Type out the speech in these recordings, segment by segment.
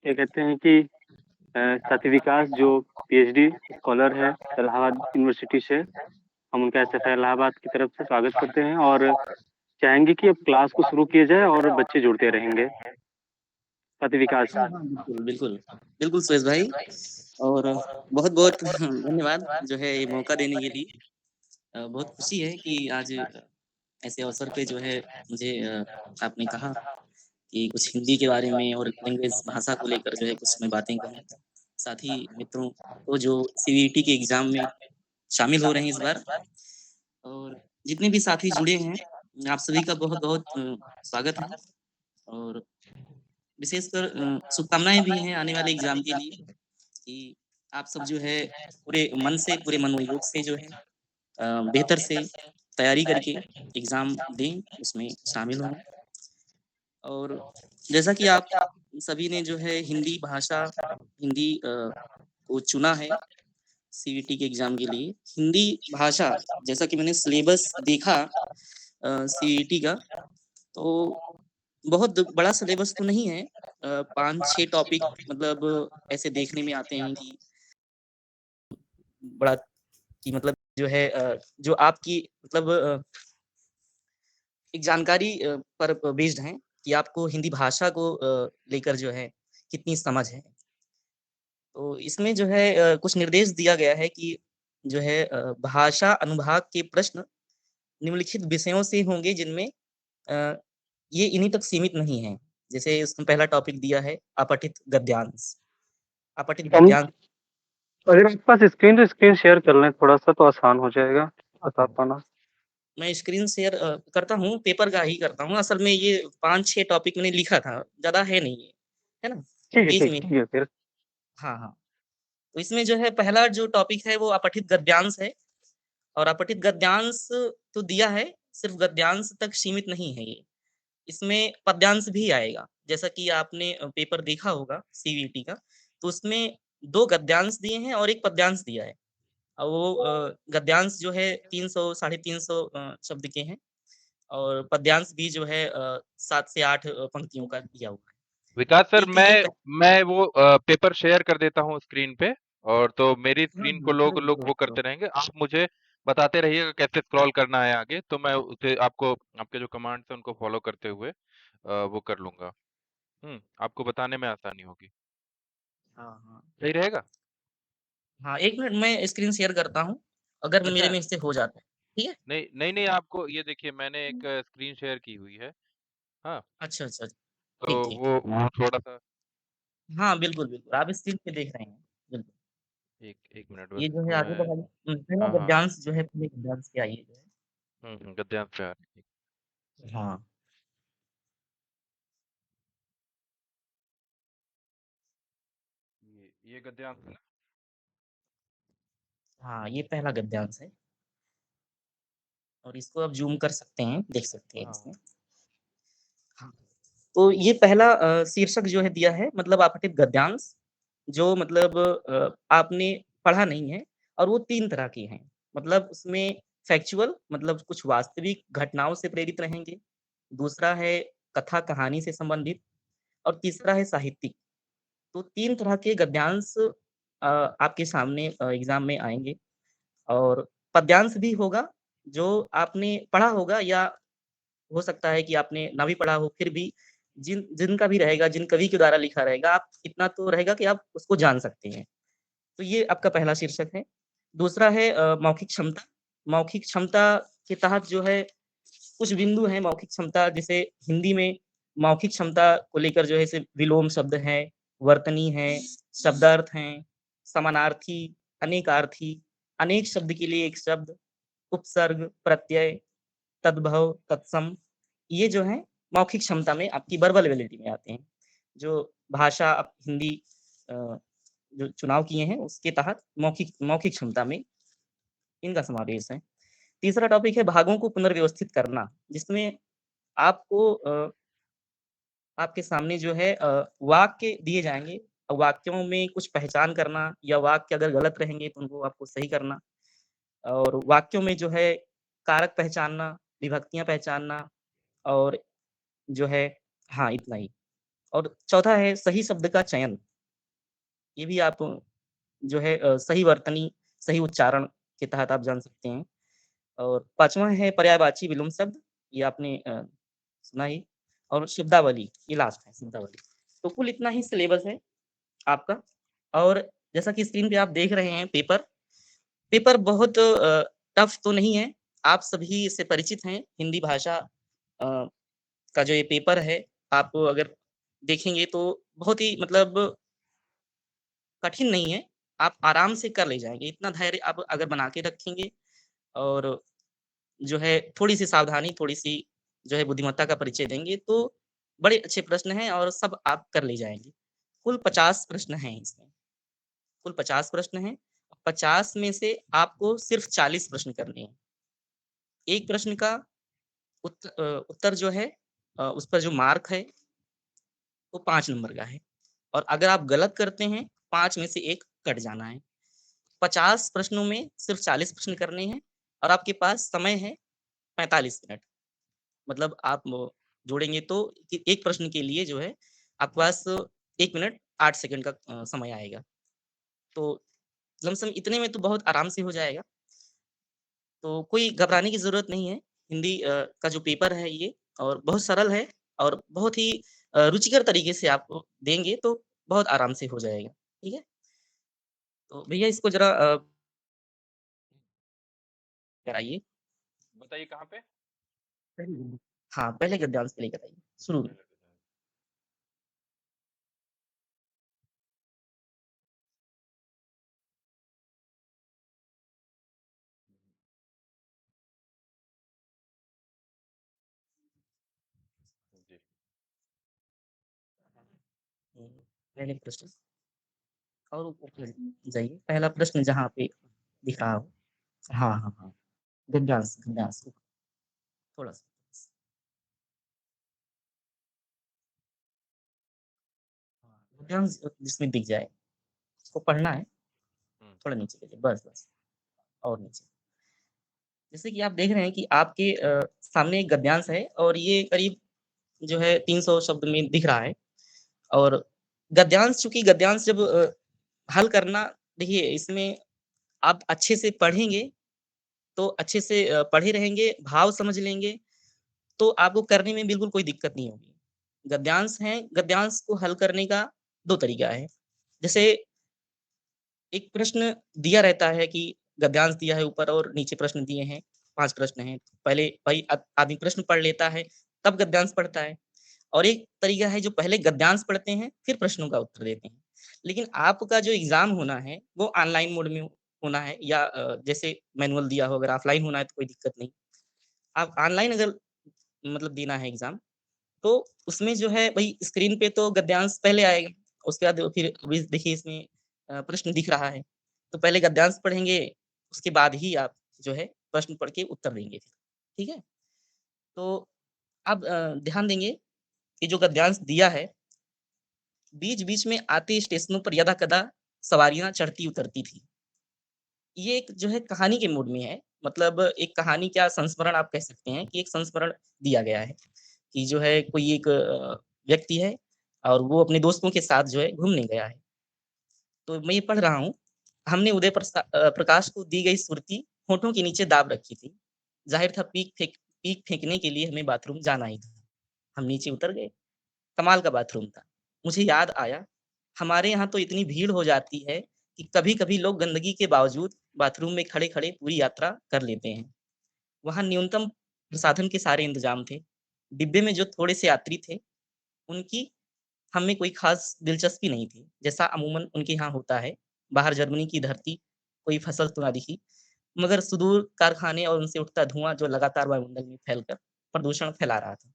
क्या कहते हैं कि साथी विकास जो पीएचडी स्कॉलर है इलाहाबाद यूनिवर्सिटी से, हम उनका एसएफआई इलाहाबाद की तरफ से स्वागत करते हैं और चाहेंगे कि अब क्लास को शुरू किया जाए और बच्चे जुड़ते रहेंगे। साथी विकास। हाँ, हाँ, बिल्कुल, बिल्कुल। बिल्कुल सुरेश भाई और बहुत-बहुत धन्यवाद जो है ये मौका देने के लिए। बहुत खुशी है कि आज ऐसे अवसर पे जो है मुझे आपने कहा कि कुछ हिंदी के बारे में और लैंग्वेज भाषा को लेकर जो है कुछ मैं बातें कहूँ। साथ ही मित्रों को जो सीवीटी के एग्ज़ाम में शामिल हो रहे हैं इस बार और जितने भी साथी जुड़े हैं, आप सभी का बहुत-बहुत स्वागत है और विशेषकर शुभकामनाएँ भी हैं आने वाले एग्ज़ाम के लिए कि आप सब जो है पूरे मन से, पूरे मनोयोग से जो है बेहतर से तैयारी करके एग्ज़ाम दें, उसमें शामिल हों। और जैसा कि आप सभी ने जो है हिंदी भाषा, हिंदी को चुना है सीईटी के एग्ज़ाम के लिए। हिंदी भाषा जैसा कि मैंने सिलेबस देखा सीईटी का, तो बहुत बड़ा सिलेबस तो नहीं है। 5-6 टॉपिक मतलब ऐसे देखने में आते हैं कि बड़ा कि मतलब जो है जो आपकी मतलब एक जानकारी पर बेस्ड हैं कि आपको हिंदी भाषा को लेकर जो है कितनी समझ है। तो इसमें जो है कुछ निर्देश दिया गया है कि जो है भाषा अनुभाग के प्रश्न निम्नलिखित विषयों से होंगे जिनमें अ, ये इन्हीं तक सीमित नहीं है। जैसे इसमें पहला टॉपिक दिया है अपठित गद्यांश। अपठित हम गद्यांश अगर आपके पास स्क्रीन तो स्क्रीन शेयर कर लें थोड़ा सा तो आसान हो जाएगा बता पाना। मैं स्क्रीन शेयर करता हूँ, पेपर का ही करता हूँ। असल में ये 5-6 टॉपिक मैंने लिखा था, ज़्यादा है नहीं ये, है ना? पेज में ठीक है फिर। हाँ, हाँ। तो इसमें जो है पहला जो टॉपिक है वो अपठित गद्यांश है और अपठित गद्यांश तो दिया है, सिर्फ़ गद्यांश तक सीमित नहीं है ये। इसमें पद्यांश भी आएगा। जैसा कि आपने पेपर देखा होगा सीवीटी का, तो उसमें 2 गद्यांश दिए हैं और 1 पद्यांश दिया है। वो गद्यांश जो है 300 साढ़े 300 शब्द के हैं और पद्यांश भी जो है 7 से 8 पंक्तियों का दिया हुआ है। विकास सर क्योंकि ये मैं वो पेपर शेयर कर देता हूँ स्क्रीन पे और तो मेरी हाँ, स्क्रीन को हाँ, लोग ज़रूर, लोग ज़रूर, वो ज़रूर। करते रहेंगे। आप मुझे बताते रहिएगा कैसे स्क्रॉल करना है आगे, तो मैं उसे आपको आपके जो कमांड्स हैं उनको फॉलो करते हुए वो कर लूँगा। आपको बताने में आसानी होगी। हाँ, हाँ। सही रहेगा? हाँ, 1 मिनट मैं स्क्रीन शेयर करता हूँ, अगर मेरे अच्छा, में से हो जाता है। ठीक है? नहीं आपको ये देखिए मैंने एक स्क्रीन शेयर की हुई है। हाँ, अच्छा, अच्छा। तो ठीक, ठीक, ठीक। वो थोड़ा-सा हाँ, बिल्कुल, बिल्कुल। आप स्क्रीन पे देख रहे हैं। बिल्कुल। एक मिनट ये बस जो है आगे मैं बढ़ाइए। पहला हाँ, हाँ। गद्यांश जो है पहले गद्यांश पे आइए जो है। गद्यांश पे आ रही है। हाँ। ये गद्यांश है ना? हाँ, ये पहला गद्यांश है और इसको आप ज़ूम कर सकते हैं, देख सकते हैं हाँ। इसमें। हाँ। तो ये पहला शीर्षक जो है दिया है मतलब आपठित गद्यांश, जो मतलब आपने पढ़ा नहीं है और वो 3 तरह के हैं। मतलब उसमें फैक्चुअल मतलब कुछ वास्तविक घटनाओं से प्रेरित रहेंगे, दूसरा है कथा कहानी से संबंधित और तीसरा है साहित्यिक। तो 3 तरह के गद्यांश आपके सामने एग्ज़ाम में आएँगे और पद्यांश भी होगा, जो आपने पढ़ा होगा या हो सकता है कि आपने ना भी पढ़ा हो, फिर भी जिनका भी रहेगा, जिन कवि के द्वारा लिखा रहेगा, आप इतना तो रहेगा कि आप उसको जान सकते हैं। तो ये आपका पहला शीर्षक है। दूसरा है मौखिक क्षमता। मौखिक क्षमता के तहत जो है कुछ बिंदु हैं मौखिक क्षमता जैसे हिंदी में मौखिक क्षमता को लेकर जो है जैसे विलोम शब्द है, वर्तनी है, शब्दार्थ हैं, समानार्थी, अनेकार्थी, अनेक शब्द के लिए एक शब्द, उपसर्ग, प्रत्यय, तद्भव, तत्सम, ये जो हैं मौखिक क्षमता में आपकी वर्बल एबिलिटी में आते हैं। जो भाषा आप हिंदी अ, जो चुनाव किए हैं उसके तहत मौखिक मौखिक क्षमता में इनका समावेश है। तीसरा टॉपिक है भागों को पुनर्व्यवस्थित करना, जिसमें आपको आपके सामने जो है वाक्य दिए जाएँगे, वाक्यों में कुछ पहचान करना या वाक्य अगर गलत रहेंगे तो उनको आपको सही करना और वाक्यों में जो है कारक पहचानना, विभक्तियाँ पहचानना और जो है हाँ, इतना ही। और चौथा है सही शब्द का चयन। ये भी आप जो है सही वर्तनी, सही उच्चारण के तहत आप जान सकते हैं। और 5वां है पर्यायवाची विलोम शब्द, ये आपने सुना ही। और शब्दावली, ये लास्ट है शब्दावली। तो कुल इतना ही सिलेबस है आपका। और जैसा कि स्क्रीन पे आप देख रहे हैं पेपर, पेपर बहुत टफ तो नहीं है, आप सभी इससे परिचित हैं। हिंदी भाषा का जो ये पेपर है, आप अगर देखेंगे तो बहुत ही मतलब कठिन नहीं है, आप आराम से कर ले जाएँगे। इतना धैर्य आप अगर बना के रखेंगे और जो है थोड़ी-सी सावधानी, थोड़ी-सी जो है बुद्धिमत्ता का परिचय देंगे, तो बड़े अच्छे प्रश्न हैं और सब आप कर ले जाएँगे। कुल 50 प्रश्न हैं इसमें, कुल 50 प्रश्न हैं। 50 में से आपको सिर्फ़ 40 प्रश्न करने हैं। एक प्रश्न का उत्तर जो है उस पर जो मार्क है, वो 5 नंबर का है और अगर आप गलत करते हैं, 5 में से 1 कट जाना है। 50 प्रश्नों में सिर्फ़ 40 प्रश्न करने हैं और आपके पास समय है 45 मिनट। मतलब आप वो जोड़ेंगे तो कि एक प्रश्न के लिए जो है आपके पास 1 मिनट 8 सेकंड का समय आएगा। तो लमसम इतने में तो बहुत आराम से हो जाएगा। तो कोई घबराने की ज़रूरत नहीं है। हिंदी का जो पेपर है ये और बहुत सरल है और बहुत ही रुचिकर तरीके से आपको देंगे तो बहुत आराम से हो जाएगा। ठीक है? तो भैया इसको ज़रा कराइए। बताइए कहाँ पे? पहले हाँ, पहले गद्यांश पे लेकर आइए, शुरू में। जी। हुँ, पहले प्रश्न और ऊपर जाइए, पहला प्रश्न जहाँ पे दिख रहा हो। हाँ, हाँ, हाँ, गद्यांश गद्यांश थोड़ा-सा। हाँ, गद्यांश जिसमें दिख जाए, उसको पढ़ना है, हुँ। थोड़ा नीचे कीजिए, बस, और नीचे। जैसे कि आप देख रहे हैं कि आपके सामने एक गद्यांश है और ये करीब जो है 300 शब्द में दिख रहा है और गद्यांश चूँकि गद्यांश जब हल करना देखिए इसमें आप अच्छे से पढ़ेंगे, तो अच्छे से पढ़े रहेंगे, भाव समझ लेंगे, तो आपको करने में बिल्कुल कोई दिक्कत नहीं होगी। गद्यांश हैं, गद्यांश को हल करने का 2 तरीका है। जैसे एक प्रश्न दिया रहता है कि गद्यांश दिया है ऊपर और नीचे प्रश्न दिए हैं, 5 प्रश्न हैं। पहले भाई आदमी प्रश्न पढ़ लेता है, तब गद्यांश पढ़ता है और एक तरीका है जो पहले गद्यांश पढ़ते हैं, फिर प्रश्नों का उत्तर देते हैं। लेकिन आपका जो एग्ज़ाम होना है, वो ऑनलाइन मोड में होना है या जैसे मैनुअल दिया हो, अगर ऑफलाइन होना है तो कोई दिक्कत नहीं। आप ऑनलाइन अगर मतलब देना है एग्ज़ाम, तो उसमें जो है भई स्क्रीन पे तो गद्यांश पहले आएगा, उसके बाद फिर अभी देखिए इसमें प्रश्न दिख रहा है, तो पहले गद्यांश पढ़ेंगे, उसके बाद ही आप जो है प्रश्न पढ़ के उत्तर देंगे फिर, ठीक है? तो आप ध्यान देंगे कि जो गद्यांश दिया है, बीच-बीच में आते स्टेशनों पर यदाकदा सवारियाँ चढ़ती-उतरती थी। ये एक जो है कहानी के मूड में है, मतलब एक कहानी क्या संस्मरण आप कह सकते हैं कि एक संस्मरण दिया गया है, कि जो है कोई एक व्यक्ति है और वो अपने दोस्तों के साथ जो है घूमने गया है। तो मैं ये पढ़ रहा हूँ, हमने प्रकाश को दी गई सुर्ती होठों के नीचे दाब रखी थी। ज़ाहिर था पीक फेंकने के लिए हमें बाथरूम जाना ही था। हम नीचे उतर गए, कमाल का बाथरूम था। मुझे याद आया, हमारे यहाँ तो इतनी भीड़ हो जाती है कि कभी-कभी लोग गंदगी के बावजूद बाथरूम में खड़े-खड़े पूरी यात्रा कर लेते हैं। वहाँ न्यूनतम प्रसाधन के सारे इंतज़ाम थे। डिब्बे में जो थोड़े से यात्री थे, उनकी हमें कोई ख़ास दिलचस्पी नहीं थी, जैसा अमूमन उनके यहाँ होता है। बाहर जर्मनी की धरती, कोई फसल तो ना दिखी, मगर सुदूर कारखाने और उनसे उठता धुआँ जो लगातार वायुमंडल में फैलकर प्रदूषण फैला रहा था।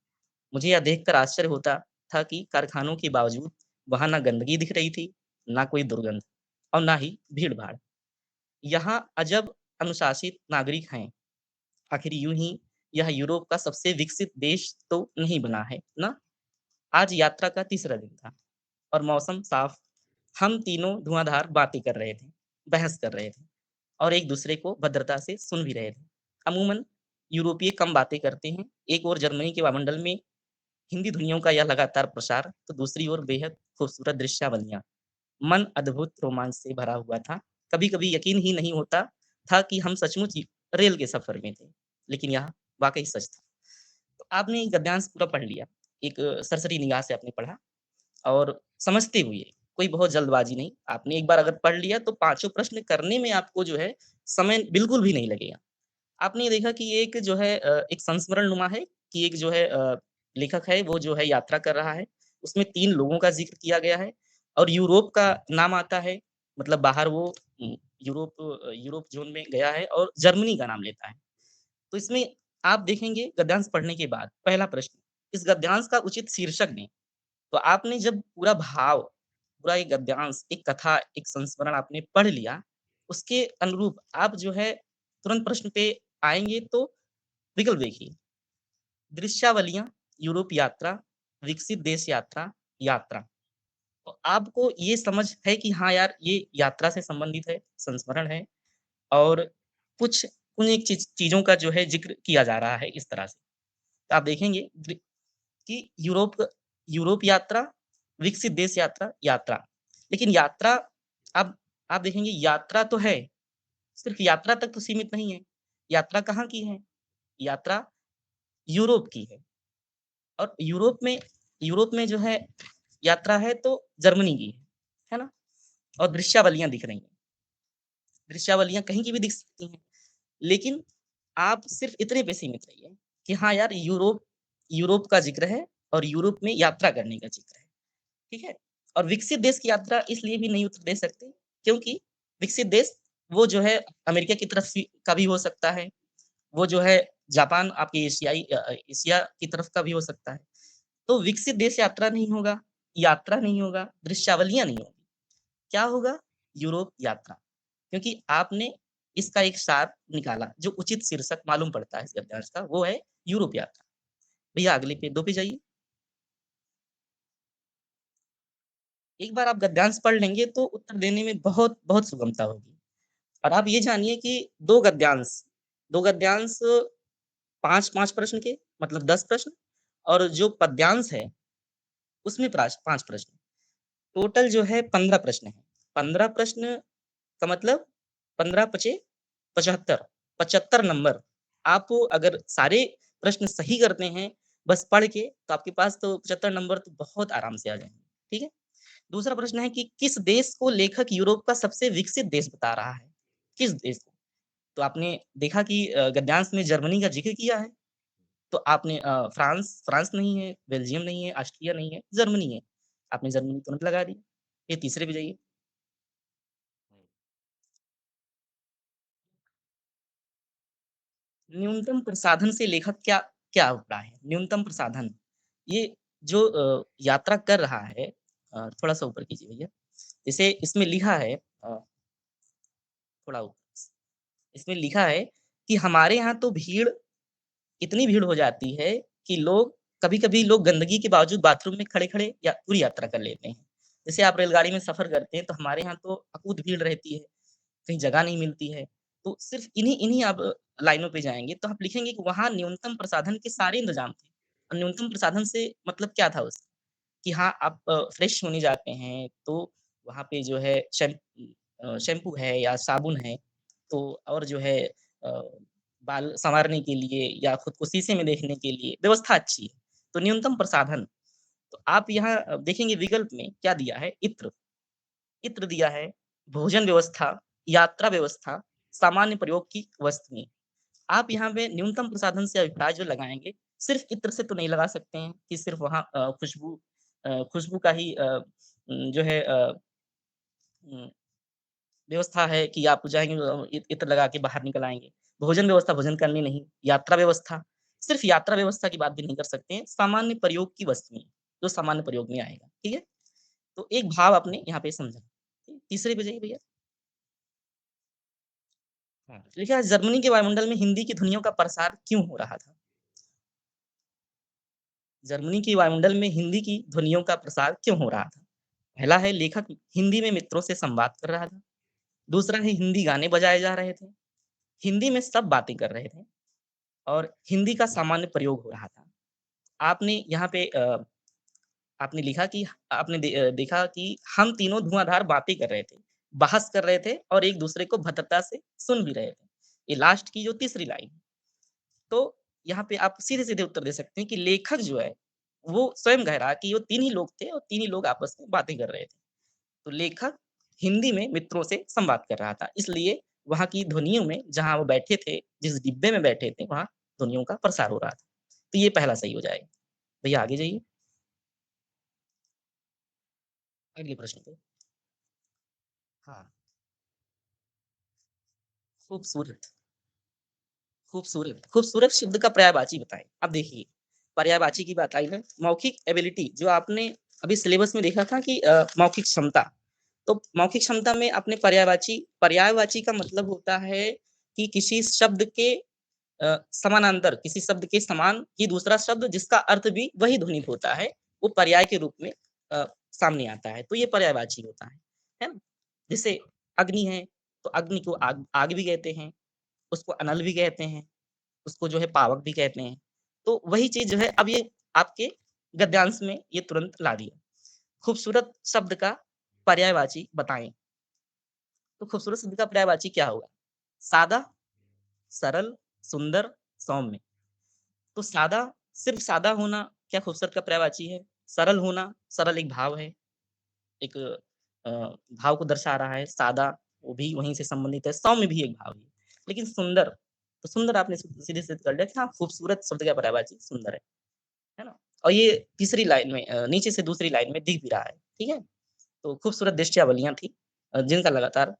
मुझे यह देखकर आश्चर्य होता था कि कारखानों के बावजूद वहाँ ना गंदगी दिख रही थी, ना कोई दुर्गंध और ना ही भीड़-भाड़। यहाँ अजब अनुशासित नागरिक हैं। आखिर यूँ ही यह यूरोप का सबसे विकसित देश तो नहीं बना है ना? आज यात्रा का तीसरा दिन था और मौसम साफ। हम तीनों धुआँधार बातें कर रहे थे, बहस कर रहे थे और एक-दूसरे को भद्रता से सुन भी रहे थे। अमूमन यूरोपीय कम बातें करते हैं। एक ओर जर्मनी के वायुमंडल में हिंदी ध्वनियों का यह लगातार प्रसार, तो दूसरी ओर बेहद खूबसूरत दृश्यावलियाँ। मन अद्भुत रोमांच से भरा हुआ था। कभी-कभी यकीन ही नहीं होता था कि हम सचमुच ही रेल के सफ़र में थे, लेकिन यह वाक़ई सच था। तो आपने ये गद्यांश पूरा पढ़ लिया, एक सरसरी निगाह से आपने पढ़ा और समझते हुए, कोई बहुत जल्दबाज़ी नहीं। आपने एक बार अगर पढ़ लिया तो पाँचों प्रश्न करने में आपको जो है समय बिल्कुल भी नहीं लगेगा। आपने ये देखा कि ये एक जो है एक संस्मरणनुमा है कि एक जो है लेखक है वो जो है यात्रा कर रहा है। उसमें 3 लोगों का ज़िक्र किया गया है और यूरोप का नाम आता है, मतलब बाहर वो यूरोप ज़ोन में गया है और जर्मनी का नाम लेता है। तो इसमें आप देखेंगे गद्यांश पढ़ने के बाद पहला प्रश्न, इस गद्यांश का उचित शीर्षक दें। तो आपने जब पूरा भाव, पूरा एक गद्यांश, एक कथा, एक संस्मरण आपने पढ़ लिया, उसके अनुरूप आप जो है तुरंत प्रश्न पे आएँगे तो विकल्प देखिए, दृश्यावलियाँ, यूरोप यात्रा, विकसित देश यात्रा, यात्रा। तो आपको ये समझ है कि हाँ यार, ये यात्रा से संबंधित है, संस्मरण है और कुछ उन एक चीज़ों का जो है ज़िक्र किया जा रहा है इस तरह से। तो आप देखेंगे कि यूरोप यात्रा, विकसित देश यात्रा, यात्रा। लेकिन यात्रा अब आप देखेंगे यात्रा तो है, सिर्फ़ यात्रा तक तो सीमित नहीं है। यात्रा कहाँ की है? यात्रा यूरोप की है और यूरोप में जो है यात्रा है तो जर्मनी की है ना? और दृश्यावलियाँ दिख रही हैं। दृश्यावलियाँ कहीं की भी दिख सकती हैं। लेकिन आप सिर्फ़ इतने पे सीमित रहिए कि हाँ यार, यूरोप यूरोप का ज़िक्र है और यूरोप में यात्रा करने का ज़िक्र है। ठीक है? और विकसित देश की यात्रा इसलिए भी नहीं उत्तर दे सकते, क्योंकि विकसित देश वो जो है अमेरिका की तरफ से का भी हो सकता है, वो जो है जापान आपकी एशिया की तरफ का भी हो सकता है। तो विकसित देश यात्रा नहीं होगा, दृश्यावलियाँ नहीं होगी। क्या होगा? यूरोप यात्रा, क्योंकि आपने इसका एक सार निकाला, जो उचित शीर्षक मालूम पड़ता है इस गद्यांश का, वो है यूरोप यात्रा। भैया अगले पे 2 पे जाइए। एक बार आप गद्यांश पढ़ लेंगे तो उत्तर देने में बहुत सुगमता होगी। और आप ये जानिए कि 2 गद्यांश 5-5 प्रश्न के मतलब 10 प्रश्न और जो पद्यांश है उसमें 5 प्रश्न। टोटल जो है 15 प्रश्न हैं। 15 प्रश्न का मतलब 15 पचे 75, 75 नंबर। आप अगर सारे प्रश्न सही करते हैं, बस पढ़ के, तो आपके पास तो 75 नंबर तो बहुत आराम से आ जाएँगे, ठीक है? दूसरा प्रश्न है कि किस देश को लेखक यूरोप का सबसे विकसित देश बता रहा है? किस देश को? तो आपने देखा कि गद्यांश में जर्मनी का ज़िक्र किया है, तो आपने फ्रांस नहीं है, बेल्जियम नहीं है, ऑस्ट्रिया नहीं है, जर्मनी है। आपने जर्मनी तुरंत लगा दी। फिर तीसरे पे जाइए। न्यूनतम प्रसाधन से लेखक क्या क्या अभिप्राय है? न्यूनतम प्रसाधन, ये जो यात्रा कर रहा है थोड़ा-सा ऊपर कीजिए भैया। जैसे इसमें लिखा है थोड़ा ऊपर, इसमें लिखा है कि हमारे यहाँ तो इतनी भीड़ हो जाती है कि कभी-कभी लोग गंदगी के बावजूद बाथरूम में खड़े-खड़े या पूरी यात्रा कर लेते हैं। जैसे आप रेलगाड़ी में सफ़र करते हैं तो हमारे यहाँ तो अकूत भीड़ रहती है, कहीं जगह नहीं मिलती है। तो सिर्फ़ इन्हीं इन्हीं आप लाइनों पे जाएँगे तो आप लिखेंगे कि वहाँ न्यूनतम प्रसाधन के सारे इंतज़ाम थे। और न्यूनतम प्रसाधन से मतलब क्या था उसका? कि हाँ, आप फ्रेश होने जाते हैं तो वहाँ पे जो है शैम्पू है या साबुन है, तो और जो है बाल सँवारने के लिए या खुद को शीशे में देखने के लिए व्यवस्था अच्छी है। तो न्यूनतम प्रसाधन, तो आप यहाँ देखेंगे विकल्प में क्या दिया है? इत्र दिया है, भोजन व्यवस्था, यात्रा व्यवस्था, सामान्य प्रयोग की वस्तुएँ। आप यहाँ पे न्यूनतम प्रसाधन से अभिप्राय जो लगाएँगे, सिर्फ़ इत्र से तो नहीं लगा सकते हैं कि सिर्फ़ वहाँ खुशबू का ही जो है उम, व्यवस्था है कि आप जाएँगे इत्र लगा के बाहर निकल आएँगे। भोजन व्यवस्था भोजन करनी नहीं, यात्रा व्यवस्था, सिर्फ़ यात्रा व्यवस्था की बात भी नहीं कर सकते हैं, सामान्य प्रयोग की वस्तुएँ, जो सामान्य प्रयोग में आएगा, ठीक है? तो एक भाव आपने यहाँ पे समझा। ठीक, तीसरे पे जाइए भैया। हाँ, लिखा है जर्मनी के वायुमंडल में हिंदी की ध्वनियों का प्रसार क्यों हो रहा था? जर्मनी के वायुमंडल में हिंदी की ध्वनियों का प्रसार क्यों हो रहा था? पहला है लेखक हिंदी में मित्रों से संवाद कर रहा था। दूसरा है हिंदी गाने बजाए जा रहे थे। हिंदी में सब बातें कर रहे थे और हिंदी का सामान्य प्रयोग हो रहा था। आपने यहाँ पे आपने लिखा कि आपने देखा कि हम तीनों धुआँधार बातें कर रहे थे, बहस कर रहे थे और एक-दूसरे को भद्रता से सुन भी रहे थे। ये लास्ट की जो तीसरी लाइन, तो यहाँ पे आप सीधे-सीधे उत्तर दे सकते हैं कि लेखक जो है, वो स्वयं कह रहा है कि वो 3 ही लोग थे और 3 ही लोग आपस में बातें कर रहे थे। तो लेखक हिंदी में मित्रों से संवाद कर रहा था, इसलिए वहाँ की ध्वनियों में जहाँ वो बैठे थे, जिस डिब्बे में बैठे थे, वहाँ ध्वनियों का प्रसार हो रहा था। तो ये पहला सही हो जाएगा। भैया आगे जाइए, अगले प्रश्न पे। हाँ, खूबसूरत। खूबसूरत, खूबसूरत शब्द का पर्यायवाची बताएँ। अब देखिए, पर्यायवाची की बात आई ना, मौखिक एबिलिटी जो आपने अभी सिलेबस में देखा था कि मौखिक क्षमता। तो मौखिक क्षमता में आपने पर्यायवाची का मतलब होता है कि किसी शब्द के समानांतर, किसी शब्द के समान ही दूसरा शब्द जिसका अर्थ भी वही ध्वनित होता है, वो पर्याय के रूप में अ, सामने आता है। तो ये पर्यायवाची होता है ना? जैसे अग्नि है, तो अग्नि को आग आग भी कहते हैं, उसको अनल भी कहते हैं। उसको जो है पावक भी कहते हैं। तो वही चीज़ जो है अब ये आपके गद्यांश में ये तुरंत ला दिया। खूबसूरत शब्द का पर्यायवाची बताएँ। तो खूबसूरत शब्द का पर्यायवाची क्या होगा? सादा, सरल, सुंदर, सौम्य। तो सादा, सिर्फ़ सादा होना क्या खूबसूरत का पर्यायवाची है? सरल होना, सरल एक भाव है, एक भाव को दर्शा रहा है। सादा, वो भी वहीं से संबंधित है। सौम्य भी एक भाव है। लेकिन सुंदर, तो सुंदर आपने सीधे सिद्ध कर लिया कि हाँ, खूबसूरत शब्द का पर्यायवाची सुंदर है ना? और ये तीसरी लाइन में नीचे से दूसरी लाइन में दिख भी रहा है, ठीक है? तो खूबसूरत दृश्यावलियाँ थी जिनका लगातार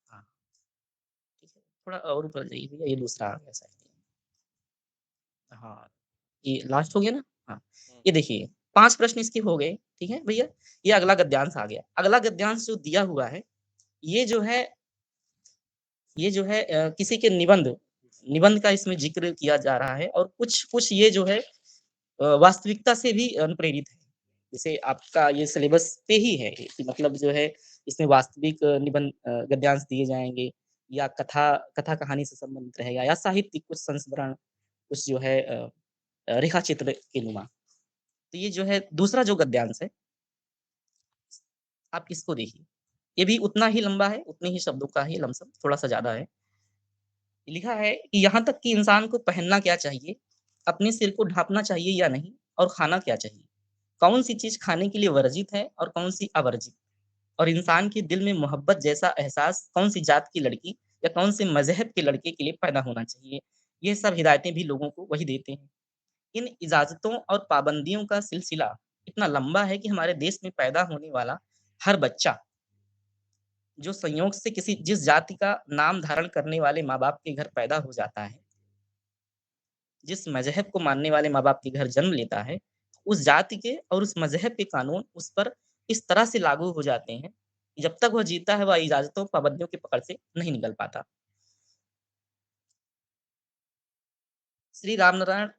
हाँ, ठीक है? थोड़ा और ऊपर जाइए भैया, ये दूसरा आ गया शायद। हाँ, ये लास्ट हो गया ना? हाँ, हुँ। ये देखिए 5 प्रश्न इसके हो गए, ठीक है भैया? ये अगला गद्यांश आ गया। अगला गद्यांश जो दिया हुआ है, ये जो है ये जो है किसी के निबंध निबंध का इसमें ज़िक्र किया जा रहा है और कुछ-कुछ ये जो है वास्तविकता से भी अनुप्रेरित है। जैसे आपका ये सिलेबस पे ही है कि मतलब जो है इसमें वास्तविक निबंध गद्यांश दिए जाएँगे या कथा कहानी से संबंधित रहेगा या साहित्यिक कुछ संस्मरण, कुछ जो है रेखा चित्र के नुमा। तो ये जो है दूसरा जो गद्यांश है, आप इसको देखिए। ये भी उतना ही लंबा है, उतने ही शब्दों का ही लमसम, थोड़ा-सा ज़्यादा है। लिखा है कि यहाँ तक कि इंसान को पहनना क्या चाहिए, अपने सिर को ढाँपना चाहिए या नहीं और खाना क्या चाहिए? कौन-सी चीज़ खाने के लिए वर्जित है और कौन-सी अवर्जित? और इंसान के दिल में मोहब्बत जैसा एहसास कौन-सी जात की लड़की या कौन-से मज़हब के लड़के के लिए पैदा होना चाहिए? ये सब हिदायतें भी लोगों को वही देते हैं। इन इजाज़तों और पाबंदियों का सिलसिला इतना लंबा है कि हमारे देश में पैदा होने वाला हर बच्चा जो संयोग से किसी जिस जाति का नाम धारण करने वाले माँ-बाप के घर पैदा हो जाता है, जिस मज़हब को मानने वाले माँ-बाप के घर जन्म लेता है, उस जाति के और उस मज़हब के कानून उस पर इस तरह से लागू हो जाते हैं, कि जब तक वह जीता है, वह इजाज़तों, पाबंदियों की पकड़ से नहीं निकल पाता। श्री रामनारायण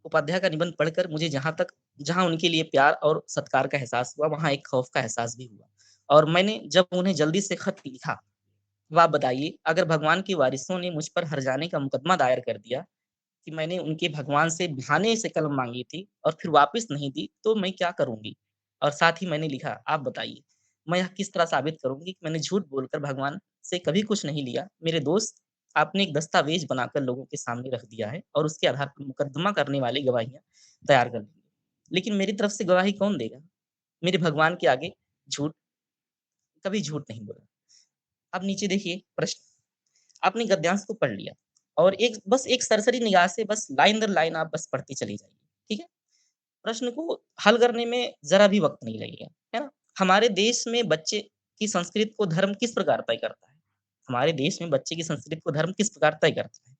उपाध्याय का निबंध पढ़कर मुझे जहाँ उनके लिए प्यार और सत्कार का एहसास हुआ, वहाँ एक खौफ का एहसास भी हुआ। और मैंने जब उन्हें जल्दी से खत लिखा, अब आप बताइए, अगर भगवान की वारिसों ने मुझ पर हर्जाने का मुकदमा दायर कर दिया कि मैंने उनके भगवान से बहाने से कलम माँगी थी और फिर वापस नहीं दी, तो मैं क्या करूँगी? और साथ ही मैंने लिखा, आप बताइए, मैं यह किस तरह साबित करूँगी कि मैंने झूठ बोलकर भगवान से कभी कुछ नहीं लिया? मेरे दोस्त, आपने एक दस्तावेज़ बनाकर लोगों के सामने रख दिया है और उसके आधार पर मुकदमा करने वाली गवाहियाँ तैयार कर देंगे। लेकिन मेरी तरफ से गवाही कौन देगा? मेरे भगवान के आगे झूठ कभी झूठ नहीं बोला। अब नीचे देखिए प्रश्न, आपने गद्यांश को पढ़ लिया और एक सरसरी निगाह से बस लाइन दर लाइन आप बस पढ़ते चले जाइए, ठीक है? प्रश्न को हल करने में ज़रा भी वक़्त नहीं लगेगा, है ना? हमारे देश में बच्चे की संस्कृति को धर्म किस प्रकार तय करता है? हमारे देश में बच्चे की संस्कृति को धर्म किस प्रकार तय करता है?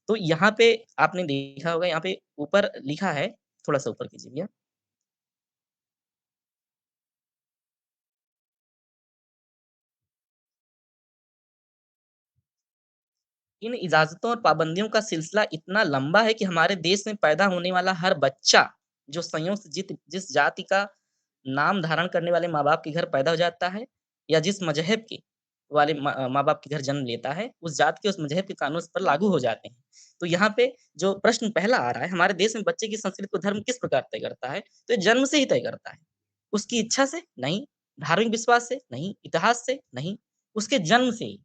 तो यहाँ पे आपने देखा होगा, यहाँ पे ऊपर लिखा है, थोड़ा-सा ऊपर कीजिए भैया। इन इजाज़तों और पाबंदियों का सिलसिला इतना लंबा है कि हमारे देश में पैदा होने वाला हर बच्चा, जो संयोग से जिस जाति का नाम धारण करने वाले माँ-बाप के घर पैदा हो जाता है या जिस मज़हब के वाले माँ-बाप के घर जन्म लेता है, उस जात के, उस मज़हब के कानून उस पर लागू हो जाते हैं। तो यहाँ पे जो प्रश्न पहला आ रहा है, हमारे देश में बच्चे की संस्कृति को धर्म किस प्रकार तय करता है? तो ये जन्म से ही तय करता है। उसकी इच्छा से? नहीं। धार्मिक विश्वास से? नहीं। इतिहास से? नहीं। उसके जन्म से ही।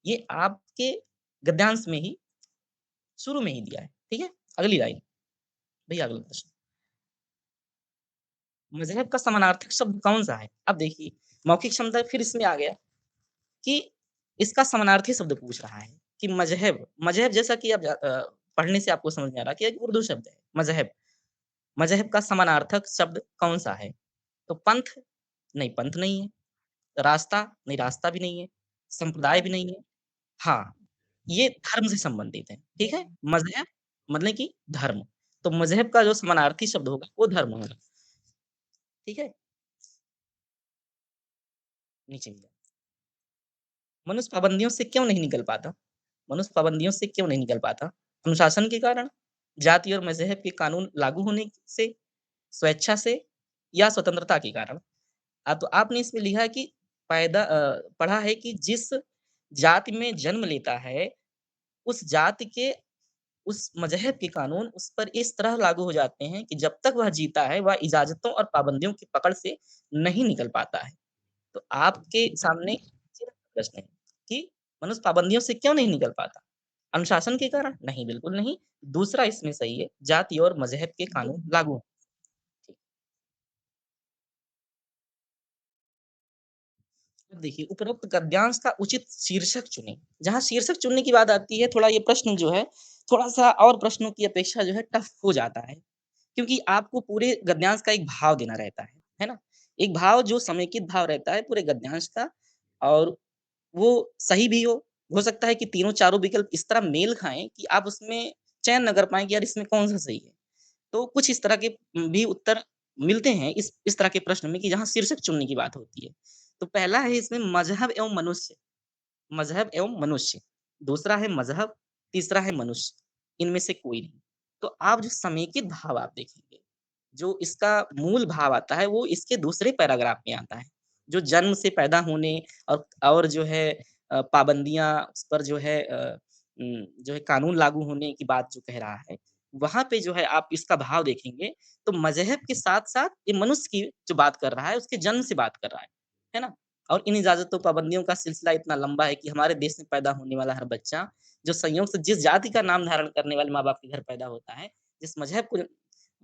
ये आपके गद्यांश में ही शुरू में ही दिया है, ठीक है? अगली लाइन, भैया अगला प्रश्न। मज़हब का समानार्थक शब्द कौन-सा है? अब देखिए, मौखिक क्षमता फिर इसमें आ गया कि इसका समानार्थी शब्द पूछ रहा है कि मज़हब, मज़हब जैसा कि पढ़ने से आपको समझ में आ रहा है कि एक उर्दू शब्द है, मज़हब। मज़हब का समानार्थक शब्द कौन-सा है? तो पंथ? नहीं, पंथ नहीं है। रास्ता? नहीं, रास्ता भी नहीं है। संप्रदाय भी नहीं है। हाँ, ये धर्म से संबंधित है, ठीक है? मज़हब मतलब कि धर्म। तो मज़हब का जो समानार्थी शब्द होगा, वो धर्म होगा, ठीक है? नीचे मिला। मनुष्य पाबंदियों से क्यों नहीं निकल पाता? मनुष्य पाबंदियों से क्यों नहीं निकल पाता? अनुशासन के कारण, जाति और मज़हब के कानून लागू होने से, स्वेच्छा से या स्वतंत्रता के कारण? तो आपने इसमें लिखा है कि पढ़ा है कि जिस जाति में जन्म लेता है, उस जाति के, उस मज़हब के कानून उस पर इस तरह लागू हो जाते हैं कि जब तक वह जीता है, वह इजाज़तों और पाबंदियों की पकड़ से नहीं निकल पाता है। तो आपके सामने सिर्फ प्रश्न है कि मनुष्य पाबंदियों से क्यों नहीं निकल पाता? अनुशासन के कारण? नहीं, बिल्कुल नहीं। दूसरा इसमें सही है, जाति और मज़हब के कानून लागू हों। ठीक। अब देखिए, उपरोक्त गद्यांश का उचित शीर्षक चुनें। जहाँ शीर्षक चुनने की बात आती है, थोड़ा ये प्रश्न जो है, थोड़ा-सा और प्रश्नों की अपेक्षा जो है टफ हो जाता है। क्योंकि आपको पूरे गद्यांश का एक भाव देना रहता है ना? एक भाव जो समेकित भाव रहता है पूरे गद्यांश का, और वो सही भी हो सकता है कि तीनों चारों विकल्प इस तरह मेल खाएँ कि आप उसमें चयन ना कर पाएँ कि यार इसमें कौन-सा सही है। तो कुछ इस तरह के भी उत्तर मिलते हैं इस तरह के प्रश्न में कि जहाँ शीर्षक चुनने की बात होती है। तो पहला है इसमें मज़हब एवं मनुष्य, मज़हब एवं मनुष्य, दूसरा है मज़हब, तीसरा है मनुष्य, इनमें से कोई नहीं। तो आप जो समेकित भाव आप देखेंगे, जो इसका मूल भाव आता है वो इसके दूसरे पैराग्राफ में आता है। जो जन्म से पैदा होने और जो है पाबंदियाँ उस पर जो है जो है कानून लागू होने की बात जो कह रहा है, वहाँ पे जो है आप इसका भाव देखेंगे, तो मज़हब के साथ-साथ ये मनुष्य की जो बात कर रहा है, उसके जन्म से बात कर रहा है ना? और इन इजाज़तों पाबंदियों का सिलसिला इतना लंबा है कि हमारे देश में पैदा होने वाला हर बच्चा, जो संयोग से जिस जाति का नाम धारण करने वाले माँ-बाप के घर पैदा होता है, जिस मज़हब को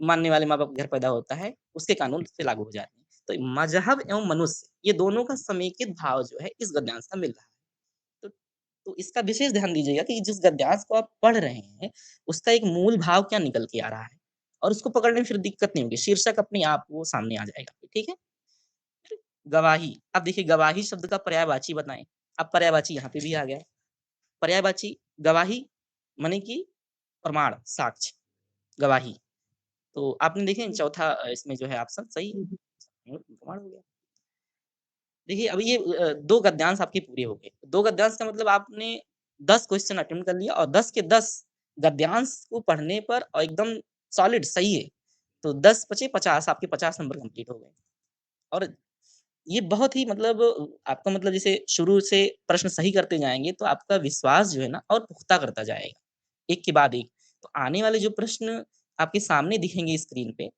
मानने वाले माँ-बाप के घर पैदा होता है, उसके कानून उस पे लागू हो जाते हैं। तो मज़हब एवं मनुष्य, ये दोनों का समेकित भाव जो है इस गद्यांश का मिल रहा है। तो तो इसका विशेष ध्यान दीजिएगा कि जिस गद्यांश को आप पढ़ रहे हैं, उसका एक मूल भाव क्या निकल के आ रहा है, और उसको पकड़ने में फिर दिक्कत नहीं होगी, शीर्षक अपने आप वो सामने आ जाएगा, ठीक है? फिर गवाही, अब देखिए गवाही शब्द का पर्यायवाची बताएँ। अब पर्यायवाची यहाँ पे भी आ गया। पर्यायवाची गवाही माने कि प्रमाण, साक्ष्य, गवाही। तो आपने देखे चौथा इसमें जो है ऑप्शन सही है। प्रमाण हो गया। देखिए अब ये 2 गद्यांश आपके पूरे हो गए। 2 गद्यांश का मतलब आपने 10 क्वेश्चन अटेम्प्ट कर लिया और 10 के 10 गद्यांश को पढ़ने पर और एकदम सॉलिड सही है। तो 10 बचे 50, आपके 50 नंबर कंप्लीट हो गए। और ये बहुत ही मतलब आपका मतलब जैसे शुरू से प्रश्न सही करते जाएँगे तो आपका विश्वास जो है ना और पुख्ता करता जाएगा, एक के बाद एक। तो आने वाले जो प्रश्न आपके सामने दिखेंगे स्क्रीन पे,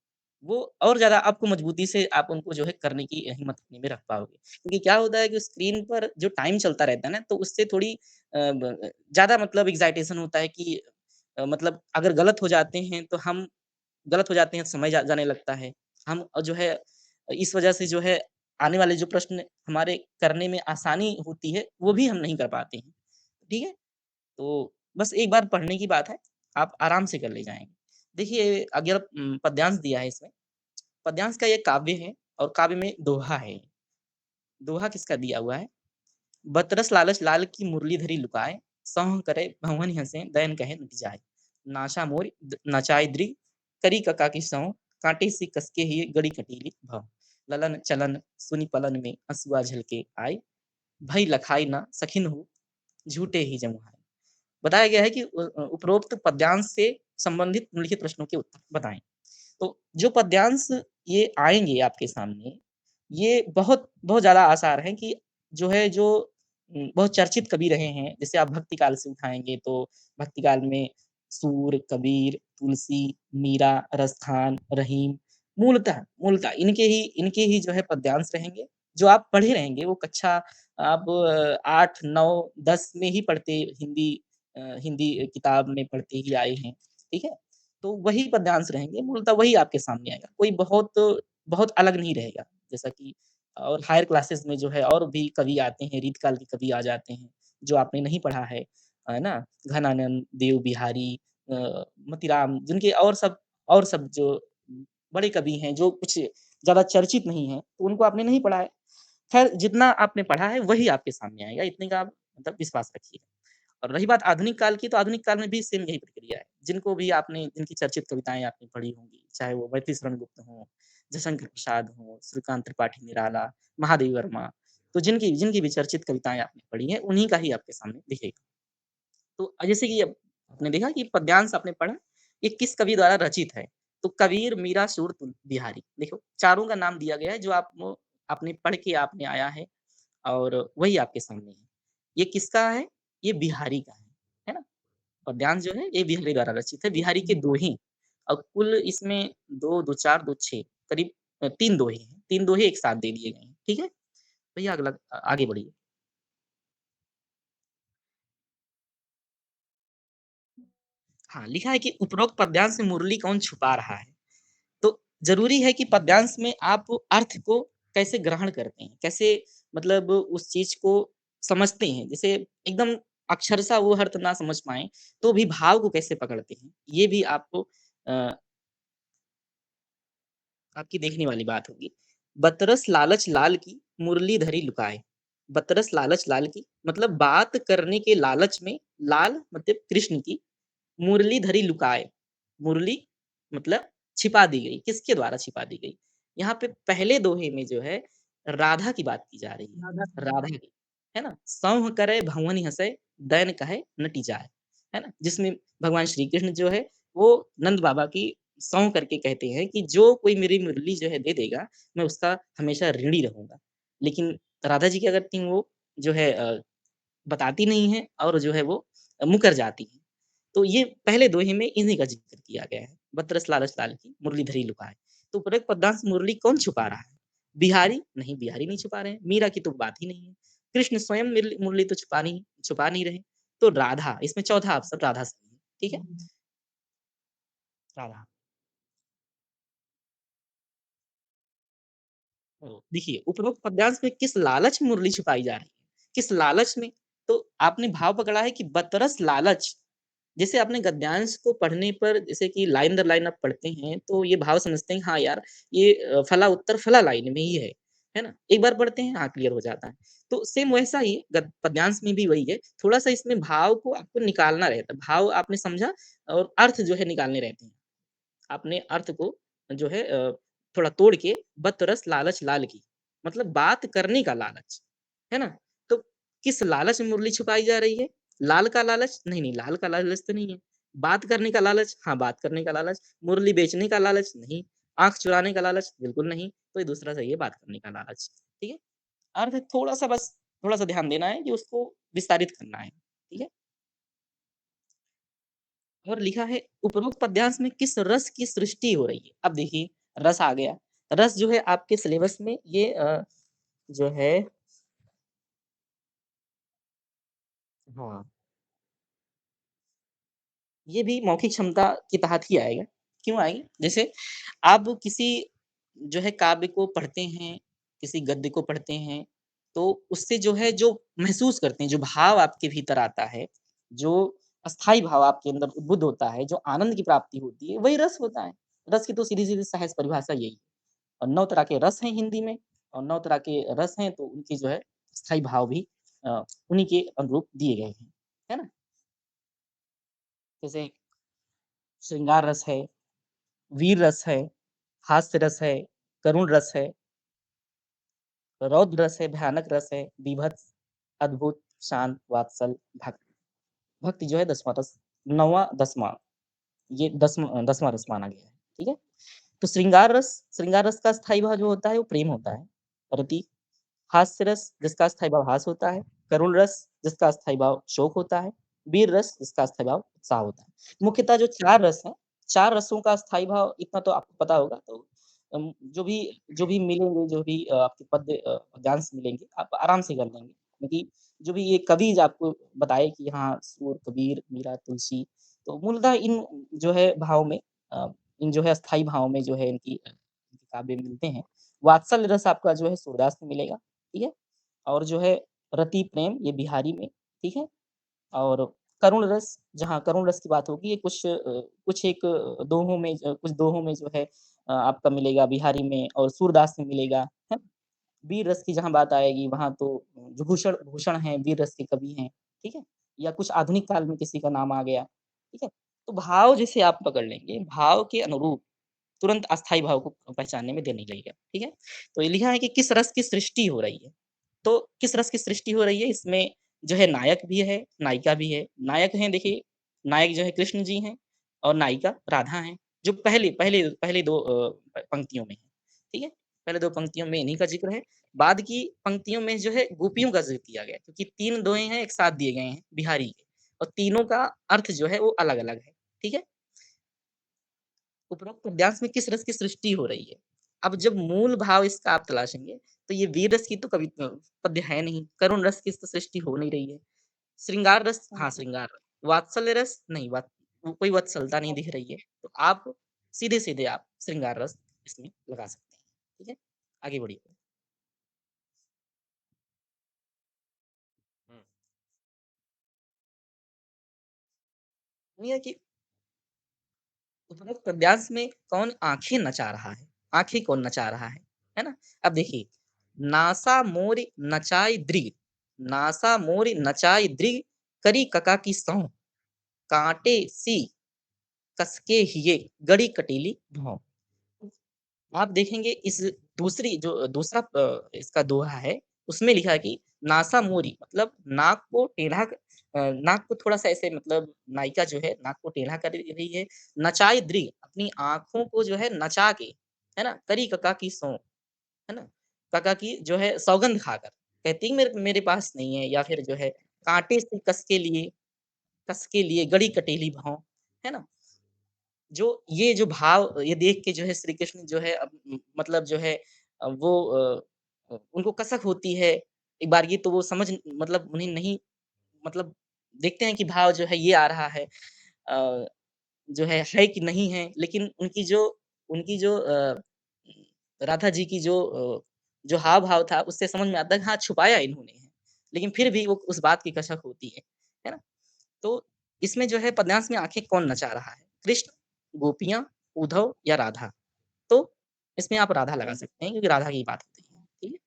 वो और ज़्यादा आपको मजबूती से आप उनको जो है करने की हिम्मत अपने में रख पाओगे। क्योंकि क्या होता है कि स्क्रीन पर जो टाइम चलता रहता है ना, तो उससे थोड़ी ज़्यादा मतलब एक्साइटेशन होता है कि मतलब अगर गलत हो जाते हैं तो हम गलत हो जाते हैं, समय जाने लगता है। हम जो है इस वजह से जो है आने वाले जो प्रश्न हमारे करने में आसानी होती है, वो भी हम नहीं कर पाते हैं। ठीक है? तो बस एक बार पढ़ने की बात है, आप आराम से कर ले जाएँगे। देखिए अगर पद्यांश दिया है इसमें, पद्यांश का ये काव्य है और काव्य में दोहा है। दोहा किसका दिया हुआ है? बतरस लालच लाल की मुरली धरी लुकाए, सौंह करे भवन हँसे दैन कहे न जाए। नाशा मोर नचाए दृग, करी कका की सौं, काँटे से कसके ही गड़ी कटीली भव। ललन चलन सुनि पलन में हँसुआ झलके आए, भई लखाई न सखिन हो, झूठे ही जमुआए। बताया गया है कि उपरोक्त पद्यांश से संबंधित निम्नलिखित प्रश्नों के उत्तर बताएँ। तो जो पद्यांश ये आएँगे आपके सामने, ये बहुत बहुत ज़्यादा आसार हैं कि जो है जो बहुत चर्चित कवि रहे हैं। जैसे आप भक्ति काल से उठाएँगे तो भक्ति काल में सूर, कबीर, तुलसी, मीरा, रसखान, रहीम, मूलतः इनके ही जो है पद्यांश रहेंगे, जो आप पढ़े रहेंगे। वो कक्षा आप 8, 9, 10 में ही पढ़ते हिंदी किताब में पढ़ते ही आए हैं, ठीक है? तो वही पद्यांश रहेंगे, मूलतः वही आपके सामने आएगा। कोई बहुत बहुत अलग नहीं रहेगा। जैसा कि और हायर क्लासेस में जो है और भी कवि आते हैं, रीतकाल के कवि आ जाते हैं, जो आपने नहीं पढ़ा है ना? घनानंद, देव बिहारी मोतीराम जिनके और सब जो बड़े कवि हैं, जो कुछ ज़्यादा चर्चित नहीं हैं, तो उनको आपने नहीं पढ़ा है। खैर जितना आपने पढ़ा है वही आपके सामने आएगा, इतने का आप मतलब विश्वास रखिए। और रही बात आधुनिक काल की, तो आधुनिक काल में भी सेम यही प्रक्रिया है। जिनकी चर्चित कविताएँ आपने पढ़ी होंगी, चाहे वो वैतिशरण गुप्त हों, जयशंकर प्रसाद हों, श्रीकांत त्रिपाठी निराला, महादेवी वर्मा, तो जिनकी जिनकी भी चर्चित कविताएँ आपने पढ़ी हैं, उन्हीं का ही आपके सामने दिखेगा। तो जैसे कि अब आपने देखा कि पद्यांश आपने पढ़ा, ये किस कवि द्वारा रचित है? तो कबीर, मीरा, शूर, बिहारी। देखो, चारों का नाम दिया गया है, जो आपने पढ़ के आपने आया है और वही आपके सामने है। ये किसका है? ये बिहारी का है ना? पद्यांश जो है, ये बिहारी द्वारा रचित है। बिहारी के दोहे और कुल इसमें 2, 2 4, 2 6 करीब 3 दोहे हैं। 3 दोहे एक साथ दे दिए गए हैं, ठीक है? भैया आगे बढ़िए। हाँ, लिखा है कि उपरोक्त पद्यांश में मुरली कौन छुपा रहा है? तो ज़रूरी है कि पद्यांश में आप अर्थ को कैसे ग्रहण करते हैं, कैसे मतलब उस चीज़ को समझते हैं। जैसे एकदम अक्षरशः वो अर्थ ना समझ पाएँ, तो भी भाव को कैसे पकड़ते हैं, ये भी आपको अ, आपकी देखने वाली बात होगी। बतरस लालच लाल की, मुरली धरी लुकाए। बतरस लालच लाल की मतलब बात करने के लालच में लाल मतलब कृष्ण की मुरली धरी लुकाए। मुरली मतलब छिपा दी गई, किसके द्वारा छिपा दी गई? यहाँ पे पहले दोहे में जो है राधा की बात की जा रही है, राधा की, है ना? "सौंह करे भंवनि हँसै, दैन कहे नटि जाय।" है ना? जिसमें भगवान श्री कृष्ण जो है वो नंद बाबा की सौंह करके कहते हैं कि जो कोई मेरी मुरली जो है दे देगा, मैं उसका हमेशा ऋणी रहूँगा। लेकिन राधा जी क्या करती हैं वो जो है बताती नहीं हैं और जो है वो मुकर जाती हैं। तो ये पहले दोहे में इन्हीं का ज़िक्र किया गया है। "बतरस लालच लाल की, मुरली धरी लुकाए।" तो उपरोक्त पद्यांश मुरली कौन छुपा रहा है? बिहारी? नहीं, बिहारी नहीं छुपा रहे हैं। मीरा की तो बात ही नहीं है। कृष्ण स्वयं मुरली तो छुपा नहीं रहे। तो राधा, इसमें चौथा ऑप्शन राधा सही है। ठीक है? राधा। देखिए, उपरोक्त पद्यांश में किस लालच में मुरली छुपाई जा रही है? किस लालच में? तो आपने भाव पकड़ा है कि बतरस लालच। जैसे आपने गद्यांश को पढ़ने पर जैसे कि लाइन दर लाइन आप पढ़ते हैं, तो ये भाव समझते हैं हाँ यार, ये फला उत्तर फला लाइन में ही है ना? एक बार पढ़ते हैं, हाँ क्लियर हो जाता है। तो सेम वैसा ही गद पद्यांश में भी वही है, थोड़ा-सा इसमें भाव को आपको निकालना रहता है। भाव आपने समझा और अर्थ जो है निकालने रहते हैं। आपने अर्थ को जो है थोड़ा तोड़ के बदतरस लालच लाल की, मतलब बात करने का लालच, है ना? तो किस लालच में मुरली छुपाई जा रही है? लाल का लालच? नहीं, नहीं, लाल का लालच तो नहीं है। बात करने का लालच? हाँ, बात करने का लालच। मुरली बेचने का लालच? नहीं। आँख चुराने का लालच? बिल्कुल नहीं। तो ये दूसरा सही है बात करने का लालच, ठीक है? अर्थ थोड़ा-सा बस थोड़ा-सा ध्यान देना है कि उसको विस्तारित करना है, ठीक है? और लिखा है उपरोक्त पद्यांश में किस रस की सृष्टि हो रही है? अब देखिए रस आ गया। रस जो है आपके सिलेबस में ये जो है हाँ, ये भी मौखिक क्षमता के तहत ही आएगा। क्यों आएगी? जैसे आप किसी जो है काव्य को पढ़ते हैं, किसी गद्य को पढ़ते हैं, तो उससे जो है जो महसूस करते हैं, जो भाव आपके भीतर आता है, जो अस्थायी भाव आपके अंदर उद्बुद्ध होता है, जो आनंद की प्राप्ति होती है, वही रस होता है। रस की तो सीधी-सीधी सहज परिभाषा यही है। और 9 तरह के रस हैं हिंदी में और 9 तरह के रस हैं, तो उनकी जो है स्थायी भाव भी उन्हीं के अनुरूप दिए गए हैं। है ना? जैसे श्रृंगार रस है, वीर रस है, हास्य रस है, करुण रस है, रौद्र रस है, भयानक रस है, वीभत्स, अद्भुत, शांत, वात्सल, भक्त। भक्ति जो है 10वां रस 9वां 10वां ये 10वां रस माना गया है। ठीक है? तो श्रृंगार रस का स्थायी भाव जो होता है वो प्रेम होता है। रति हास्य रस जिसका स्थायी भाव हास होता है। करुण रस जिसका अस्थायी भाव शोक होता है, वीर रस जिसका अस्थायी भाव उत्साह होता है। मुख्यतः जो 4 रस हैं, 4 रसों का अस्थायी भाव इतना तो आपको पता होगा, तो जो भी मिलेंगे, जो भी आपके पद्यांश मिलेंगे, आप आराम से कर लेंगे। क्योंकि जो भी ये कवि आपको बताए कि हाँ, सूर, कबीर, मीरा, तुलसी, तो मूलतः इन जो है भाव में इन जो है अस्थायी भाव में जो है इनकी काव्य मिलते हैं। वात्सल्य रस आपका जो है सूरदास में मिलेगा, ठीक है? और जो है रति प्रेम ये बिहारी में, ठीक है? और करुण रस, जहाँ करुण रस की बात होगी, ये कुछ एक दोहों में कुछ दोहों में जो है आपका मिलेगा बिहारी में और सूरदास में मिलेगा, है? वीर रस की जहाँ बात आएगी वहाँ तो जो भूषण भूषण हैं, वीर रस के कवि हैं, ठीक है? या कुछ आधुनिक काल में किसी का नाम आ गया, ठीक है? तो भाव जैसे आप पकड़ लेंगे, भाव के अनुरूप तुरंत अस्थायी भाव को पहचानने में देर नहीं लगेगा, ठीक है? तो ये लिखा है कि किस रस की सृष्टि हो रही है। तो किस रस की सृष्टि हो रही है, इसमें जो है नायक भी है, नायिका भी है। नायक हैं देखिए, नायक जो है कृष्ण जी हैं और नायिका राधा हैं, जो पहले पहले पहले 2 पंक्तियों में है, ठीक है? पहले 2 पंक्तियों में इन्हीं का ज़िक्र है। बाद की पंक्तियों में जो है गोपियों का ज़िक्र किया गया है, क्योंकि 3 दोहे हैं एक साथ दिए गए हैं बिहारी के और तीनों का अर्थ जो है वो अलग-अलग है, ठीक है? उपरोक्त पद्यांश में किस रस की सृष्टि हो रही है? अब जब मूल भाव इसका आप तलाशेंगे, तो ये वीर रस की तो पद्य है नहीं, करुण रस की तो सृष्टि हो नहीं रही है। श्रृंगार रस, हाँ, श्रृंगार रस। वात्सल्य रस नहीं, कोई वत्सलता नहीं दिख रही है। तो आप सीधे-सीधे आप श्रृंगार रस इसमें लगा सकते हैं, ठीक है? आगे बढ़िए। हुँ। ये है कि उपरोक्त पद्यांश में कौन आँखें नचा रहा है? आँखें कौन नचा रहा है ना? अब देखिए, नासा मोर नचाए दृग, नासा मोर नचाए दृग, करी कका की सौं, काँटे सी कसके हिये, गड़ी कटीली भौं। आप देखेंगे इस दूसरा इसका दोहा है, उसमें लिखा है कि नासा मोरी मतलब नाक को थोड़ा-सा ऐसे मतलब नायिका जो है नाक को टेढ़ा कर रही है, नचाए दृग अपनी आँखों को जो है नचा के, है ना? करी कका की सों, है ना? कका की जो है सौगंध खाकर, कहती है मेरे मेरे पास नहीं है या फिर जो है काँटे से कस के लिए गड़ी कटीली भौं, है ना? ये जो भाव ये देख के जो है श्री कृष्ण जो है मतलब जो है उनको कसक होती है। एक बार ये तो वो समझ मतलब उन्हें नहीं मतलब देखते हैं कि भाव जो है ये आ रहा है जो है कि नहीं है। लेकिन उनकी जो राधा जी की जो हाव-भाव था उससे समझ में आता है कि हाँ, छुपाया इन्होंने है। लेकिन फिर भी वो उस बात की कसक होती है ना? तो इसमें जो है पद्यांश में आखिर कौन नचा रहा है? कृष्ण, गोपियाँ, उद्धव या राधा? तो इसमें आप राधा लगा सकते हैं क्योंकि राधा की बात होती है, ठीक है?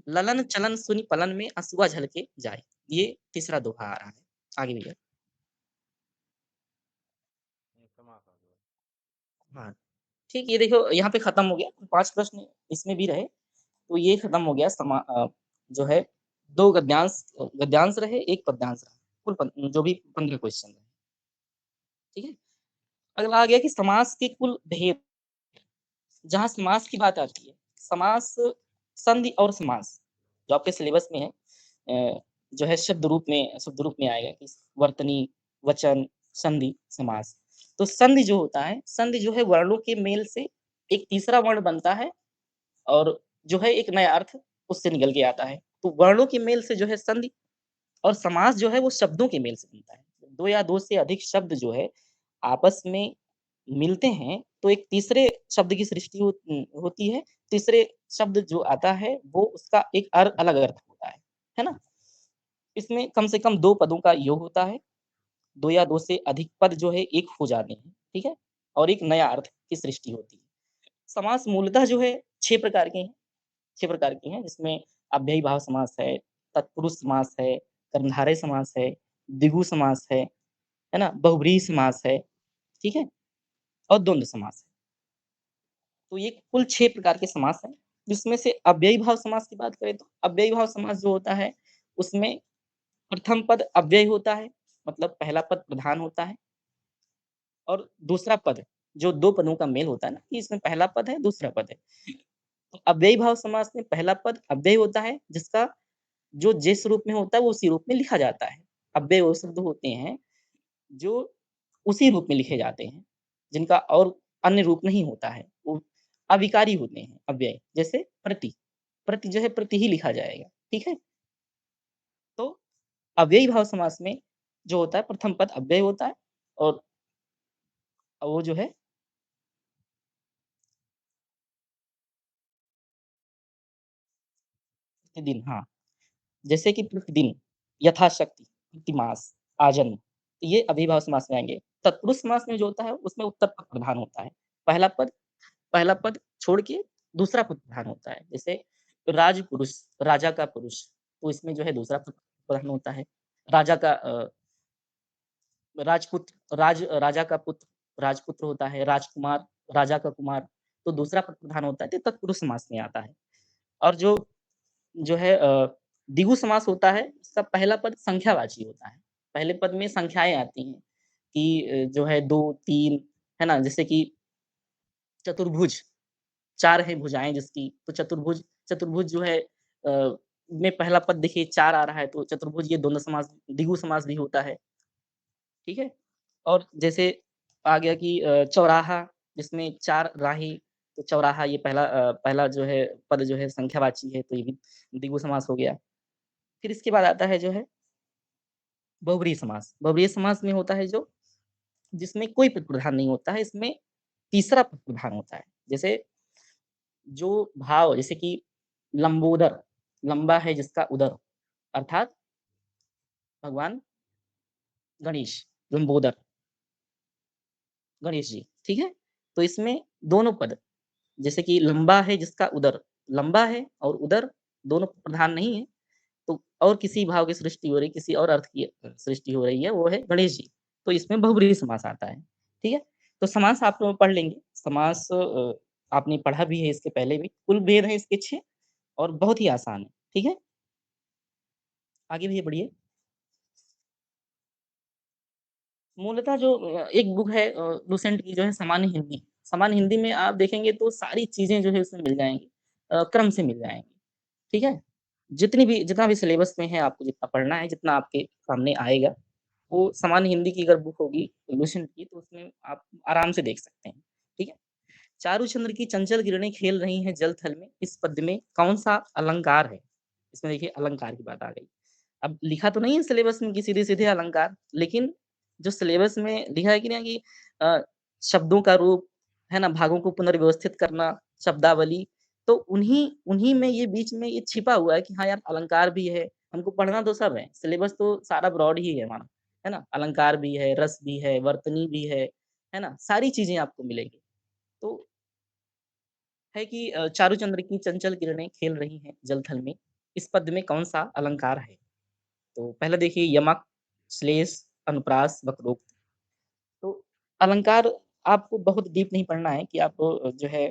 ललन चलन सुनि पलन में अँसुआ झलके जाए। ये तीसरा दोहा आ रहा है। आगे भैया। समास आ गया। हाँ, ठीक ये देखो यहाँ पे खत्म हो गया। 5 प्रश्न इसमें भी रहे, तो ये खत्म हो गया जो है 2 गद्यांश रहे, 1 पद्यांश रहा। कुल जो भी 15 क्वेश्चन रहे, ठीक है? अगला आ गया कि समास के कुल भेद। जहाँ समास की बात आती है, समास, संधि और समास, जो आपके सिलेबस में है जो है शब्द रूप में आएगा कि वर्तनी, वचन, संधि, समास। तो संधि जो होता है, संधि जो है वर्णों के मेल से एक तीसरा वर्ण बनता है और जो है एक नया अर्थ उससे निकल के आता है। तो वर्णों के मेल से जो है संधि और समास जो है वो शब्दों के मेल से बनता है। 2 या 2 से अधिक शब्द जो है आपस में मिलते हैं, तो एक तीसरे शब्द की सृष्टि होती है। तीसरे शब्द जो आता है, वो उसका एक अलग अर्थ होता है ना? इसमें कम से कम 2 पदों का योग होता है। 2 या 2 से अधिक पद जो है एक हो जाते हैं, ठीक है? और एक नया अर्थ की सृष्टि होती है। समास मूलतः जो है 6 प्रकार के हैं, 6 प्रकार के हैं जिसमें अव्ययी भाव समास है, तत्पुरुष समास है, कर्मधारय समास है, द्विगु समास है ना? बहुब्रीहि समास है, ठीक है? और द्वंद्व समास है। तो ये कुल 6 प्रकार के समास हैं, जिसमें से अव्ययी भाव समास की बात करें तो अव्ययी भाव समास जो होता है, उसमें प्रथम पद अव्यय होता है, मतलब पहला पद प्रधान होता है और दूसरा पद जो 2 पदों का मेल होता है ना, कि इसमें पहला पद है, दूसरा पद है। तो अव्ययी भाव समास में पहला पद अव्यय होता है, जिसका जो जिस रूप में होता है वो उसी रूप में लिखा जाता है। अव्यय वो शब्द होते हैं जो उसी रूप में लिखे जाते हैं, जिनका और अन्य रूप नहीं होता है। वो अविकारी होते हैं अव्यय, जैसे प्रति, प्रति जो है प्रति ही लिखा जाएगा, ठीक है? तो अव्ययी भाव समास में जो होता है प्रथम पद अव्यय होता है और वो जो है प्रतिदिन, हाँ, जैसे कि प्रतिदिन, यथाशक्ति, प्रतिमास, आजन्म, तो ये अव्ययीभाव समास में आएँगे। तत्पुरुष समास में जो होता है उसमें उत्तर पद प्रधान होता है। पहला पद पहला पद छोड़ के दूसरा पद प्रधान होता है। जैसे राजपुरुष, राजा का पुरुष, तो इसमें जो है दूसरा पद प्रधान होता है। राजा का राजपुत्र, राजा का पुत्र, राजपुत्र होता है। राजकुमार, राजा का कुमार, तो दूसरा पद प्रधान होता है, तो तत्पुरुष समास में आता है। और जो जो है द्विगु समास होता है, इसका पहला पद संख्यावाची होता है। पहले पद में संख्याएँ आती हैं कि जो है 2, 3, है ना? जैसे कि चतुर्भुज, 4 है भुजाएँ जिसकी, तो चतुर्भुज चतुर्भुज जो है में पहला पद देखिए 4 आ रहा है, तो चतुर्भुज ये द्वंद्व समास, द्विगु समास भी होता है, ठीक है? और जैसे आ गया कि चौराहा, जिसमें 4 राही, तो चौराहा ये पहला जो है पद जो है संख्यावाची है, तो ये भी द्विगु समास हो गया। फिर इसके बाद आता है जो है बहुब्रीहि समास। बहुब्रीहि समास में होता है जो जिसमें कोई पद प्रधान नहीं होता है, इसमें तीसरा पद प्रधान होता है। जैसे जो भाव जैसे कि लंबोदर, लंबा है जिसका उदर, अर्थात भगवान गणेश, लंबोदर, गणेश जी, ठीक है? तो इसमें दोनों पद, जैसे कि लंबा है जिसका उदर, लंबा है और उदर दोनों प्रधान नहीं है, तो और किसी भाव की सृष्टि हो रही, किसी और अर्थ की सृष्टि हो रही है, वो है गणेश जी। तो इसमें बहुब्रीहि समास आता है, ठीक है? तो समास आप लोग पढ़ लेंगे। समास आपने पढ़ा भी है इसके पहले भी। कुल भेद हैं इसके 6 और बहुत ही आसान है, ठीक है? आगे भैया बढ़िए। मूलतः जो एक बुक है लुसेंट की जो है सामान्य हिंदी। सामान्य हिंदी में आप देखेंगे तो सारी चीज़ें जो है उसमें मिल जाएँगी, क्रम से मिल जाएँगी, ठीक है? जितना भी सिलेबस में है आपको जितना पढ़ना है, जितना आपके सामने आएगा, वो सामान्य हिंदी की अगर बुक होगी लुसेंट की तो उसमें आप आराम से देख सकते हैं, ठीक है? चारुचंद्र की चंचल किरणें खेल रही हैं जल थल में, इस पद्य में कौन-सा अलंकार है? इसमें देखिए अलंकार की बात आ गई। अब लिखा तो नहीं है सिलेबस में कि सीधे-सीधे अलंकार, लेकिन जो सिलेबस में लिखा है कि ना कि अ, शब्दों का रूप, है ना? भागों को पुनर्व्यवस्थित करना, शब्दावली, तो उन्हीं उन्हीं में ये बीच में ये छिपा हुआ है कि हाँ यार अलंकार भी है, हमको पढ़ना तो सब है, सिलेबस तो सारा ब्रॉड ही है हमारा, है ना? अलंकार भी है, रस भी है, वर्तनी भी है ना? सारी चीज़ें आपको मिलेंगी। तो है कि चारुचंद्र की चंचल किरणें खेल रही हैं जल-थल में, इस पद्य में कौन-सा अलंकार है? तो पहले देखिए यमक, श्लेष, अनुप्रास, वक्रोक्त। तो अलंकार आपको बहुत डीप नहीं पढ़ना है कि आप जो है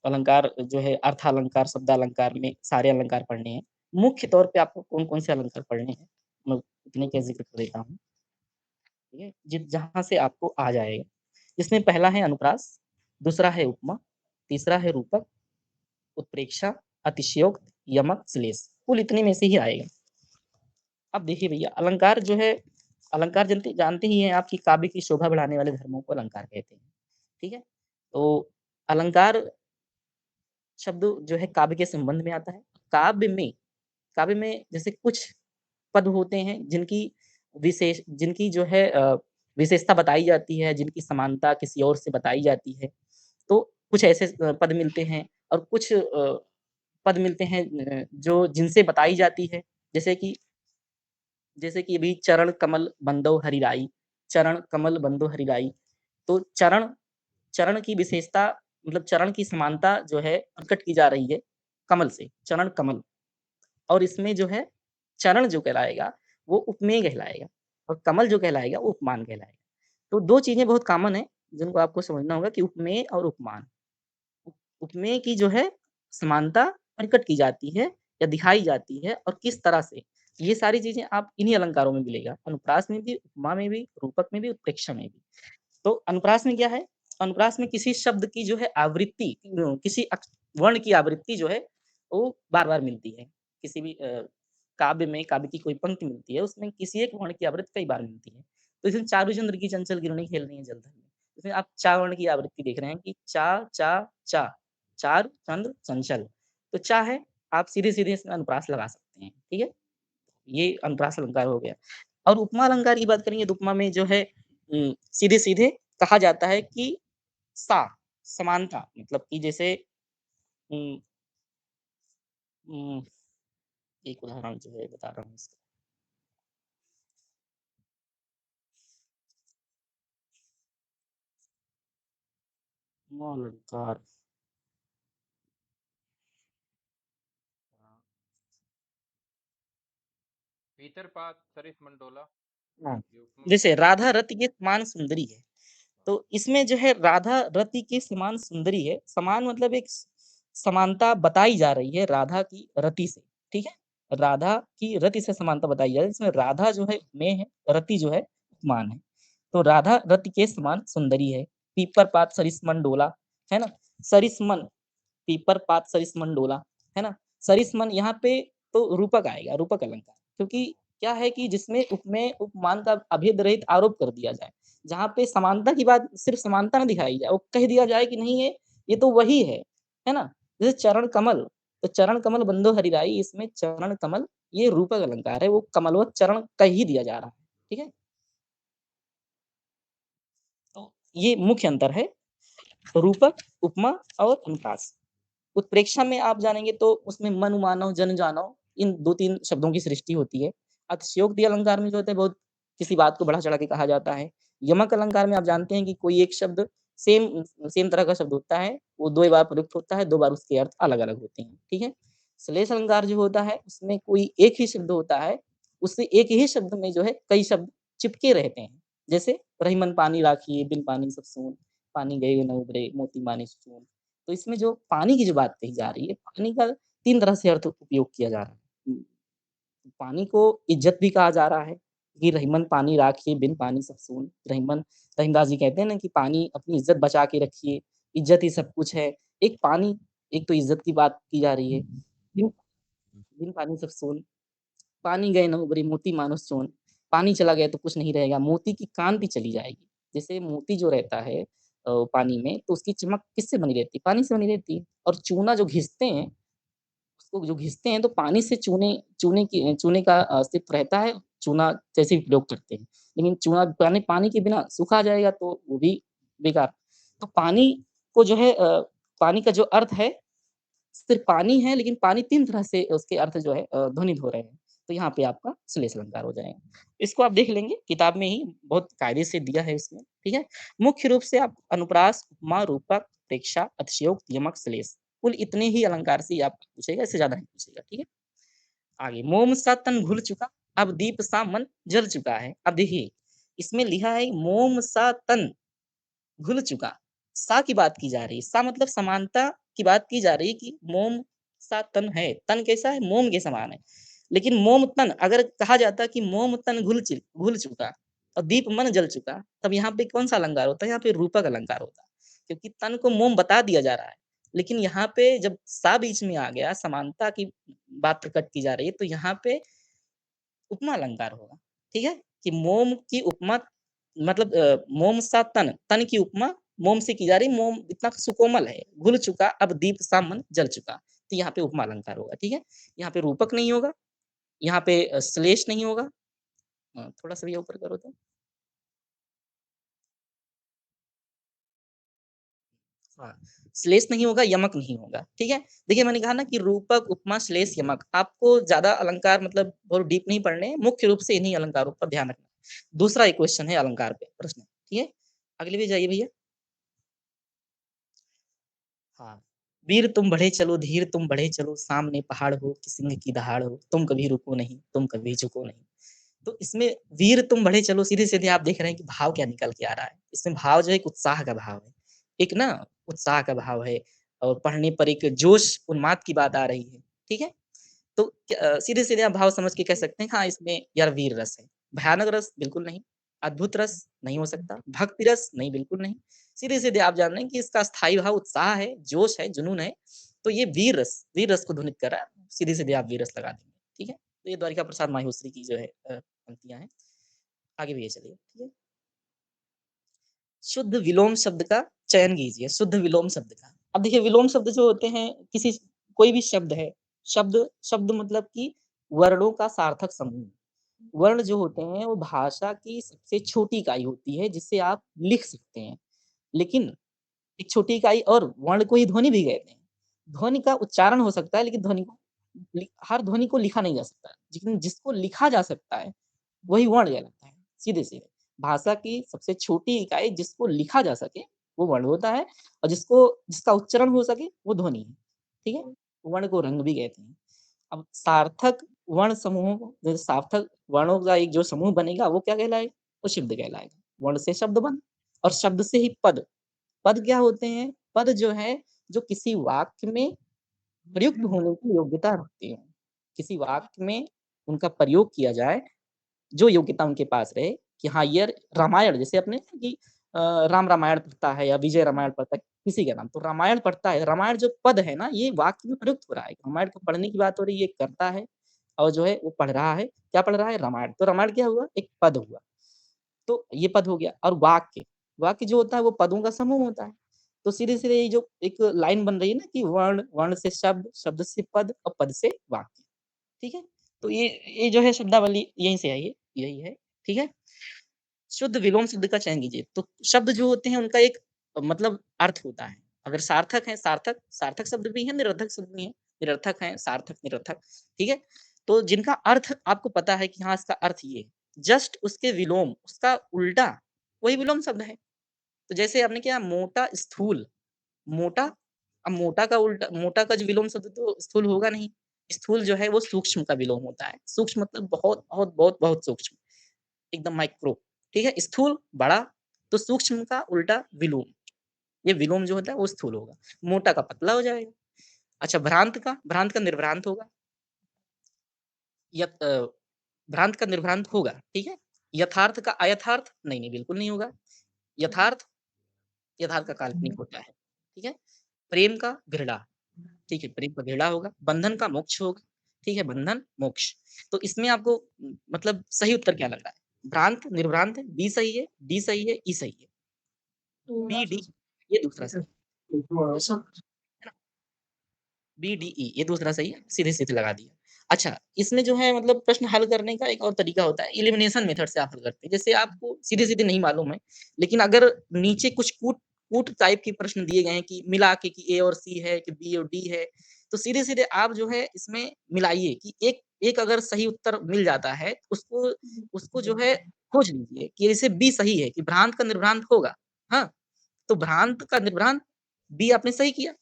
अलंकार जो है अर्थालंकार, शब्दालंकार में सारे अलंकार पढ़ने हैं। मुख्य तौर पे आपको कौन-कौन से अलंकार पढ़ने हैं, मैं उतने का ज़िक्र कर देता हूँ, ठीक है? जहाँ से आपको आ जाएगा। इसमें पहला है अनुप्रास, दूसरा है उपमा, तीसरा है रूपक, उत्प्रेक्षा, अतिशयोक्त, यमक, श्लेष। कुल इतने में से ही आएगा। अब देखिए भैया अलंकार जो है, अलंकार जानते जानते ही हैं आप कि काव्य की शोभा बढ़ाने वाले धर्मों को अलंकार कहते हैं, ठीक है? तो अलंकार शब्द जो है काव्य के संबंध में आता है। काव्य में जैसे कुछ पद होते हैं जिनकी जो है विशेषता बताई जाती है, जिनकी समानता किसी और से बताई जाती है। तो कुछ ऐसे पद मिलते हैं और कुछ पद मिलते हैं जो जिनसे बताई जाती है। जैसे कि अभी चरण कमल बंदो हरिराई, चरण कमल बंदो हरिराई। तो चरण चरण की विशेषता मतलब चरण की समानता जो है प्रकट की जा रही है कमल से, चरण कमल। और इसमें जो है चरण जो कहलाएगा वो उपमेय कहलाएगा और कमल जो कहलाएगा वो उपमान कहलाएगा। तो 2 चीज़ें बहुत कॉमन है जिनको आपको समझना होगा कि उपमेय और उपमान। उपमेय की जो है समानता प्रकट की जाती है या दिखाई जाती है और किस तरह से, ये सारी चीज़ें आप इन्हीं अलंकारों में मिलेगा। अनुप्रास में भी, उपमा में भी, रूपक में भी, उत्प्रेक्षा में भी। तो अनुप्रास में क्या है? अनुप्रास में किसी शब्द की जो है आवृत्ति किसी वर्ण की आवृत्ति जो है वो बार-बार मिलती है। किसी भी काव्य में काव्य की कोई पंक्ति मिलती है, उसमें किसी एक वर्ण की आवृत्ति कई बार मिलती है। तो इसमें चारुचंद्र की चंचल गिरणी खेल रही है जलधर में। इसमें आप चा वर्ण की आवृत्ति देख रहे हैं कि चा, चा, चा, चारु, चंद्र, चंचल। तो चा है, आप सीधे-सीधे इसमें अनुप्रास लगा सकते हैं, ठीक है? ये अनुप्रास अलंकार हो गया। और उपमा अलंकार की बात करेंगे तो उपमा में जो है सीधे-सीधे कहा जाता है कि समानता मतलब कि जैसे उम उम, एक उदाहरण जो है बता रहा हूँ इसका। उपमा अलंकार। भीतर पात सरिस मंडोला हाँ, ये उपमा जैसे राधा रति के समान सुंदरी है। तो इसमें जो है राधा रति के समान सुंदरी है, समान मतलब एक समानता बताई जा रही है राधा की रति से, ठीक है? राधा की रति से समानता बताई जा रही है, इसमें राधा जो है में है, रति जो है उपमान है। तो राधा रति के समान सुंदरी है, पीपर पात सरिसमन डोला, है ना? सरिसमन, पीपर पात सरिसमन डोला, है ना? सरिसमन यहाँ पे तो रूपक आएगा, रूपक अलंकार, क्योंकि क्या है कि जिसमें उपमेय उपमान का अभेद रहित आरोप कर दिया जाए। जहाँ पे समानता की बात सिर्फ समानता ना दिखाई जाए, वो कह दिया जाए कि नहीं ये तो वही है ना? जैसे चरण कमल, तो चरण कमल बंधो हरिराई, इसमें चरण कमल ये रूपक अलंकार है, वो कमलवत चरण कह ही दिया जा रहा है, ठीक है? तो ये मुख्य अंतर है रूपक, उपमा और अनुप्रास। उत्प्रेक्षा में आप जानेंगे तो उसमें मनु मानव, जन जानव इन 2-3 शब्दों की सृष्टि होती है। अतिशयोक्ति अलंकार में जो होता है बहुत किसी बात को बढ़ा-चढ़ा के कहा जाता है। यमक अलंकार में आप जानते हैं कि कोई एक शब्द सेम सेम तरह का शब्द होता है, वो 2 बार प्रयुक्त होता है, 2 बार उसके अर्थ अलग-अलग होते हैं, ठीक है? श्लेष अलंकार जो होता है उसमें कोई एक ही शब्द होता है, उससे एक ही शब्द में जो है कई शब्द चिपके रहते हैं। जैसे रहीमन पानी राखिए, बिन पानी सब सून, पानी गए न उबरे, मोती माने सुन। तो इसमें जो पानी की जो बात कही जा रही है, पानी का 3 तरह से अर्थ उपयोग किया जा रहा है। पानी को इज़्ज़त भी कहा जा रहा है कि रहीमन पानी राखिए बिन पानी सब सून। रहीमदास जी कहते हैं ना कि पानी अपनी इज़्ज़त बचा के रखिए, इज़्ज़त ही सब कुछ है। एक पानी एक तो इज़्ज़त की बात की जा रही है। बिन बिन पानी सब सून, पानी गए न उबरे मोती मानो सोन। पानी चला गया तो कुछ नहीं रहेगा, मोती की कांति चली जाएगी। जैसे मोती जो रहता है पानी में तो उसकी चमक किससे बनी रहती है? पानी से बनी रहती है और चूना जो घिसते हैं उसको जो घिसते हैं तो पानी से चूने का अस्तित्व रहता है, चूना जैसे ही प्रयोग करते हैं। लेकिन चूना पानी पानी के बिना सूखा जाएगा तो वो भी बेकार। तो पानी को जो है पानी का जो अर्थ है, सिर्फ़ पानी है लेकिन पानी 3 तरह से उसके अर्थ जो है ध्वनित हो रहे हैं। तो यहाँ पे आपका श्लेष अलंकार हो जाएगा। इसको आप देख लेंगे किताब में ही बहुत कायदे से दिया है इसमें, ठीक है? मुख्य रूप से आप अनुप्रास, उपमा, रूपक, प्रेक्षा, अतिशयोक्ति, यमक, श्लेष कुल इतने ही अलंकार से ही आपको पूछेगा, इससे ज़्यादा नहीं पूछेगा, ठीक है? आगे मोम सा तन घुल चुका, अब दीप सा मन जल चुका है। अब देखिए, इसमें लिखा है मोम सा तन घुल चुका, सा की बात की जा रही है। सा मतलब समानता की बात की जा रही है कि मोम सा तन है। तन कैसा है? मोम के समान है। लेकिन मोम तन अगर कहा जाता कि मोम तन घुल चुका और दीप मन जल चुका, तब यहाँ पे कौन-सा अलंकार होता है? यहाँ पे रूपक अलंकार होता। क्योंकि तन को मोम बता दिया जा रहा है। लेकिन यहाँ पे जब सा बीच में आ गया, समानता की बात प्रकट की जा रही है, तो यहाँ पे उपमा अलंकार होगा, ठीक है? कि मोम की उपमा मतलब मोम सा तन, तन की उपमा मोम से की जा रही, मोम इतना सुकोमल है, घुल चुका, अब दीप सा मन जल चुका। तो यहाँ पे उपमा अलंकार होगा, ठीक है? यहाँ पे रूपक नहीं होगा, यहाँ पे श्लेष नहीं होगा। थोड़ा-सा भैया ऊपर करो तो। हाँ, श्लेष नहीं होगा, यमक नहीं होगा, ठीक है? देखिए मैंने कहा ना कि रूपक, उपमा, श्लेष, यमक आपको ज़्यादा अलंकार मतलब बहुत डीप नहीं पढ़ने हैं, मुख्य रूप से इन्हीं अलंकारों पर ध्यान रखना। दूसरा एक क्वेश्चन है अलंकार पे प्रश्न, ठीक है? अगले पे जाइए भैया। हाँ, वीर तुम बढ़े चलो, धीर तुम बढ़े चलो, सामने पहाड़ हो कि सिंह की दहाड़ हो, तुम कभी रुको नहीं, तुम कभी झुको नहीं। तो इसमें वीर तुम बढ़े चलो सीधे-सीधे आप देख रहे हैं कि भाव क्या निकल के आ रहा है। इसमें भाव जो है एक उत्साह का भाव है। एक ना उत्साह का भाव है और पढ़ने पर एक जोश, उन्माद की बात आ रही है। ठीक है? तो सीधे-सीधे आप भाव समझ के कह सकते हैं हाँ, इसमें यार वीर रस है। भयानक रस बिल्कुल नहीं, अद्भुत रस नहीं हो सकता, भक्ति रस नहीं, बिल्कुल नहीं। सीधे-सीधे आप जान रहे हैं कि इसका स्थायी भाव उत्साह है, जोश है, जुनून है। तो ये वीर रस को ध्वनित कर रहा है, सीधे-सीधे आप वीर रस लगा देंगे, ठीक है? तो ये द्वारिका प्रसाद माहेश्वरी की जो है पंक्तियाँ हैं। आगे भी ये चलिए, ठीक है? शुद्ध विलोम शब्द का चयन कीजिए, शुद्ध विलोम शब्द का। अब देखिए विलोम शब्द जो होते हैं किसी कोई भी शब्द है, शब्द शब्द मतलब कि वर्णों का सार्थक समूह। वर्ण जो होते हैं वो भाषा की सबसे छोटी इकाई होती है जिसे आप लिख सकते हैं। लेकिन एक छोटी इकाई और वर्ण को ही ध्वनि भी कहते हैं। ध्वनि का उच्चारण हो सकता है लेकिन ध्वनि को हर ध्वनि को लिखा नहीं जा सकता। लेकिन जिसको लिखा जा सकता है वही वर्ण कहलाता है, सीधे-सीधे। भाषा की सबसे छोटी इकाई जिसको लिखा जा सके, वो वर्ण होता है और जिसका उच्चारण हो सके, वो ध्वनि है। ठीक है? वर्ण को रंग भी कहते हैं। अब सार्थक वर्ण समूहों को जैसे सार्थक वर्णों का एक जो समूह बनेगा, वो क्या कहलाएगा? वो शब्द कहलाएगा। वर्ण से शब्द बन और शब्द से ही पद। पद क्या होते हैं? पद जो है, जो किसी वाक्य में प्रयुक्त होने की योग्यता रखते हैं। किसी वाक्य में उनका प्रयोग किया जाए जो योग्यता उनके पास रहे कि हाँ, ये रामायण जैसे अपने कि राम रामायण पढ़ता है या विजय रामायण पढ़ता है, किसी का नाम। तो रामायण पढ़ता है, रामायण जो पद है ना, ये वाक्य में प्रयुक्त हो रहा है। रामायण को पढ़ने की बात हो रही है, ये करता है और जो है वो पढ़ रहा है। क्या पढ़ रहा है? रामायण। तो रामायण क्या हुआ? एक पद हुआ। तो ये पद हो गया और वाक्य, वाक्य जो होता है वो पदों का समूह होता है। तो सीधे-सीधे ये जो एक लाइन बन रही है ना कि वर्ण, वर्ण से शब्द, शब्द से पद और पद से वाक्य। ठीक है? तो ये जो है शब्दावली यहीं से आई है, यही है, ठीक है? शुद्ध विलोम शब्द का चयन कीजिए। तो शब्द जो होते हैं उनका एक मतलब अर्थ होता है। अगर सार्थक है, सार्थक सार्थक शब्द भी है, निरर्थक शब्द भी है। निरर्थक है, सार्थक, निरर्थक, ठीक है? तो जिनका अर्थ आपको पता है कि हाँ, इसका अर्थ ये है, जस्ट उसके विलोम, उसका उल्टा, वही विलोम शब्द है। तो जैसे आपने क्या मोटा, स्थूल, मोटा, अब मोटा का उल्टा, मोटा का जो विलोम शब्द तो स्थूल होगा नहीं। स्थूल जो है वो सूक्ष्म का विलोम होता है। सूक्ष्म मतलब बहुत, बहुत, बहुत, बहुत सूक्ष्म, एकदम माइक्रो, ठीक है? स्थूल बड़ा, तो सूक्ष्म का उल्टा विलोम। ये विलोम जो होता है वो स्थूल होगा। मोटा का पतला हो जाएगा। अच्छा भ्रांत का निर्भ्रांत होगा। यत भ्रांत का निर्भ्रांत होगा, ठीक है? यथार्थ का अयथार्थ, नहीं, नहीं, बिल्कुल नहीं होगा। यथार्थ, यथार्थ का काल्पनिक होता है, ठीक है? प्रेम का घृणा, ठीक है, प्रेम का घृणा होगा। बंधन का मोक्ष होगा, ठीक है, बंधन, मोक्ष। तो इसमें आपको मतलब सही उत्तर क्या लग रहा है? भ्रांत, निर्भ्रांत है, बी सही है, डी सही है, ई सही है। बी, डी ये दूसरा सही है ना? बी, डी, ई ये दूसरा सही है, सीधे-सीधे लगा दिया। अच्छा, इसमें जो है मतलब प्रश्न हल करने का एक और तरीका होता है, एलिमिनेशन मेथड से आप हल करते हैं। जैसे आपको सीधे-सीधे नहीं मालूम है, लेकिन अगर नीचे कुछ कूट कूट टाइप के प्रश्न दिए गए हैं कि मिला के कि ए और सी है, कि बी और डी है, तो सीधे-सीधे आप जो है इसमें मिलाइए कि एक एक अगर सही उत्तर मिल जाता है, उसको उसको जो है खोज लीजिए कि जैसे बी सही है कि भ्रांत का निर्भ्रांत होगा, हाँ? तो भ्रांत का निर्भ्रांत बी आपने सही किया।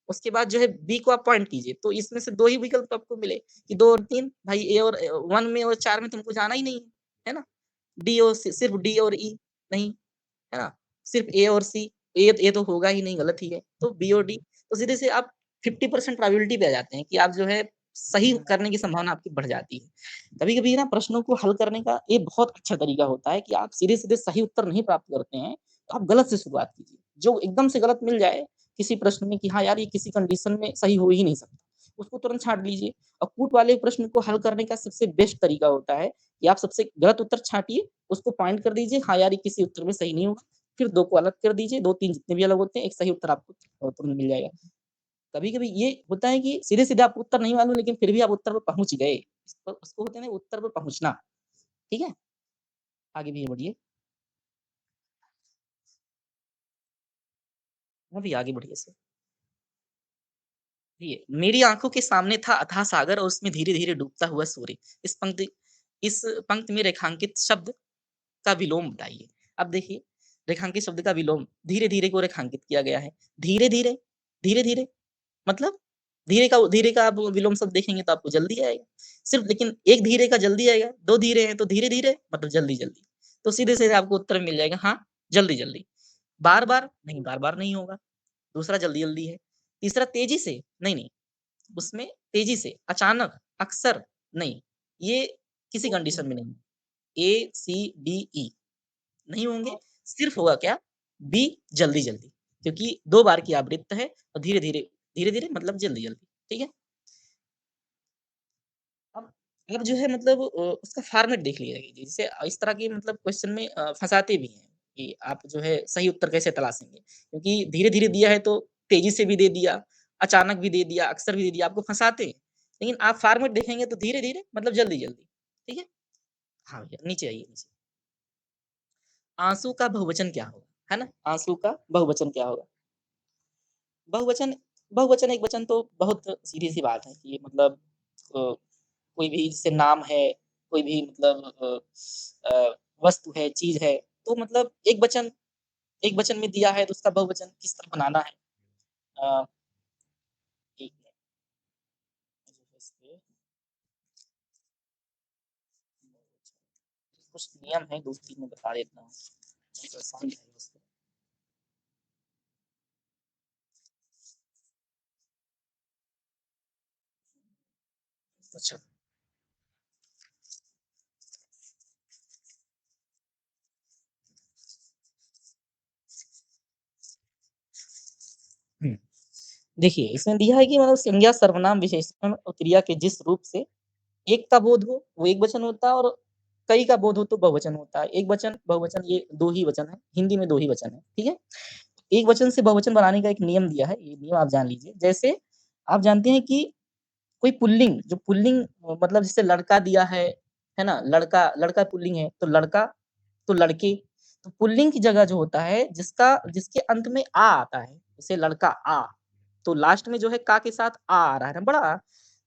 उसके बाद जो है बी को आप पॉइंट कीजिए, तो इसमें से 2 ही विकल्प आपको मिले कि 2 और 3 भाई ए और 1 में और 4 में तुमको जाना ही नहीं है ना? डी और सी सिर्फ डी और ई नहीं, है ना? सिर्फ ए और सी, ए तो होगा ही नहीं, गलत ही है, तो बी और डी, तो सीधे से आप 50% प्रोबेबिलिटी पे आ जाते हैं कि आप जो है सही करने की संभावना आपकी बढ़ जाती है। कभी-कभी ना प्रश्नों को हल करने का एक बहुत अच्छा तरीका होता है कि आप सीधे-सीधे सही उत्तर नहीं प्राप्त करते हैं, तो आप गलत से शुरुआत कीजिए। जो एकदम से गलत मिल जाए किसी प्रश्न में कि हाँ यार, ये किसी कंडीशन में सही हो ही नहीं सकता, उसको तुरंत छाँट लीजिए। और कूट वाले प्रश्न को हल करने का सबसे बेस्ट तरीका होता है कि आप सबसे गलत उत्तर छाँटिए, उसको पॉइंट कर दीजिए, हाँ यार, ये किसी उत्तर में सही नहीं होगा। फिर 2 को अलग कर दीजिए, 2-3 जितने भी अलग होते हैं, एक सही उत्तर आपको तुरंत मिल जाएगा। कभी-कभी ये होता है कि सीधे-सीधे आपको उत्तर नहीं मालूम लेकिन फिर भी आप उत्तर पर पहुँच गए। उसको होता है ना उत्तर पर पहुँचना, ठीक है? आगे भी बढ़िए। अभी आगे बढ़िए सर। ये मेरी आँखों के सामने था अथाह सागर और उसमें धीरे-धीरे डूबता हुआ सूर्य। इस पंक्ति में रेखांकित शब्द का विलोम बताइए। अब देखिए, रेखांकित शब्द का विलोम धीरे-धीरे को रेखांकित किया गया है। धीरे-धीरे, धीरे-धीरे मतलब धीरे का आप विलोम शब्द देखेंगे तो आपको जल्दी आएगा। सिर्फ लेकिन एक धीरे का जल्दी आएगा, 2 धीरे हैं तो धीरे-धीरे मतलब जल्दी-जल्दी। तो सीधे-सीधे आपको उत्तर मिल जाएगा हाँ, जल्दी-जल्दी। बार-बार नहीं, बार-बार नहीं होगा। दूसरा जल्दी-जल्दी है। तीसरा तेज़ी से, नहीं, उसमें तेज़ी से, अचानक, अक्सर नहीं, ये किसी कंडीशन में नहीं। ए, सी, डी, ई नहीं होंगे, सिर्फ होगा क्या? बी जल्दी-जल्दी क्योंकि 2 बार की आवृत्त है और धीरे-धीरे धीरे-धीरे मतलब जल्दी-जल्दी, ठीक है? अब जो है मतलब उसका फॉर्मेट देख लीजिए, जैसे इस तरह के मतलब क्वेश्चन में फँसाते भी हैं कि आप जो है सही उत्तर कैसे तलाशेंगे? क्योंकि धीरे-धीरे दिया है तो तेज़ी से भी दे दिया, अचानक भी दे दिया, अक्सर भी दे दिया, आपको फँसाते हैं। लेकिन आप फॉर्मेट देखेंगे तो धीरे-धीरे मतलब जल्दी-जल्दी, ठीक है? हाँ भैया, नीचे आइए नीचे। आँसू का बहुवचन क्या होगा? है ना? आँसू का बहुवचन क्या होगा? बहुवचन बहुवचन, एकवचन तो बहुत सीधी-सी बात है कि मतलब कोई भी जैसे नाम है, कोई भी मतलब वस्तु है, चीज़ है, तो मतलब एकवचन में दिया है तो उसका बहुवचन किस तरह बनाना है? अ, एक मिनट जो है इसपे कुछ नियम है 2-3 मैं बता देता हूँ, बहुत आसान है उसपे। अच्छा। हुँ। देखिए, इसमें दिया है कि मतलब संज्ञा, सर्वनाम, विशेषण और क्रिया के जिस रूप से एक का बोध हो, वो एकवचन होता है और कई का बोध हो तो बहुवचन होता है। एकवचन, बहुवचन ये 2 ही वचन हैं, हिंदी में 2 ही वचन हैं, ठीक है? एकवचन से बहुवचन बनाने का एक नियम दिया है, ये नियम आप जान लीजिए। जैसे आप जानते हैं कि कोई पुल्लिंग जो पुल्लिंग मतलब जैसे लड़का दिया है ना? लड़का लड़का पुल्लिंग है, तो लड़का, तो लड़के। तो पुल्लिंग की जगह जो होता है जिसके अंत में आ आता है, जैसे लड़का आ, तो लास्ट में जो है का के साथ आ आ रहा है ना बड़ा आ,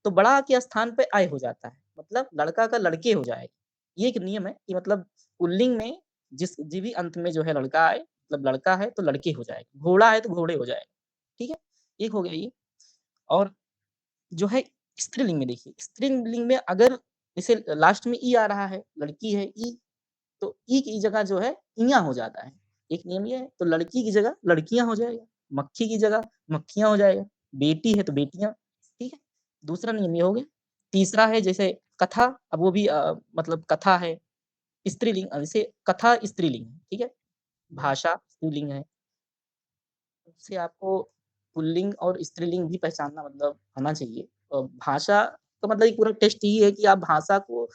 तो बड़ा आ के स्थान पे आय हो जाता है, मतलब लड़का का लड़के हो जाएगा। ये एक नियम है कि मतलब पुल्लिंग में जी भी अंत में जो है लड़का आए, मतलब लड़का है तो लड़के हो जाएगा, घोड़ा है तो घोड़े हो जाएगा, ठीक है? एक हो गया ये। और जो है स्त्रीलिंग में देखिए, स्त्रीलिंग में अगर जैसे लास्ट में ई आ रहा है, लड़की है ई, तो ई की जगह जो है इयाँ हो जाता है। एक नियम ये है, तो लड़की की जगह लड़कियाँ हो जाएगा, मक्खी की जगह मक्खियाँ हो जाएगा, बेटी है तो बेटियाँ, ठीक है? दूसरा नियम ये हो गया। तीसरा है जैसे कथा, अब वो भी मतलब कथा है, स्त्रीलिंग जैसे कथा स्त्रीलिंग है, ठीक है? भाषा स्त्रीलिंग है। से आपको पुल्लिंग और स्त्रीलिंग भी पहचानना मतलब आना चाहिए। भाषा का मतलब एक पूरा टेस्ट ये है कि आप भाषा को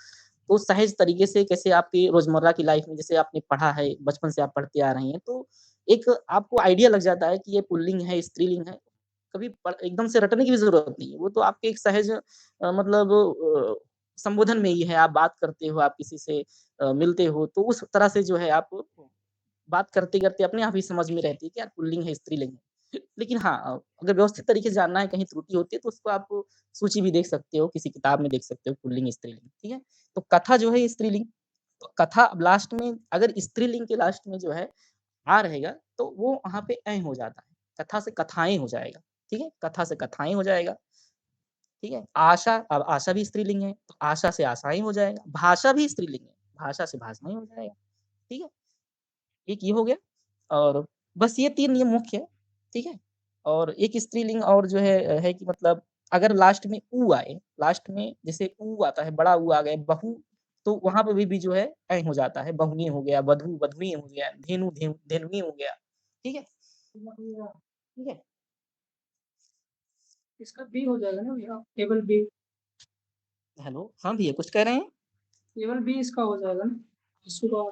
सहज तरीके से कैसे आपकी रोज़मर्रा की लाइफ़ में जैसे आपने पढ़ा है, बचपन से आप पढ़ते आ रही हैं, तो एक आपको आइडिया लग जाता है कि ये पुल्लिंग है, स्त्रीलिंग है। कभी एकदम से रटने की भी ज़रूरत नहीं है। वो तो आपके एक सहज मतलब संबोधन में ही है, आप बात करते हो, आप किसी से मिलते हो, तो उस तरह से जो है आप बात करते-करते अपने आप ही समझ में रहती है कि यार पुल्लिंग है, स्त्रीलिंग है। लेकिन हाँ अगर व्यवस्थित तरीके से जानना है, कहीं त्रुटि होती है तो उसको आप सूची भी देख सकते हो, किसी किताब में देख सकते हो पुल्लिंग, स्त्रीलिंग, ठीक है? तो कथा जो है ये स्त्रीलिंग, तो कथा अब लास्ट में अगर स्त्रीलिंग के लास्ट में जो है आ रहेगा, तो वो वहाँ पे ऐ हो जाता है। कथा से कथाएँ हो जाएगा, ठीक है? कथा से कथाएँ हो जाएगा, ठीक है? आशा अब आशा भी स्त्रीलिंग है, तो आशा से आशाएँ हो जाएगा। भाषा भी स्त्रीलिंग है, भाषा से भाषाएँ हो जाएगा, ठीक है? एक ये हो गया और बस ये 3 नियम मुख्य है, ठीक है? और एक स्त्रीलिंग और जो है कि मतलब अगर लास्ट में उ आए, लास्ट में जैसे उ आता है, बड़ा उ आ गया, बहु, तो वहाँ पे भी जो है ऐ हो जाता है, बहुएँ हो गया, वधू, वधुएँ हो गया, धेनुएँ हो गया, ठीक है? ठीक है? इसका बी हो जाएगा ना भैया, केवल बी। हेलो, हाँ भैया कुछ कह रहे हैं? केवल बी इसका हो जाएगा ना, सुबह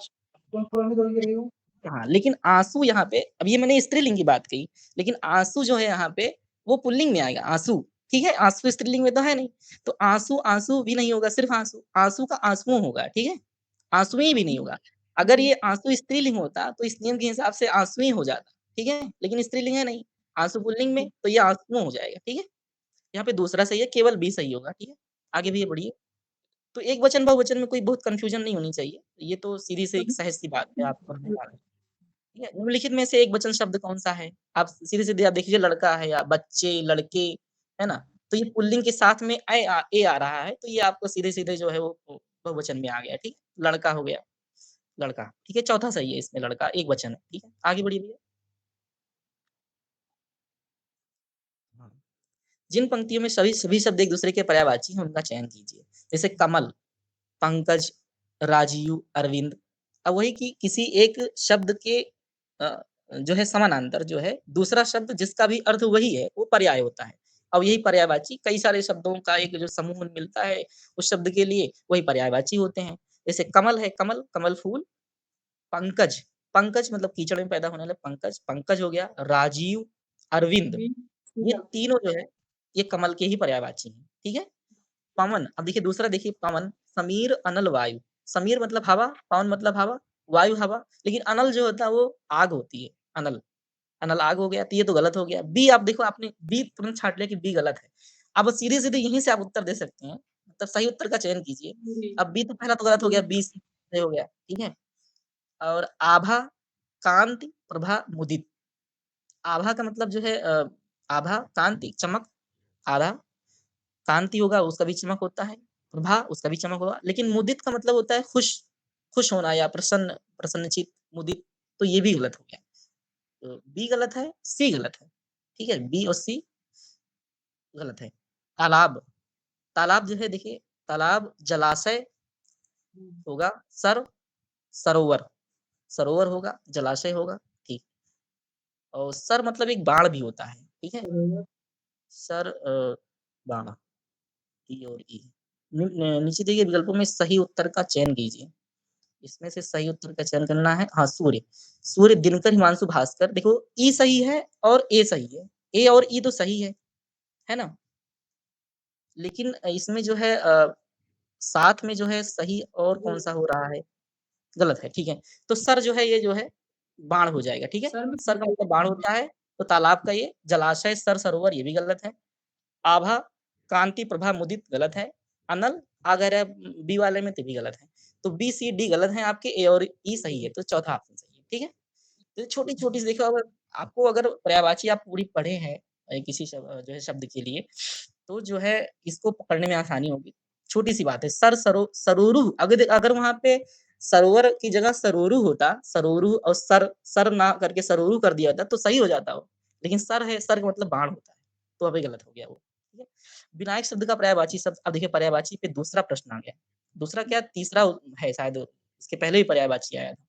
कौन रहेगा। हाँ, लेकिन आँसू यहाँ पे अब ये मैंने स्त्रीलिंग की बात कही, लेकिन आँसू जो है यहाँ पे वो पुल्लिंग में आएगा आँसू, ठीक है? आँसू स्त्रीलिंग में तो है नहीं, तो आँसू, आँसू भी नहीं होगा, सिर्फ़ आँसू, आँसू का आँसुओं होगा, ठीक है? आँसुएँ भी नहीं होगा। अगर ये आँसू स्त्रीलिंग होता तो इस नियम के हिसाब से आँसुएँ हो जाता, ठीक है? लेकिन स्त्रीलिंग है नहीं, आँसू पुल्लिंग में तो ये आँसुओं हो जाएगा, ठीक है? यहाँ पे दूसरा सही है, केवल बी सही होगा, ठीक है? आगे भैया बढ़िए। तो एकवचन, बहुवचन में कोई बहुत कन्फ्यूज़न नहीं होनी चाहिए, ये तो सीधी से एक सहज-सी बात है आप पढ़ने वाले। ठीक है? निम्नलिखित में से एकवचन शब्द कौन-सा है? आप सीधे-सीधे आप देखिए लड़का है या बच्चे, लड़के, है ना? तो ये पुल्लिंग के साथ में ए आ रहा है, तो ये आपको सीधे-सीधे जो है वो बहुवचन में आ गया, ठीक? लड़का हो गया, लड़का, ठीक है? चौथा सही है इसमें लड़का एकवचन है, ठीक है? आगे बढ़िए भैया। हाँ। जिन पंक्तियों में सभी शब्द एक-दूसरे के पर्यायवाची हैं, उनका चयन कीजिए। जैसे कमल, पंकज, राजीव, अरविंद। अब वही कि किसी एक शब्द के जो है समानांतर जो है दूसरा शब्द जिसका भी अर्थ वही है वो पर्याय होता है। अब यही पर्यायवाची कई सारे शब्दों का एक जो समूह मिलता है उस शब्द के लिए वही पर्यायवाची होते हैं। जैसे कमल है, कमल, कमल फूल, पंकज, पंकज मतलब कीचड़ में पैदा होने वाले पंकज, पंकज हो गया, राजीव, अरविंद, ये तीनों जो है ये कमल के ही पर्यायवाची हैं, ठीक है? पवन, अब देखिए दूसरा देखिए पवन, समीर, अनल, वायु। समीर मतलब हवा, पवन मतलब हवा, वायु हवा, लेकिन अनल जो होता है वो आग होती है, अनल। अनल आग हो गया, तो ये तो गलत हो गया। बी आप देखो आपने बी तुरंत छाँट लिया कि बी गलत है। अब सीधे-सीधे यहीं से आप उत्तर दे सकते हैं, मतलब सही उत्तर का चयन कीजिए। अब बी तो पहला तो गलत हो गया, बी सही हो गया, ठीक है? और आभा, कांति, प्रभा, मुदित। आभा का मतलब जो है आभा, कांति, चमक, आभा, कांति होगा उसका भी चमक होता है, प्रभा उसका भी चमक होगा, लेकिन मुदित का मतलब होता है खुश, खुश होना या प्रसन्न, प्रसन्नचित्त, मुदित, तो ये भी गलत हो गया। तो बी गलत है, सी गलत है, ठीक है? बी और सी गलत है। तालाब, तालाब जो है देखिए तालाब, जलाशय होगा, सरोवर, सरोवर होगा, जलाशय होगा, ठीक। और सर मतलब एक बाण भी होता है, ठीक है? सर बाण, ई और ई। नीचे दिए गए विकल्पों में सही उत्तर का चयन कीजिए। इसमें से सही उत्तर का चयन करना है, हाँ सूर्य, सूर्य, दिनकर, हिमांशु, भास्कर। देखो ई सही है और ए सही है, ए और ई तो सही है ना? लेकिन इसमें जो है साथ में जो है सही और कौन-सा हो रहा है? गलत है, ठीक है। तो सर जो है ये जो है बाण हो जाएगा, ठीक है? सर का मतलब बाण होता है, तो तालाब का ये, जलाशय, सर, सरोवर ये भी गलत है। आभा, कांति, प्रभा, मुदित गलत है। अनल अगर है बी वाले में तो भी गलत है। तो बी, सी, डी गलत है आपके, ए और ई सही है, तो चौथा ऑप्शन सही है, ठीक है? तो छोटी-छोटी सी देखो अगर आपको अगर पर्यायवाची आप पूरी पढ़े हैं किसी जो है शब्द के लिए, तो जो है इसको पकड़ने में आसानी होगी। छोटी-सी बात है, सरोरु अगर वहाँ पे सरोवर की जगह सरोरु होता, सरोरु और सर ना करके सरोरु कर दिया होता तो सही हो जाता वो। लेकिन सर है, सर का मतलब बाण होता है, तो अभी गलत हो गया वो, ठीक है? विनायक शब्द का पर्यायवाची शब्द अब देखिए पर्यायवाची पे दूसरा प्रश्न आ गया। दूसरा क्या तीसरा है शायद, इसके पहले ही पर्यायवाची आया था।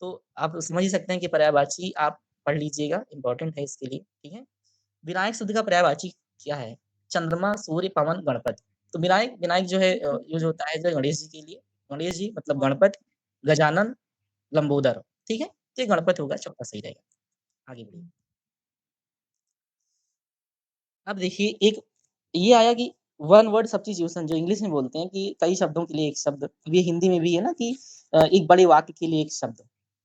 तो आप समझ ही सकते हैं कि पर्यायवाची आप पढ़ लीजिएगा, इम्पोर्टेंट है इसके लिए, ठीक है? विनायक शब्द का पर्यायवाची क्या है? चंद्रमा, सूर्य, पवन, गणपति। तो विनायक विनायक जो है यूज़ होता है जो गणेश जी के लिए। गणेश जी मतलब गणपति, गजानन, लंबोदर, ठीक है? तो ये गणपति होगा, चौथा सही रहेगा। आगे बढ़िए। अब देखिए एक ये आया कि वन वर्ड सब्स्टिट्यूशन जो इंग्लिश में बोलते हैं कि कई शब्दों के लिए एक शब्द, अब ये हिंदी में भी है ना कि एक बड़े वाक्य के लिए एक शब्द,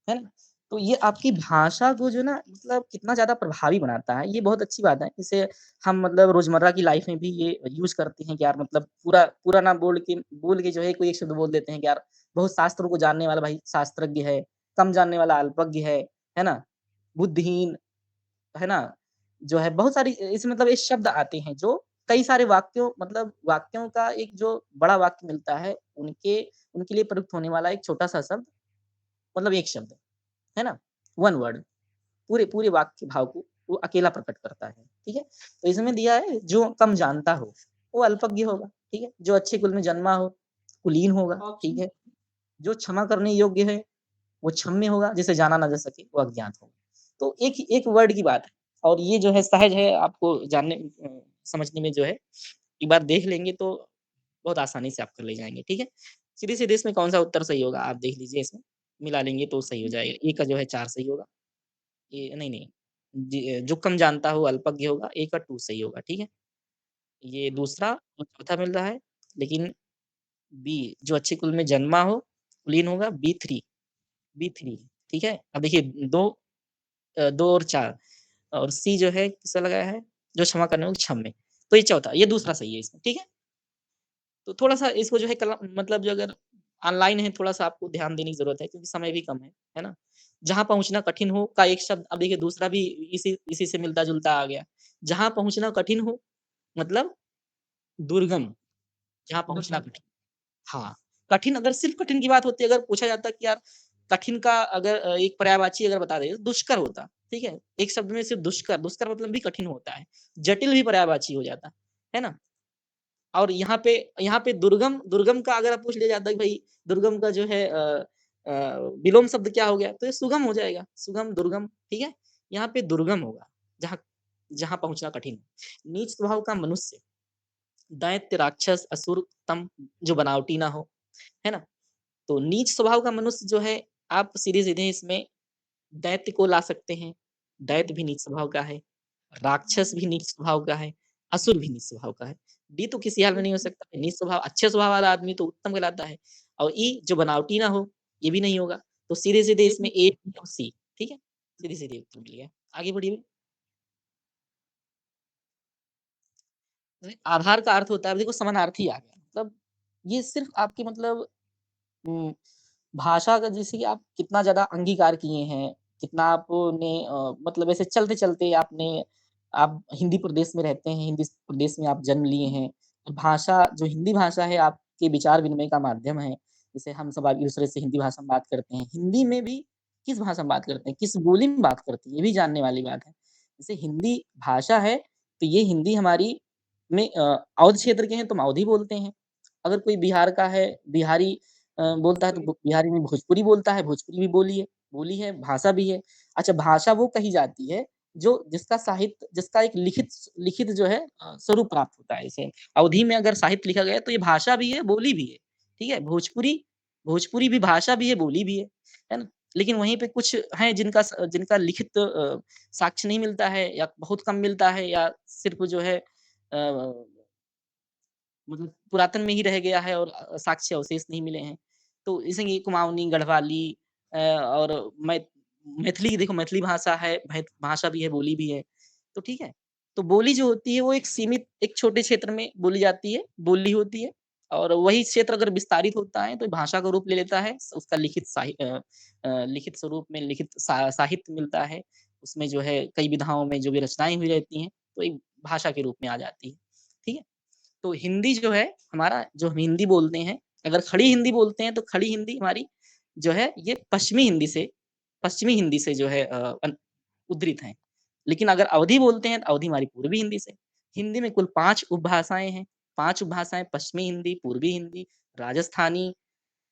है ना? तो ये आपकी भाषा को जो ना मतलब कितना ज़्यादा प्रभावी बनाता है, ये बहुत अच्छी बात है। इसे हम मतलब रोज़मर्रा की लाइफ़ में भी ये यूज़ करते हैं कि यार मतलब पूरा पूरा ना बोल के जो है कोई एक शब्द बोल देते हैं कि यार बहुत शास्त्रों को जानने वाला भाई शास्त्रज्ञ है, कम जानने वाला अल्पज्ञ है ना? बुद्धिहीन है ना? जो है बहुत सारी इसमें मतलब ये शब्द आते हैं जो कई सारे वाक्यों मतलब वाक्यों का एक जो बड़ा वाक्य मिलता है, उनके लिए प्रयुक्त होने वाला एक छोटा-सा शब्द मतलब एक शब्द, है ना? वन वर्ड पूरे पूरे वाक्य के भाव को वो अकेला प्रकट करता है, ठीक है? तो इसमें दिया है जो कम जानता हो, वो अल्पज्ञ होगा, ठीक है? जो अच्छे कुल में जन्मा हो, कुलीन होगा, ठीक है? जो क्षमा करने योग्य है, वो क्षम्य होगा, जिसे जाना ना जा सके, वो अज्ञात होगा। तो एक एक वर्ड की बात है और ये जो है सहज है आपको समझने में जो है, एक बार देख लेंगे तो बहुत आसानी से आप कर ले जाएँगे, ठीक है? सीधे-सीधे इसमें कौन-सा उत्तर सही होगा आप देख लीजिए इसमें, मिला लेंगे तो सही हो जाएगा। ए का जो है 4 सही होगा। ए नहीं, नहीं, जो कम जानता हो अल्पज्ञ होगा, ए का 2 सही होगा, ठीक है? ये दूसरा और चौथा मिल रहा है, लेकिन बी जो अच्छे कुल में जन्मा हो, कुलीन होगा बी3 ठीक है? अब देखिए 2 और 4 और सी जो है किसका लगाया है? जो क्षमा करने वाला क्षम्य। तो ये चौथा, ये दूसरा सही है इसमें, ठीक है? तो थोड़ा-सा इसको जो है मतलब जो अगर ऑनलाइन है थोड़ा-सा आपको ध्यान देने की ज़रूरत है क्योंकि समय भी कम है ना? जहाँ पहुँचना कठिन हो का एक शब्द अब देखिए दूसरा भी इसी से मिलता-जुलता आ गया। जहाँ पहुँचना कठिन हो मतलब दुर्गम, जहाँ पहुँचना कठिन हाँ, कठिन अगर सिर्फ़ कठिन की बात होती अगर पूछा जाता कि यार कठिन का अगर एक पर्यायवाची अगर बता दें तो दुष्कर होता, ठीक है? एक शब्द में सिर्फ़ दुष्कर मतलब भी कठिन होता है। जटिल भी पर्यायवाची हो जाता, है ना? और यहाँ पे दुर्गम दुर्गम का अगर आप पूछ लिया जाता है कि भाई दुर्गम का जो है विलोम शब्द क्या हो गया? तो ये सुगम हो जाएगा, सुगम, दुर्गम, ठीक है? यहाँ पे दुर्गम होगा, जहाँ जहाँ पहुँचना कठिन है। नीच स्वभाव का मनुष्य, दैत्य, राक्षस, असुर, तम जो बनावटी ना हो, है ना? तो नीच स्वभाव का मनुष्य जो है, आप सीधे-सीधे इसमें दैत्य को ला सकते हैं। दैत्य भी नीच स्वभाव का है, राक्षस भी नीच स्वभाव का है, असुर भी नीच स्वभाव का है। डी तो किसी हाल में नहीं हो सकता। नीच स्वभाव अच्छे स्वभाव वाला आदमी तो उत्तम कहलाता है और ई जो बनावटी ना हो, ये भी नहीं होगा। तो सीधे-सीधे इसमें ए, बी और सी, ठीक है? सीधे-सीधे उत्तर मिल गया। आगे बढ़िए। आधार का अर्थ होता है, अब देखो समानार्थी आ गया। मतलब ये सिर्फ़ आपके मतलब उम, भाषा का जैसे कि आप कितना ज़्यादा अंगीकार किए हैं, कितना आपने मतलब ऐसे चलते-चलते आप हिंदी प्रदेश में रहते हैं, हिंदी प्रदेश में आप जन्म लिए हैं। भाषा जो हिंदी भाषा है आपके विचार विनिमय का माध्यम है। जैसे हम सब एक-दूसरे से हिंदी भाषा में बात करते हैं। हिंदी में भी किस भाषा में बात करते हैं, किस बोली में बात करते हैं, ये भी जानने वाली बात है। जैसे हिंदी भाषा है, तो ये हिंदी हमारी में अवध क्षेत्र के हैं तो हम अवधी बोलते हैं। अगर कोई बिहार का है, बिहारी बोलता है तो बिहारी में भोजपुरी बोलता है, भोजपुरी भी बोली है, भाषा भी है। अच्छा भाषा वो कही जाती है जो जिसका साहित्य जिसका एक लिखित लिखित जो है स्वरूप प्राप्त होता है। जैसे अवधी में अगर साहित्य लिखा गया है तो ये भाषा भी है, बोली भी है, ठीक है? भोजपुरी भी भाषा भी है, बोली भी है ना? लेकिन वहीं पे कुछ हैं जिनका लिखित साक्ष्य नहीं मिलता है या बहुत कम मिलता है या सिर्फ़ जो है मतलब पुरातन में ही रह गया है और साक्ष्य अवशेष नहीं मिले हैं। तो जैसे कि कुमाऊनी, गढ़वाली और मैथिली देखो मैथिली भाषा है, भाषा भी है, बोली भी है, तो ठीक है। तो बोली जो होती है वो एक सीमित एक छोटे क्षेत्र में बोली जाती है, बोली होती है और वही क्षेत्र अगर विस्तारित होता है तो भाषा का रूप ले लेता है। उसका लिखित स्वरूप में लिखित साहित्य मिलता है। उसमें जो है कई विधाओं में जो भी रचनाएँ हुई रहती हैं, तो एक भाषा के रूप में आ जाती है। ठीक है? तो हिंदी जो है हमारा जो हम हिंदी बोलते हैं, अगर खड़ी हिंदी बोलते हैं तो खड़ी हिंदी हमारी जो है ये पश्चिमी हिंदी से जो है उद्धृत हैं। लेकिन अगर अवधी बोलते हैं तो अवधी हमारी पूर्वी हिंदी से। हिंदी में कुल 5 उपभाषाएँ हैं। 5 उपभाषाएँ पश्चिमी हिंदी, पूर्वी हिंदी, राजस्थानी,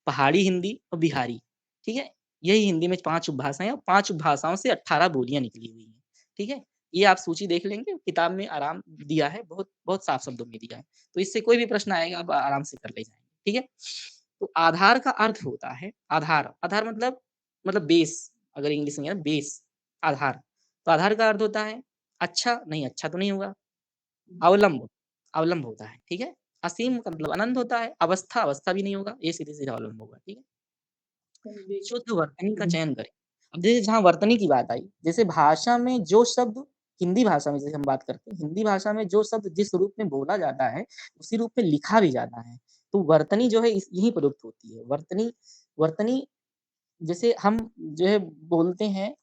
पहाड़ी हिंदी और बिहारी, ठीक है? यही हिंदी में 5 उपभाषाएँ हैं और 5 उपभाषाओं से 18 बोलियाँ निकली हुई हैं, ठीक है? ये आप सूची देख लेंगे, किताब में आराम दिया है, बहुत बहुत साफ शब्दों में दिया है। तो इससे कोई भी प्रश्न आएगा आप आराम से कर ले जाएँगे, ठीक है? तो आधार का अर्थ होता है आधार, आधार मतलब बेस अगर इंग्लिश में है ना बेस, आधार। तो आधार का अर्थ होता है अच्छा, नहीं अच्छा तो नहीं होगा, अवलंब, अवलंब होता है, ठीक है? असीम का मतलब अनंत होता है, अवस्था, अवस्था भी नहीं होगा, ये सीधे-सीधे अवलंब होगा, ठीक है? शुद्ध वर्तनी का चयन करें। अब जैसे जहाँ वर्तनी की बात आई, जैसे भाषा में जो शब्द हिंदी भाषा में जैसे हम बात करते हैं, हिंदी भाषा में जो शब्द जिस रूप में बोला जाता है, उसी रूप में लिखा भी जाता है। तो वर्तनी जो है इस यहीं प्रयुक्त होती है। वर्तनी वर्तनी जैसे हम जो है बोलते हैं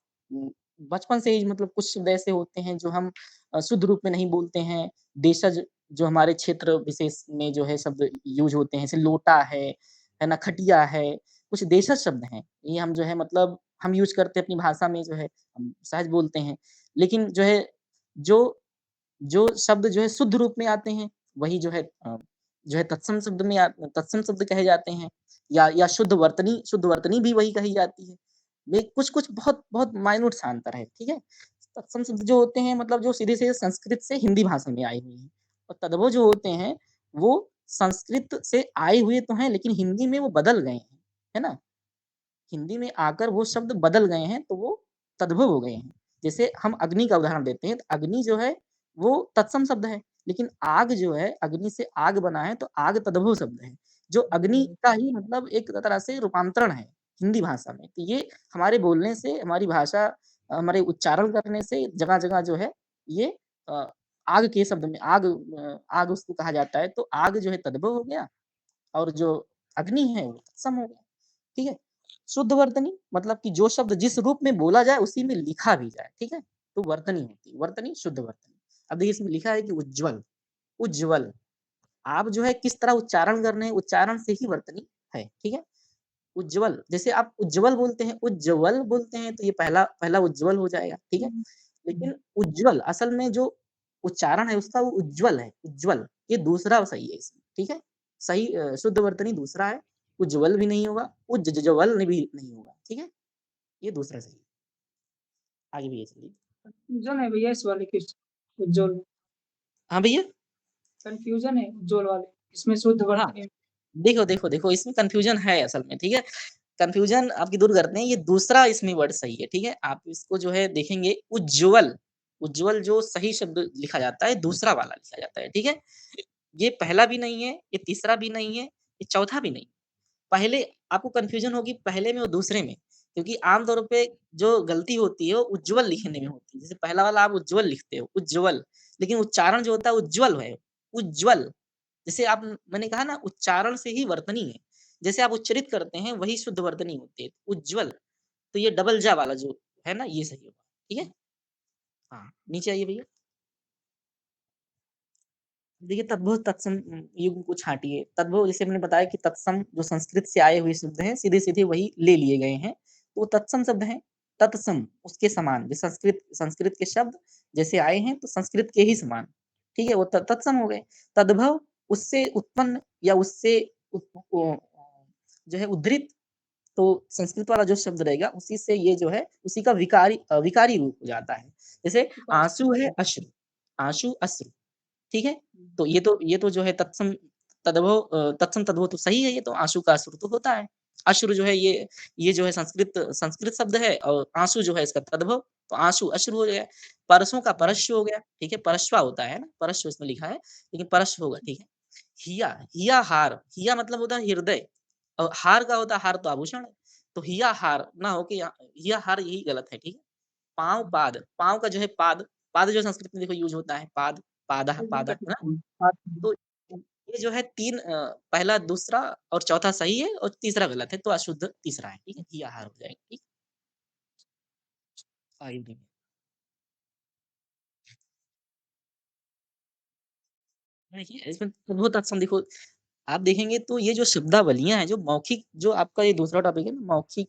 बचपन से ही मतलब कुछ शब्द ऐसे होते हैं जो हम शुद्ध रूप में नहीं बोलते हैं। देशज जो हमारे क्षेत्र विशेष में जो है शब्द यूज़ होते हैं, जैसे लोटा है ना? खटिया है, कुछ देशज शब्द हैं। ये हम जो है मतलब हम यूज़ करते हैं अपनी भाषा में जो है हम सहज बोलते हैं। लेकिन जो जो शब्द जो है शुद्ध रूप में आते हैं, वही जो है तत्सम शब्द कहे जाते हैं या शुद्ध वर्तनी भी वही कही जाती है। ये कुछ-कुछ बहुत माइन्यूट सा अंतर है, ठीक है? तत्सम शब्द जो होते हैं मतलब जो सीधे-सीधे संस्कृत से हिंदी भाषा में आए हुए हैं और तद्भव जो होते हैं, वो संस्कृत से आए हुए तो हैं लेकिन हिंदी में वो बदल गए हैं, है ना? हिंदी में आकर वो शब्द बदल गए हैं, तो वो तद्भव हो गए हैं। जैसे हम अग्नि का उदाहरण देते हैं, तो अग्नि जो है, वो तत्सम शब्द है, लेकिन आग जो है, अग्नि से आग बना है, तो आग तद्भव शब्द है, जो अग्नि का ही मतलब एक तरह से रूपांतरण है, हिंदी भाषा में। तो ये हमारे बोलने से, हमारी भाषा हमारे उच्चारण करने से जगह-जगह जो है, ये आग के शब्द में आग उसको कहा जाता है, तो आग जो है तद्भव हो गया और जो अग्नि है, वो तत्सम हो गया, ठीक है? शुद्ध वर्तनी मतलब कि जो शब्द जिस रूप में बोला जाए उसी में लिखा भी जाए, ठीक है? तो वर्तनी होती है, वर्तनी शुद्ध वर्तनी। अब देखिए इसमें लिखा है कि उज्ज्वल, उज्ज्वल आप जो है किस तरह उच्चारण कर रहे हैं, उच्चारण से ही वर्तनी है, ठीक है? उज्ज्वल जैसे आप उज्ज्वल बोलते हैं तो ये पहला पहला उज्ज्वल हो जाएगा, ठीक है? लेकिन उज्ज्वल असल में जो उच्चारण है उसका वो उज्ज्वल है, उज्ज्वल ये दूसरा सही है इसमें, ठीक है? सही शुद्ध वर्तनी दूसरा है उज्ज्वल भी नहीं होगा, उज्ज्वल भी नहीं होगा, ठीक है? ये दूसरा सही है। आगे भैया चलिए। कंफ्यूजन है भैया इस वाले क्वेश्चन उज्ज्वल हाँ भैया? कंफ्यूजन है उज्ज्वल वाले इसमें शुद्ध हाँ। वर्तनी देखो इसमें कन्फ्यूजन है असल में, ठीक है? कन्फ्यूजन आपकी दूर करते हैं, ये दूसरा इसमें वर्ड सही है, ठीक है? आप इसको जो है देखेंगे उज्ज्वल, उज्ज्वल जो सही शब्द लिखा जाता है, दूसरा वाला लिखा जाता है, ठीक है? ये पहला भी नहीं है, ये तीसरा भी नहीं है, ये चौथा भी नहीं। पहले आपको कन्फ्यूजन होगी पहले में और दूसरे में, क्योंकि आम तौर पे जो गलती होती है वो उज्ज्वल लिखने में होती है। जैसे पहला वाला आप उज्ज्वल लिखते हो, उज्ज्वल, लेकिन उच्चारण जो होता है उज्ज्वल है, उज्ज्वल। जैसे आप मैंने कहा ना उच्चारण से ही वर्तनी है। जैसे आप उच्चरित करते हैं वही शुद्ध वर्तनी होती है, उज्ज्वल। तो ये डबल जा वाला जो है ना ये सही होगा, ठीक है? हाँ, नीचे आइए भैया। देखिए तद्भव तत्सम युग्म को छाँटिए। तद्भव जैसे मैंने बताया कि तत्सम जो संस्कृत से आए हुए शब्द हैं, सीधे-सीधे वही ले लिए गए हैं। तो तत्सम शब्द हैं, तत्सम उसके समान। जो संस्कृत संस्कृत के शब्द जैसे आए हैं तो संस्कृत के ही समान, ठीक है? वो तत्सम हो गए। तद्भव उससे उत्पन्न या उससे जो है उद्धृत तो संस्कृत वाला जो शब्द रहेगा उसी से ये जो है उसी का विकारी रूप हो जाता है। जैसे आँसू है अश्रु, आँसू अश्रु। ठीक है? तो ये तो जो है तत्सम तद्भव तो सही है ये तो आँसू का अश्रु तो होता है। अश्रु जो है ये जो है संस्कृत शब्द है और आँसू जो है इसका तद्भव, तो आँसू अश्रु हो गया। परसों का परश्व हो गया, ठीक है? परश्वा होता है ना, परश्व इसमें लिखा है, लेकिन परश्व होगा, ठीक है? हिया, हिया हार, हिया मतलब होता है हृदय और हार का होता है हार तो आभूषण है। तो हिया हार ना हो कि हिया हार यही गलत है, ठीक है? पाँव पाद, पाँव का जो है पाद, पाद जो संस्कृत में देखो यूज़ होता है पाद, पादः पादः, है ना? तो ये जो है 3 पहला, दूसरा और चौथा सही है और तीसरा गलत है, तो अशुद्ध तीसरा है, ठीक है? ही आहार हो जाएगा, ठीक? आगे बढ़िए। देखिए इसमें बहुत अच्छा देखो आप देखेंगे तो ये जो शब्दावलियाँ हैं, जो मौखिक जो आपका ये दूसरा टॉपिक है ना मौखिक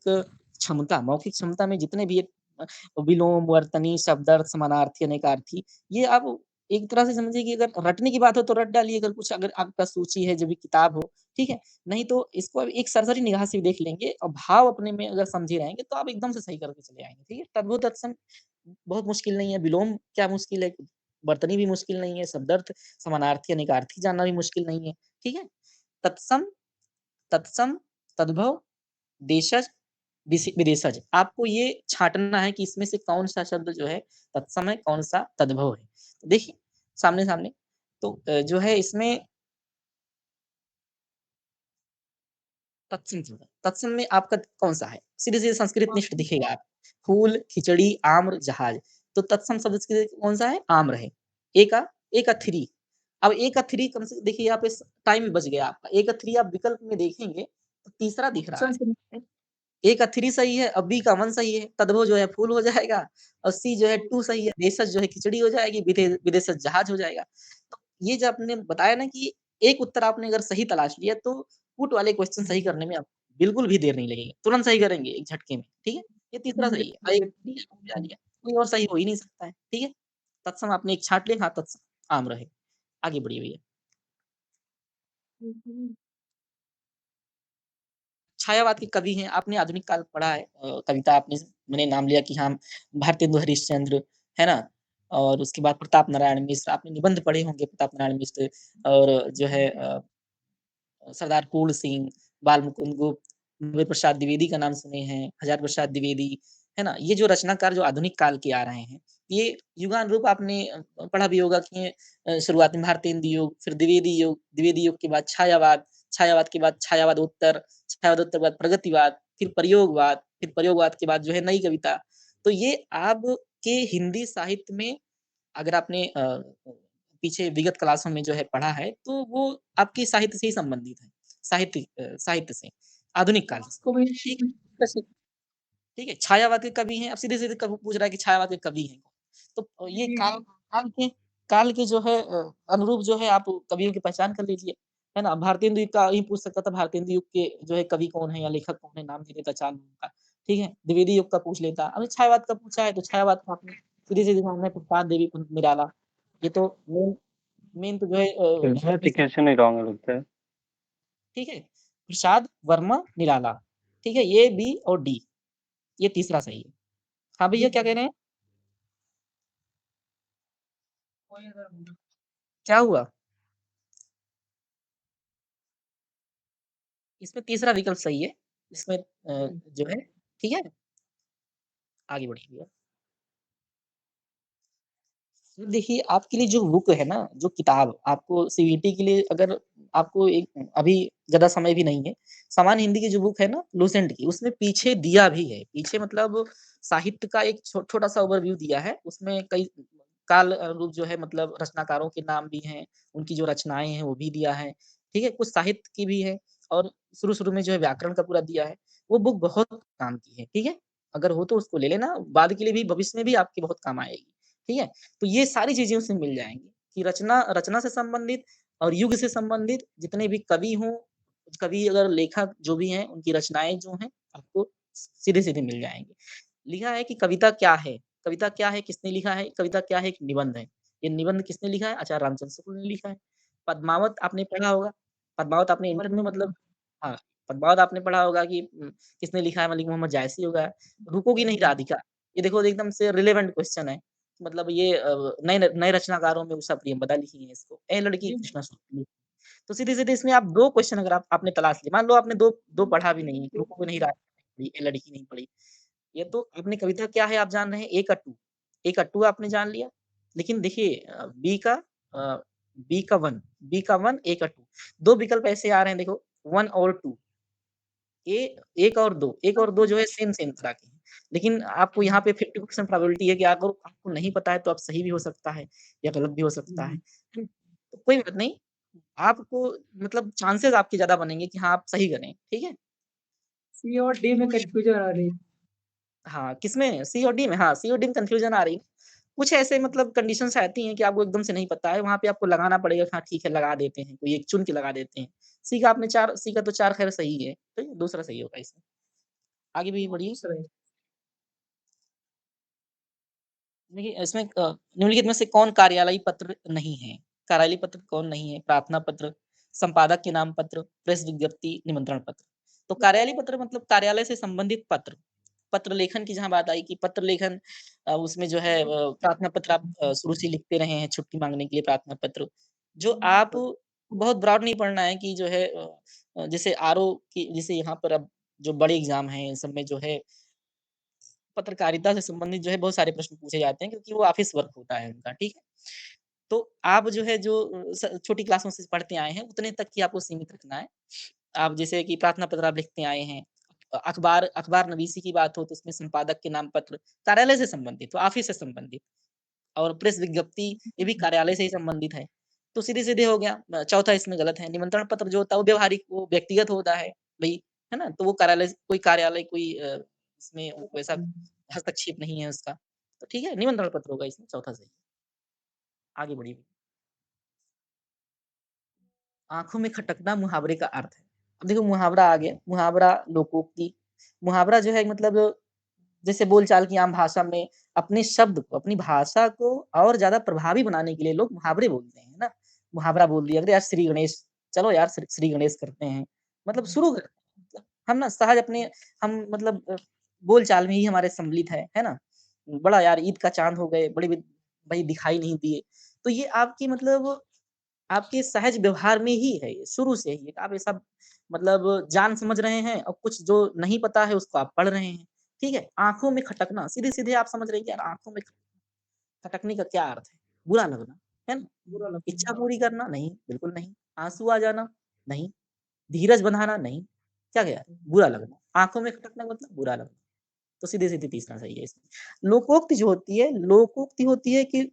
क्षमता में जितने भी अ, विलोम, वर्तनी, शब्दार्थ, समानार्थी, अनेकार्थी, ये आप एक तरह से समझिए कि अगर रटने की बात हो तो रट डालिए, अगर कुछ अगर आपका सूची है, जो भी किताब हो, ठीक है? नहीं तो इसको आप एक सरसरी निगाह से देख लेंगे और भाव अपने में अगर समझे रहेंगे, तो आप एकदम से सही करके चले आएँगे, ठीक है? तद्भव तत्सम बहुत मुश्किल नहीं है, विलोम क्या मुश्किल है, वर्तनी भी मुश्किल नहीं है, शब्दार्थ, समानार्थी, अनेकार्थी जानना भी मुश्किल नहीं है, ठीक है? तत्सम, तत्सम, तद्भव, देशज, विदेशज। आपको ये छाँटना है कि इसमें से कौन-सा शब्द जो है तत्सम है, कौन-सा तद्भव है। तो देखिए सामने-सामने तो जो है इसमें तत्सम शब्द है। तत्सम में आपका कौन-सा है? सीधे-सीधे संस्कृत निष्ठ दिखेगा आप। फूल, खिचड़ी, आम्र, जहाज। तो तत्सम शब्द सीधे कौन-सा है? आम्र है। ए का 3 अब ए का 3 कम से देखिए यहाँ पे टाइम बच गया आपका। ए का 3 आप विकल्प में देखेंगे तो तीसरा दिख रहा है। ए का 3 सही है और बी का 1 सही है। तद्भव जो है फूल हो जाएगा और सी जो है 2 सही है। देशज जो है खिचड़ी हो जाएगी, विदेशज जहाज हो जाएगा। तो ये जो आपने बताया ना कि एक उत्तर आपने अगर सही तलाश लिया तो पुट वाले क्वेश्चन सही करने में आपको बिल्कुल भी देर नहीं लगेगी। तुरंत सही करेंगे एक झटके में, ठीक है? ये तीसरा सही है और एक डी आपने मिला लिया। कोई और सही हो ही नहीं सकता है, ठीक है? तत्सम आपने एक छाँट लिया, हाँ, तत्सम आम रहे। आगे बढ़िए भैया। छायावाद के कवि हैं, आपने आधुनिक काल पढ़ा है कविता आपने मैंने नाम लिया कि हाँ, भारतेंदु हरिश्चंद्र, है ना? और उसके बाद प्रताप नारायण मिश्र, आपने निबंध पढ़े होंगे प्रताप नारायण मिश्र और जो है सरदार पूर्ण सिंह, बाल मुकुंद गुप्त, नव्य प्रसाद द्विवेदी का नाम सुने हैं, हजार प्रसाद द्विवेदी, है ना? ये जो रचनाकार जो आधुनिक काल के आ रहे हैं, ये युगानुरूप आपने पढ़ा भी होगा कि शुरुआत में भारतेंदु युग, फिर द्विवेदी युग के बाद छायावाद, छायावाद के बाद छायावादोत्तर, छायावादोत्तर के बाद प्रगतिवाद, फिर प्रयोगवाद के बाद जो है नई कविता। तो ये आपके हिंदी साहित्य में अगर आपने पीछे विगत क्लासों में जो है पढ़ा है, तो वो आपके साहित्य से ही संबंधित है। साहित्य से, आधुनिक काल से। को भी ठीक ठीक है, छायावाद के कवि हैं, अब सीधे-सीधे कब पूछ रहा है कि छायावाद के कवि हैं कौन? तो ये काल के जो है अनुरूप जो है आप कवियों की पहचान कर लीजिए, है ना? भारतेंदु युग का ही पूछ सकता था, भारतेंदु युग के जो है कवि कौन है या लेखक कौन है, नाम दे देता 4 लोगों का, ठीक है? द्विवेदी युग का पूछ लेता। अभी छायावाद का पूछा है, तो छायावाद का आपने सीधे-सीधे सामने प्रसाद देवी कुंत निराला, ये तो मेन मेन तो जो है क्वेश्चन ही रॉन्ग लगता है। ठीक है? प्रसाद वर्मा निराला। ठीक है, ए, बी और डी, ये तीसरा सही है। हाँ भैया क्या कह रहे हैं? क्या हुआ? इसमें तीसरा विकल्प सही है। इसमें जो है, ठीक है, आगे बढ़िए भैया। देखिए आपके लिए जो बुक है ना, जो किताब आपको सीईटी के लिए, अगर आपको एक अभी ज़्यादा समय भी नहीं है, सामान्य हिंदी की जो बुक है ना लुसेंट की, उसमें पीछे दिया भी है। पीछे मतलब साहित्य का एक छोटा-सा ओवरव्यू दिया है। उसमें कई काल रूप जो है मतलब रचनाकारों के नाम भी हैं, उनकी जो रचनाएँ हैं वो भी दिया है। ठीक है? कुछ साहित्य की भी है और शुरू-शुरू में जो है व्याकरण का पूरा दिया है। वो बुक बहुत काम की है। ठीक है? अगर हो तो उसको ले लेना, बाद के लिए भी भविष्य में भी आपके बहुत काम आएगी। ठीक है? तो ये सारी चीज़ें उसमें मिल जाएँगी कि रचना रचना से संबंधित और युग से संबंधित जितने भी कवि हों, कवि अगर लेखक जो भी हैं, उनकी रचनाएँ जो हैं, आपको सीधे-सीधे मिल जाएँगी। लिखा है कि कविता क्या है? कविता क्या है? किसने लिखा है? कविता क्या है? एक निबंध है। ये निबंध किसने लिखा है? आचार्य रामचंद्र शुक्ल ने लिखा है। पद्मावत आपने पढ़ा होगा। पद्मावत आपने इंटर में मतलब हाँ, पद्मावत आपने पढ़ा होगा कि किसने लिखा है? मलिक मोहम्मद जायसी होगा। रुकोगी नहीं राधिका। ये देखो एकदम से रिलेवेंट क्वेश्चन है। मतलब ये नए रचनाकारों में उषा प्रियंवदा लिखी है इसको। ए लड़की कृष्णा शुक्ल। तो सीधे-सीधे इसमें आप 2 क्वेश्चन अगर आपने तलाश लिए, मान लो आपने 2 पढ़ा भी नहीं है, रुकोगी नहीं राधिका नहीं पढ़ी, ए लड़की नहीं पढ़ी। ये तो आपने कविता क्या है आप जान रहे हैं, एक अट्टू। एक अट्टू आपने जान लिया। लेकिन देखिए अ, बी का 1 बी का 1 एक अट्टू। 2 विकल्प ऐसे आ रहे हैं देखो 1 और 2 ए 1 और 2 जो है सेम तरह के हैं। लेकिन आपको यहाँ पे 50% प्रोबेबिलिटी है कि अगर आपको नहीं पता है तो आप सही भी हो सकता है या गलत भी हो सकता है। तो कोई बात नहीं, आपको मतलब चांसेस आपके ज़्यादा बनेंगे कि हाँ, आप सही करें, ठीक है? सी और डी में कन्फ्यूजन आ रही है। हाँ, किसमें? सी और डी में? हाँ, सी और डी में कन्फ्यूज़न आ रही है। कुछ ऐसे मतलब कंडीशंस रहती हैं कि आपको एकदम से नहीं पता है, वहाँ पे आपको लगाना पड़ेगा कि हाँ, ठीक है लगा देते हैं, कोई एक चुन के लगा देते हैं। सी का तो 4 खैर सही है, ठीक है? दूसरा सही होगा इसमें। आगे भी बढ़िए। सही। देखिए इसमें निम्नलिखित में से कौन कार्यालयी पत्र नहीं है? कार्यालयी पत्र कौन नहीं है? प्रार्थना पत्र, संपादक के नाम पत्र, प्रेस विज्ञप्ति, निमंत्रण पत्र। तो कार्यालयी पत्र मतलब कार्यालय से संबंधित पत्र। पत्र लेखन की जहाँ बात आई कि पत्र लेखन उसमें जो है प्रार्थना पत्र आप शुरू से लिखते रहे हैं छुट्टी माँगने के लिए प्रार्थना पत्र। जो आप बहुत ब्रॉड नहीं पढ़ना है कि जो है जैसे आरओ की जैसे यहाँ पर अब जो बड़े एग्ज़ाम हैं, इन सब में जो है पत्रकारिता से संबंधित जो है बहुत सारे प्रश्न पूछे जाते हैं क्योंकि वो ऑफ़िस वर्क होता है उनका, ठीक है? तो आप जो है जो छोटी क्लासों से पढ़ते आए हैं उतने तक ही आपको सीमित रखना है। आप जैसे कि प्रार्थना पत्र आप लिखते आए हैं, अखबार अखबार नवीसी की बात हो तो उसमें संपादक के नाम पत्र, कार्यालय से संबंधित, तो ऑफ़िस से संबंधित और प्रेस विज्ञप्ति ये भी कार्यालय से ही संबंधित है। तो सीधे-सीधे हो गया। चौथा इसमें गलत है, निमंत्रण पत्र जो होता है वो व्यावहारिक वो व्यक्तिगत होता है भई, है ना? तो वो कार्यालय कोई इसमें वैसा हस्तक्षेप नहीं है उसका। तो ठीक है, निमंत्रण पत्र होगा इसमें चौथा सही। आगे बढ़िए। आँखों में खटकना मुहावरे का अर्थ है। अब देखो मुहावरा आ गया, मुहावरा लोकोक्ति। मुहावरा जो है मतलब जैसे बोलचाल की आम भाषा में अपने शब्द को, अपनी भाषा को और ज़्यादा प्रभावी बनाने के लिए लोग मुहावरे बोलते हैं, है ना? मुहावरा बोल दिया, अरे यार श्री गणेश, चलो यार श्री गणेश करते हैं। मतलब शुरू कर मतलब हम ना सहज अपने हम मतलब बोलचाल में ही हमारे सम्मिलित है ना? बड़ा यार ईद का चाँद हो गए, बड़े भाई दिखाई नहीं दिए। तो ये आपकी मतलब आपके सहज व्यवहार में ही है ये, शुरू से ही। आप ऐसा मतलब जान समझ रहे हैं और कुछ जो नहीं पता है उसको आप पढ़ रहे हैं, ठीक है? आँखों में खटकना, सीधे-सीधे आप समझ रहे हैं कि यार आँखों में खटकने का क्या अर्थ है? बुरा लगना, है ना? बुरा इच्छा लगता है। पूरी करना? नहीं, बिल्कुल नहीं। आँसू आ जाना? नहीं। धीरज बँधाना? नहीं। क्या गया? बुरा लगना। आँखों में खटकना मतलब बुरा लगना। तो सीधे-सीधे तीसरा सही है इसमें। लोकोक्ति होती है कि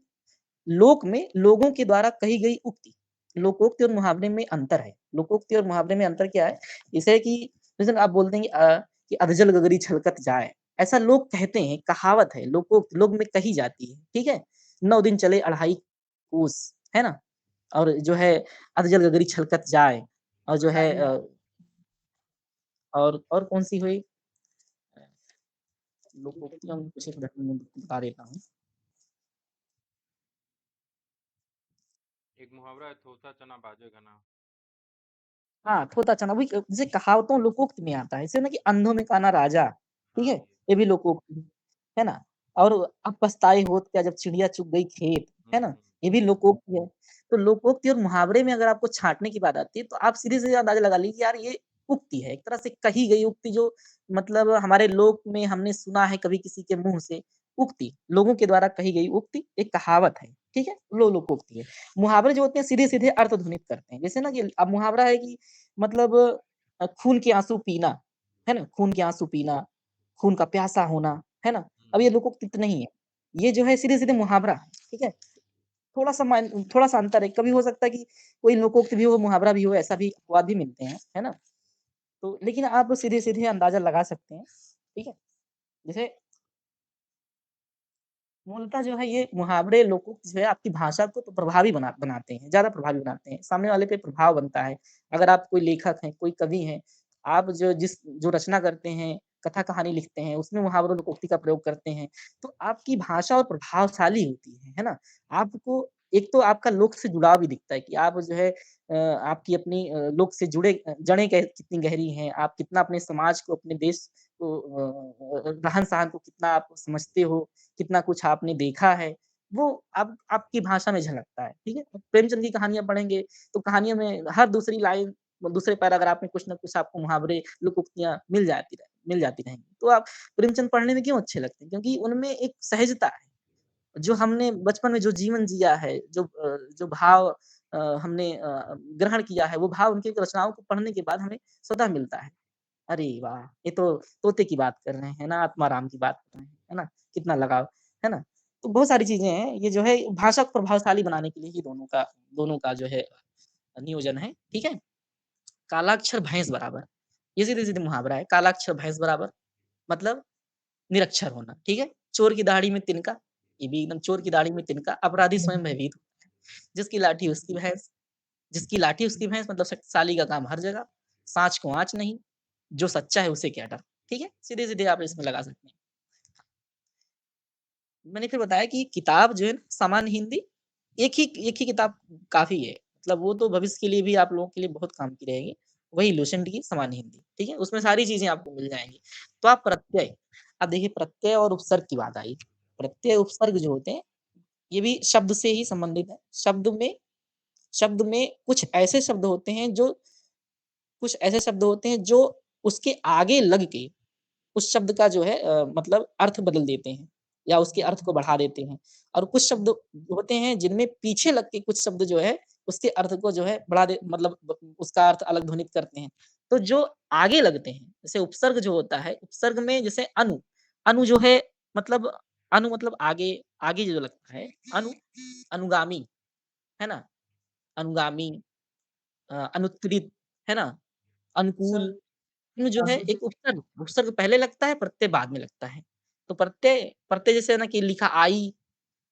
लोक में लोगों के द्वारा कही गई उक्ति। लोकोक्ति और मुहावरे में अंतर है। लोकोक्ति और मुहावरे में अंतर क्या है? जैसे कि जैसे आप बोलते हैं कि अधजल गगरी छलकत जाए। ऐसा लोग कहते हैं, कहावत है, लोकोक्ति लोग में कही जाती है, ठीक है? 9 दिन चले अढ़ाई कोस, है ना? और जो है अधजल गगरी छलकत जाए और जो है और कौन-सी हुई? लोकोक्ति हम कुछ एक मिनट में बता देता हूँ। एक मुहावरा है, थोसा चना बाजे घना। हाँ, थोता चना वही जैसे कहावतों लोकोक्त में आता है, जैसे ना कि अंधों में काना राजा, ठीक है? हाँ, ये भी लोकोक्ति है ना? और अब पछताए होत क्या जब चिड़िया चुग गई खेत, है ना? हुँ, ये भी लोकोक्ति है। तो लोकोक्ति और मुहावरे में अगर आपको छाँटने की बात आती है, तो आप सीधे-सीधे अंदाज़ा लगा लीजिए यार ये उक्ति है, एक तरह से कही गई उक्ति जो मतलब हमारे लोक में हमने सुना है कभी किसी के मुँह से, उक्ति, लोगों के द्वारा कही गई उक्ति एक कहावत है, ठीक है? लोकोक्ति है। मुहावरे जो होते हैं सीधे-सीधे अर्थ ध्वनित करते हैं। जैसे ना कि अब मुहावरा है कि मतलब खून के आँसू पीना, है ना? खून के आँसू पीना, खून का प्यासा होना, है ना? अब ये लोकोक्ति तो नहीं है। ये जो है सीधे-सीधे मुहावरा है, ठीक है? थोड़ा-सा अंतर है। कभी हो सकता है कि कोई लोकोक्ति भी हो, मुहावरा भी हो, ऐसा भी अपवाद भी मिलते हैं, है ना? तो लेकिन आप सीधे-सीधे अंदाज़ा लगा सकते हैं, ठीक है? जैसे मूलतः जो है ये मुहावरे लोकोक्ति जो है आपकी भाषा को तो प्रभावी बनाते हैं, ज़्यादा प्रभावी बनाते हैं, सामने वाले पे प्रभाव बनता है। अगर आप कोई लेखक हैं, कोई कवि हैं, आप जो रचना करते हैं, कथा कहानी लिखते हैं, उसमें मुहावरों लोकोक्ति का प्रयोग करते हैं, तो आपकी भाषा और प्रभावशाली होती है ना? आपको एक तो आपका लोक से जुड़ाव भी दिखता है कि आप जो है आपकी अपनी लोक से जुड़े जड़ें कितनी गहरी हैं, आप कितना अपने समाज को, अपने देश को रहन-सहन को कितना आप समझते हो, कितना कुछ आपने देखा है, वो अब आपकी भाषा में झलकता है, ठीक है? प्रेमचंद की कहानियाँ पढ़ेंगे, तो कहानियों में हर दूसरी लाइन, दूसरे पैराग्राफ में कुछ न कुछ आपको मुहावरे, लोकोक्तियाँ मिल जाती रहेंगी। तो आप प्रेमचंद पढ़ने में क्यों अच्छे लगते हैं? क्योंकि उनमें एक सहजता है, जो हमने बचपन में जो जीवन जिया है, जो भाव हमने ग्रहण किया है, वो भाव उनकी रचनाओं को पढ़ने के बाद हमें स्वतः मिलता है। अरे वाह! ये तो तोते की बात कर रहे हैं ना, आत्माराम की बात कर रहे हैं, है ना? कितना लगाव, है ना? तो बहुत सारी चीज़ें हैं, ये जो है भाषा को प्रभावशाली बनाने के लिए ही दोनों का जो है नियोजन है, ठीक है? कालाक्षर भैंस बराबर, ये सीधे-सीधे मुहावरा है, कालाक्षर भैंस बराबर मतलब निरक्षर होना, ठीक है? चोर की दाढ़ी में तिनका, ये भी एकदम चोर की दाढ़ी में तिनका, अपराधी स्वयं भयभीत होता है, जिसकी लाठी उसकी भैंस, जिसकी लाठी उसकी भैंस मतलब शक्तिशाली का काम हर जगह, साँच को आँच नहीं, जो सच्चा है उसे क्या डर, ठीक है? सीधे-सीधे आप इसमें लगा सकते हैं। मैंने फिर बताया कि किताब जो है ना सामान्य हिंदी, एक ही किताब काफ़ी है। मतलब वो तो भविष्य के लिए भी आप लोगों के लिए बहुत काम की रहेगी। वही लुसेंट की सामान्य हिंदी, ठीक है? उसमें सारी चीज़ें आपको मिल जाएँगी। तो आप प्रत्यय, अब देखिए प्रत्यय और उपसर्ग की बात आई। प्रत्यय उपसर्ग जो होते हैं, ये भी शब्द से ही संबंधित है। शब्द में कुछ ऐसे शब्द होते हैं जो उसके आगे लग के उस शब्द का जो है मतलब अर्थ बदल देते हैं या उसके अर्थ को बढ़ा देते हैं। और कुछ शब्द होते हैं जिनमें पीछे लग के कुछ शब्द जो है उसके अर्थ को जो है बढ़ा दे मतलब उसका अर्थ अलग ध्वनित करते हैं। तो जो आगे लगते हैं, जैसे उपसर्ग जो होता है, उपसर्ग में जैसे अनु जो है मतलब अनु मतलब आगे आगे जो लगता है, अनुगामी, है ना? अनुगामी अनुत्तरित, है ना? अनुकूल सर में जो है एक उपसर्ग उपसर्ग पहले लगता है, प्रत्यय बाद में लगता है। तो प्रत्यय प्रत्यय जैसे है ना कि लिखा आई,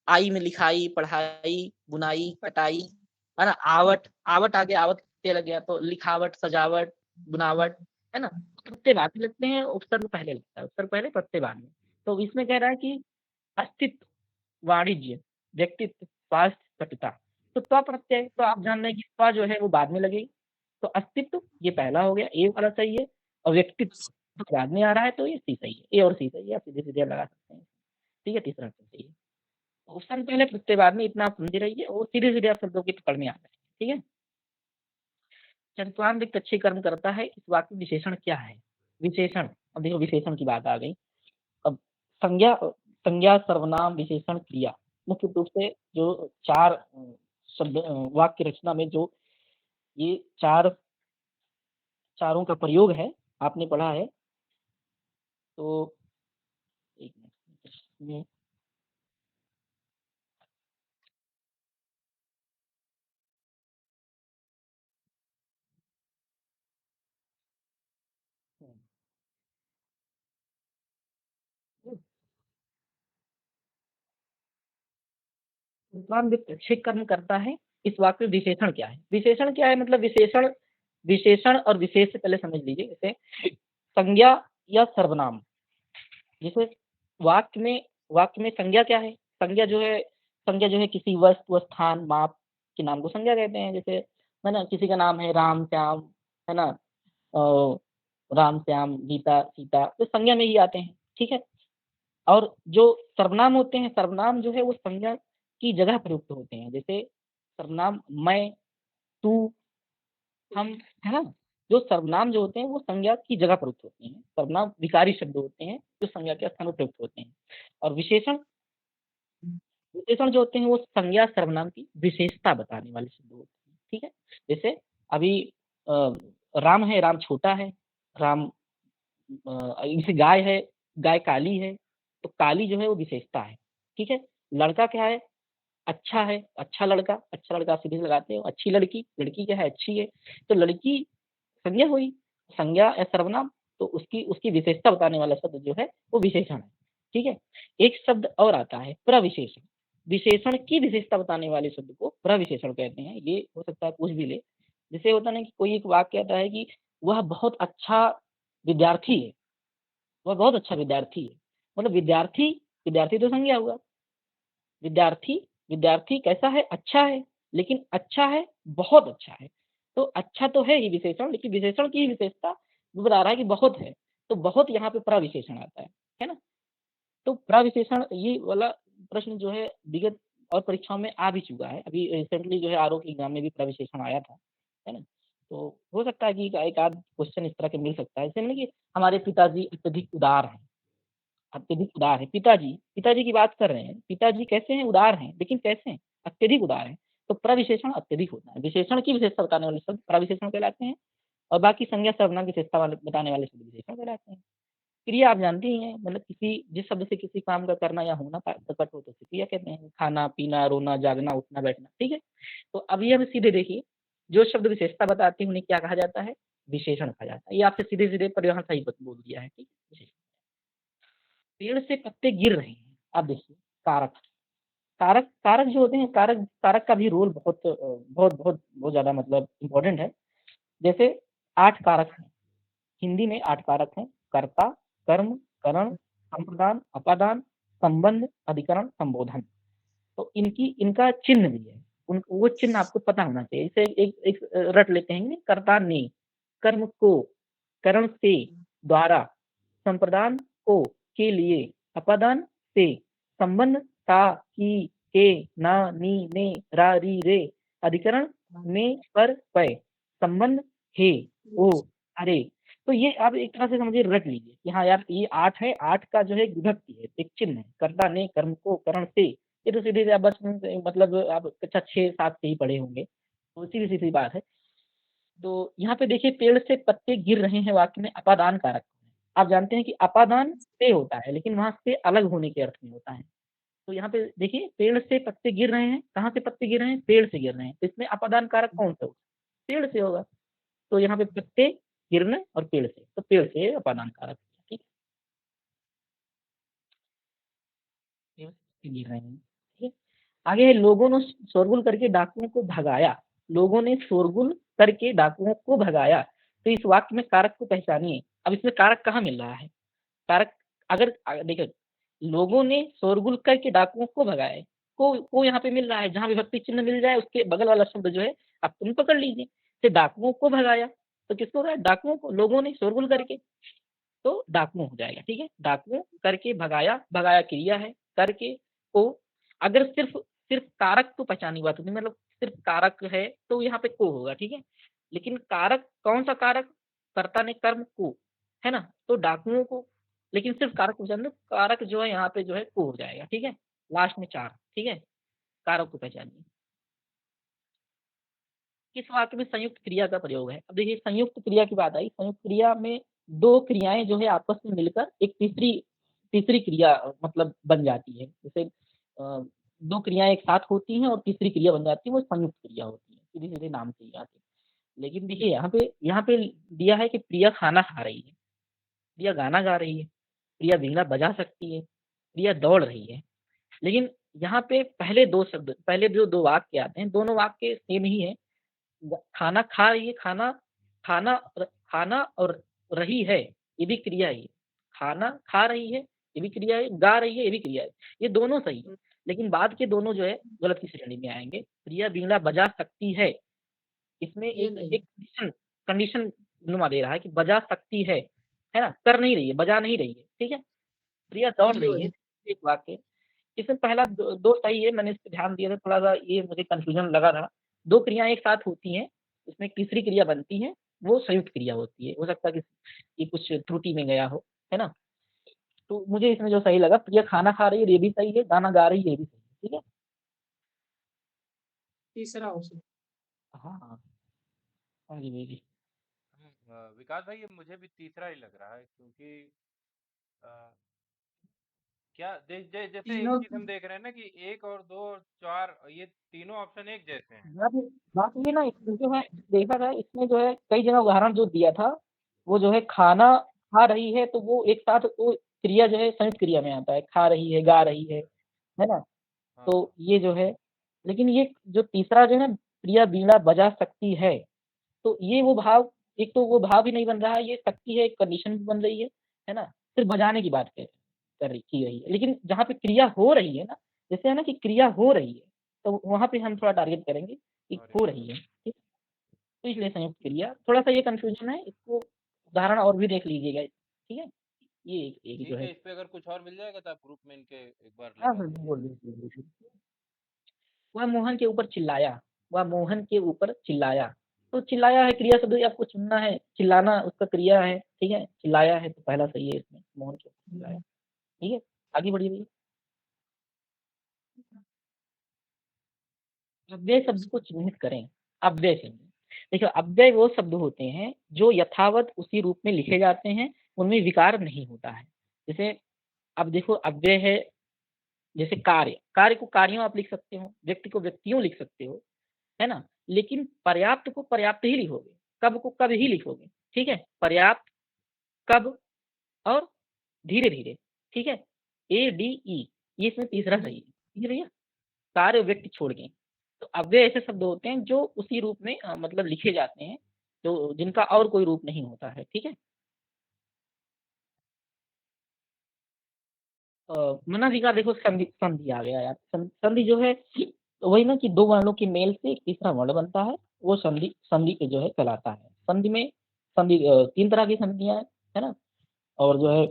आई में लिखाई, पढ़ाई, बुनाई, कटाई, है ना? आवट, आवट आगे आवत प्रत्यय लग गया तो लिखावट, सजावट, बुनावट, है ना? प्रत्यय बाद में लगते हैं, उपसर्ग पहले लगता है, उपसर्ग पहले प्रत्यय बाद में। तो इसमें कह रहा है कि अस्तित्व, वाणिज्य, व्यक्तित्व, स्वास्थ्य, सतता। तो प्रत्यय तो आप जान रहे हैं कि जो है वो बाद में लगेगी। तो अस्तित्व ये पहला हो गया, ए वाला सही है और व्यक्तित्व तो बाद में आ रहा है तो ये सी सही है। ए और सी सही है, आप सीधे-सीधे लगा सकते हैं। ठीक है, तीसरा ऑप्शन सही है। ऑप्शन पहले प्रत्यय बाद में इतना आप समझे रहिए और सीधे-सीधे आप शब्दों की पकड़ में आ जाएँगे। ठीक है? चंद्रपान व्यक्ति अच्छे कर्म करता है, इस वाक्य में विशेषण क्या है? विशेषण, अब देखो विशेषण की बात आ गई। अब संज्ञा, सर्वनाम, विशेषण, क्रिया मुख्य रूप से जो 4 शब्द वाक्य रचना में जो ये 4 चारों का प्रयोग है, आपने पढ़ा है। तो एक मिनट इसमें विद्वान व्यक्ति अच्छे कर्म करता है, इस वाक्य में विशेषण क्या है? विशेषण क्या है मतलब विशेषण विशेषण और विशेष से पहले समझ लीजिए। जैसे संज्ञा या सर्वनाम, जैसे वाक्य में संज्ञा क्या है? संज्ञा जो है किसी वस्तु, स्थान, माप के नाम को संज्ञा कहते हैं। जैसे है ना, किसी का नाम है राम, श्याम, है ना? राम, श्याम, गीता, सीता तो संज्ञा में ही आते हैं, ठीक है? और जो सर्वनाम होते हैं, सर्वनाम जो है वो संज्ञा की जगह प्रयुक्त होते हैं। जैसे सर्वनाम मैं, तू, हम, है ना? जो सर्वनाम जो होते हैं वो संज्ञा की जगह प्रयुक्त होते हैं। सर्वनाम विकारी शब्द होते हैं जो संज्ञा के स्थान पर प्रयुक्त होते हैं। और विशेषण विशेषण जो होते हैं वो संज्ञा सर्वनाम की विशेषता बताने वाले शब्द होते हैं, ठीक है? जैसे अभी राम है, राम छोटा है, राम जैसे गाय है, गाय काली है, तो काली जो है वो विशेषता है, ठीक है? लड़का क्या है? अच्छा लड़का सीधे से लगाते हो, अच्छी लड़की, लड़की क्या है? अच्छी है, तो लड़की संज्ञा हुई, संज्ञा या सर्वनाम, तो उसकी उसकी विशेषता बताने वाला शब्द जो है वो विशेषण है, ठीक है? एक शब्द और आता है प्रविशेषण, विशेषण की विशेषता बताने वाले शब्द को प्रविशेषण कहते हैं। ये हो सकता है कुछ भी ले, जैसे होता है ना कि कोई एक वाक्य आता है कि वह बहुत अच्छा विद्यार्थी है, वह बहुत अच्छा विद्यार्थी है, मतलब विद्यार्थी, विद्यार्थी तो संज्ञा हुआ, विद्यार्थी, विद्यार्थी कैसा है? अच्छा है, लेकिन अच्छा है, बहुत अच्छा है। तो अच्छा तो है ही विशेषण, लेकिन विशेषण की विशेषता वो बता रहा है कि बहुत है, तो बहुत यहाँ पे प्रविशेषण आता है ना? तो प्रविशेषण ये वाला प्रश्न जो है विगत और परीक्षाओं में आ भी चुका है। अभी रिसेंटली जो है आरओ के एग्जाम में भी प्रविशेषण आया था, है ना? तो हो सकता है कि एक आध क्वेश्चन इस तरह के मिल सकता है। जैसे मैंने कि हमारे पिताजी अत्यधिक उदार हैं, अत्यधिक उदार है। पिताजी, पिताजी की बात कर रहे हैं, पिताजी कैसे हैं? उदार हैं, लेकिन कैसे हैं? अत्यधिक उदार हैं। तो प्रविशेषण अत्यधिक होता है, विशेषण की विशेषता बताने वाले शब्द प्रविशेषण कहलाते हैं, और बाकी संज्ञा सर्वनाम की विशेषता वाले बताने वाले शब्द विशेषण कहलाते हैं। क्रिया आप जानते ही हैं, मतलब किसी जिस शब्द से किसी काम का करना या होना प्रकट हो तो उसे क्रिया कहते हैं। खाना, पीना, रोना, जागना, उठना, बैठना, ठीक है? तो अभी हम सीधे देखिए, जो शब्द विशेषता बताते हैं उन्हें क्या कहा जाता है? विशेषण कहा जाता है। ये आपसे सीधे-सीधे परिवहन सही बोल दिया है, ठीक है? विशेषण। पेड़ से पत्ते गिर रहे हैं, आप देखिए कारक, कारक कारक जो होते हैं, कारक कारक का भी रोल बहुत ज़्यादा मतलब इम्पोर्टेंट है। जैसे 8 कारक हैं, हिंदी में 8 कारक हैं, कर्ता, कर्म, करण, संप्रदान, अपादान, संबंध, अधिकरण, संबोधन। तो इनका चिन्ह भी है, वो चिन्ह आपको पता होना चाहिए। जैसे एक रट लेते हैं, कर्ता ने, कर्म को, करण से, द्वारा, संप्रदान को, के लिए, अपादान से, संबंध ता, की, के, ना, नी, ने, रा, री, रे, अधिकरण में, पर, पय, संबंध हे, ओ, अरे। तो ये आप एक तरह से समझिए, रट लीजिए कि हाँ यार ये 8 है, 8 का जो है एक विभक्ति है, एक चिन्ह है, कर्ता ने, कर्म को, करण से। ये तो सीधे आप बस मतलब आप कक्षा 6-7 से ही पढ़े होंगे, तो सीधी सी बात है। तो यहाँ पे देखिए, पेड़ से पत्ते गिर रहे हैं वाक्य में अपादान कारक है। आप जानते हैं कि अपादान से होता है, लेकिन वहां से अलग होने के अर्थ में होता है। तो यहाँ पे देखिए, पेड़ से पत्ते गिर रहे हैं, कहाँ से पत्ते गिर रहे हैं? पेड़ से गिर रहे हैं, तो इसमें अपादान कारक कौन सा होगा? पेड़ से होगा। तो यहाँ पे पत्ते गिरने और पेड़ से, तो पेड़ से अपादान कारक, ठीक है? पेड़ से गिर रहे हैं, ठीक है? आगे है, लोगों ने शोरगुल करके डाकुओं को भगाया, लोगों ने शोरगुल करके डाकुओं को भगाया। तो इस वाक्य में कारक को पहचानिए। अब इसमें कारक कहाँ मिल रहा है? कारक अगर देखो, लोगों ने शोरगुल करके डाकुओं को भगाया, को यहाँ पे मिल रहा है, जहाँ विभक्ति चिन्ह मिल जाए उसके बगल वाला शब्द जो है आप तुम पकड़ लीजिए। तो डाकुओं को भगाया, तो किसको हो रहा है? डाकुओं को, लोगों ने शोरगुल करके, तो डाकुओं हो जाएगा, ठीक है? डाकुओं करके भगाया, भगाया क्रिया है, करके को, अगर सिर्फ सिर्फ कारक को पहचानी बात होती, मतलब सिर्फ कारक है तो यहाँ पे को होगा, ठीक है? लेकिन कारक कौन सा कारक? कर्ता ने कर्म को, है ना? तो डाकुओं को, लेकिन सिर्फ कारक को पहचान, कारक जो है यहाँ पे जो है को हो जाएगा, ठीक है? लास्ट में 4, ठीक है? कारक को पहचानिए। किस वाक्य में संयुक्त क्रिया का प्रयोग है? अब देखिए, संयुक्त क्रिया की बात आई, संयुक्त क्रिया में 2 क्रियाएं जो है आपस में मिलकर एक तीसरी तीसरी क्रिया मतलब बन जाती है। जैसे 2 क्रियाएं एक साथ होती हैं और तीसरी क्रिया बन जाती है, वो संयुक्त क्रिया होती है, सीधे-सीधे नाम से ही आती है। लेकिन देखिए, यहाँ पे दिया है कि प्रिया खाना खा रही है, प्रिया गाना गा रही है, प्रिया वीणा बजा सकती है, प्रिया दौड़ रही है। लेकिन यहाँ पे पहले 2 शब्द, पहले जो 2 वाक्य आते हैं, दोनों वाक्य सेम ही है। खाना खा रही है, खाना खाना खाना और रही है, ये भी क्रिया ही है। खाना खा रही है, ये भी क्रिया है, गा रही है, ये भी क्रिया है। ये दोनों सही है, लेकिन बाद के दोनों जो है गलत की श्रेणी में आएंगे। प्रिया वीणा बजा सकती है, इसमें एक कंडीशन कंडीशन नुमा दे रहा है कि बजा सकती है ना, कर नहीं रही है, बजा नहीं रही है, ठीक है, क्रिया दौड़ रही है, एक वाक्य। इसमें पहला दो सही है, मैंने इस पे ध्यान दिया था, थोड़ा सा ये मुझे कंफ्यूजन लगा था। दो क्रियाएं एक साथ होती हैं, इसमें तीसरी क्रिया बनती है, वो संयुक्त क्रिया होती है। हो सकता है कि ये कुछ त्रुटि में गया हो, है ना। तो मुझे इसमें जो सही लगा, प्रिया खाना खा रही है ये भी सही है, गाना गा रही है ये भी सही है, ठीक है। तीसरा ऑप्शन। हाँ हाँ हाँ जी जी। विकास भाई ये मुझे भी तीसरा ही लग रहा है, क्योंकि अ, क्या जैसे एक तीनों चीज हम देख रहे हैं ना कि 1 और 2 और 4 ये तीनों ऑप्शन एक जैसे हैं। बात बात ये ना, जो है देखा था इसमें जो है कई जगह उदाहरण जो दिया था, वो जो है खाना खा रही है, तो वो एक साथ वो क्रिया जो है संयुक्त क्रिया में आता है, खा रही है, गा रही है ना। हाँ तो ये जो है, लेकिन ये जो तीसरा जो है ना, प्रिया बीड़ा बजा सकती है, तो ये वो भाव, एक तो वो भाव भी नहीं बन रहा है, ये शक्ति है, एक कंडीशन भी बन रही है ना, सिर्फ बजाने की बात कर रही की रही है। लेकिन जहाँ पे क्रिया हो रही है ना, जैसे है ना कि क्रिया हो रही है, तो वहां पे हम थोड़ा टारगेट करेंगे कि सॉरी हो रही है, ठीक। तो इसलिए संयुक्त क्रिया, थोड़ा सा ये कंफ्यूजन है, इसको उदाहरण और भी देख लीजिएगा, ठीक है। ये एक जो ठीक है। है, इस पे अगर कुछ और मिल जाएगा तो आप ग्रुप में इनके एक बार हाँ लगा सर, दीजिए। बोल दीजिए। वह मोहन के ऊपर चिल्लाया, वह मोहन के ऊपर चिल्लाया, तो चिल्लाया है क्रिया शब्द, आपको चुनना है, चिल्लाना उसका क्रिया है, ठीक है। चिल्लाया है तो पहला सही है इसमें, मोहन के ऊपर चिल्लाया, ठीक है। आगे बढ़िए भैया। अव्यय शब्द को चिन्हित करें। अव्यय शब्द, देखो अव्यय वो शब्द होते हैं जो यथावत उसी रूप में लिखे जाते हैं, उनमें विकार नहीं होता है। जैसे अब देखो अव्यय है, जैसे कार्य, कार्य को कार्यों आप लिख सकते हो, व्यक्ति को व्यक्तियों लिख सकते हो, है ना। लेकिन पर्याप्त को पर्याप्त ही लिखोगे, कब को कब ही लिखोगे, ठीक है। पर्याप्त, कब, और धीरे धीरे, ठीक है। ADE, ये इसमें तीसरा सही है, ठीक है भैया। कार्य व्यक्ति छोड़ के, तो अव्यय ऐसे शब्द होते हैं जो उसी रूप में मतलब लिखे जाते हैं, जो जिनका और कोई रूप नहीं होता है, ठीक है। मनाधिकार, देखो संधि, संधि आ गया यार, संधि जो है तो वही ना कि दो वर्णों के मेल से एक तीसरा वर्ण बनता है, वो संधि, संधि के जो है कहलाता है। संधि में संधि तीन तरह की संधियां हैं, है ना। और जो है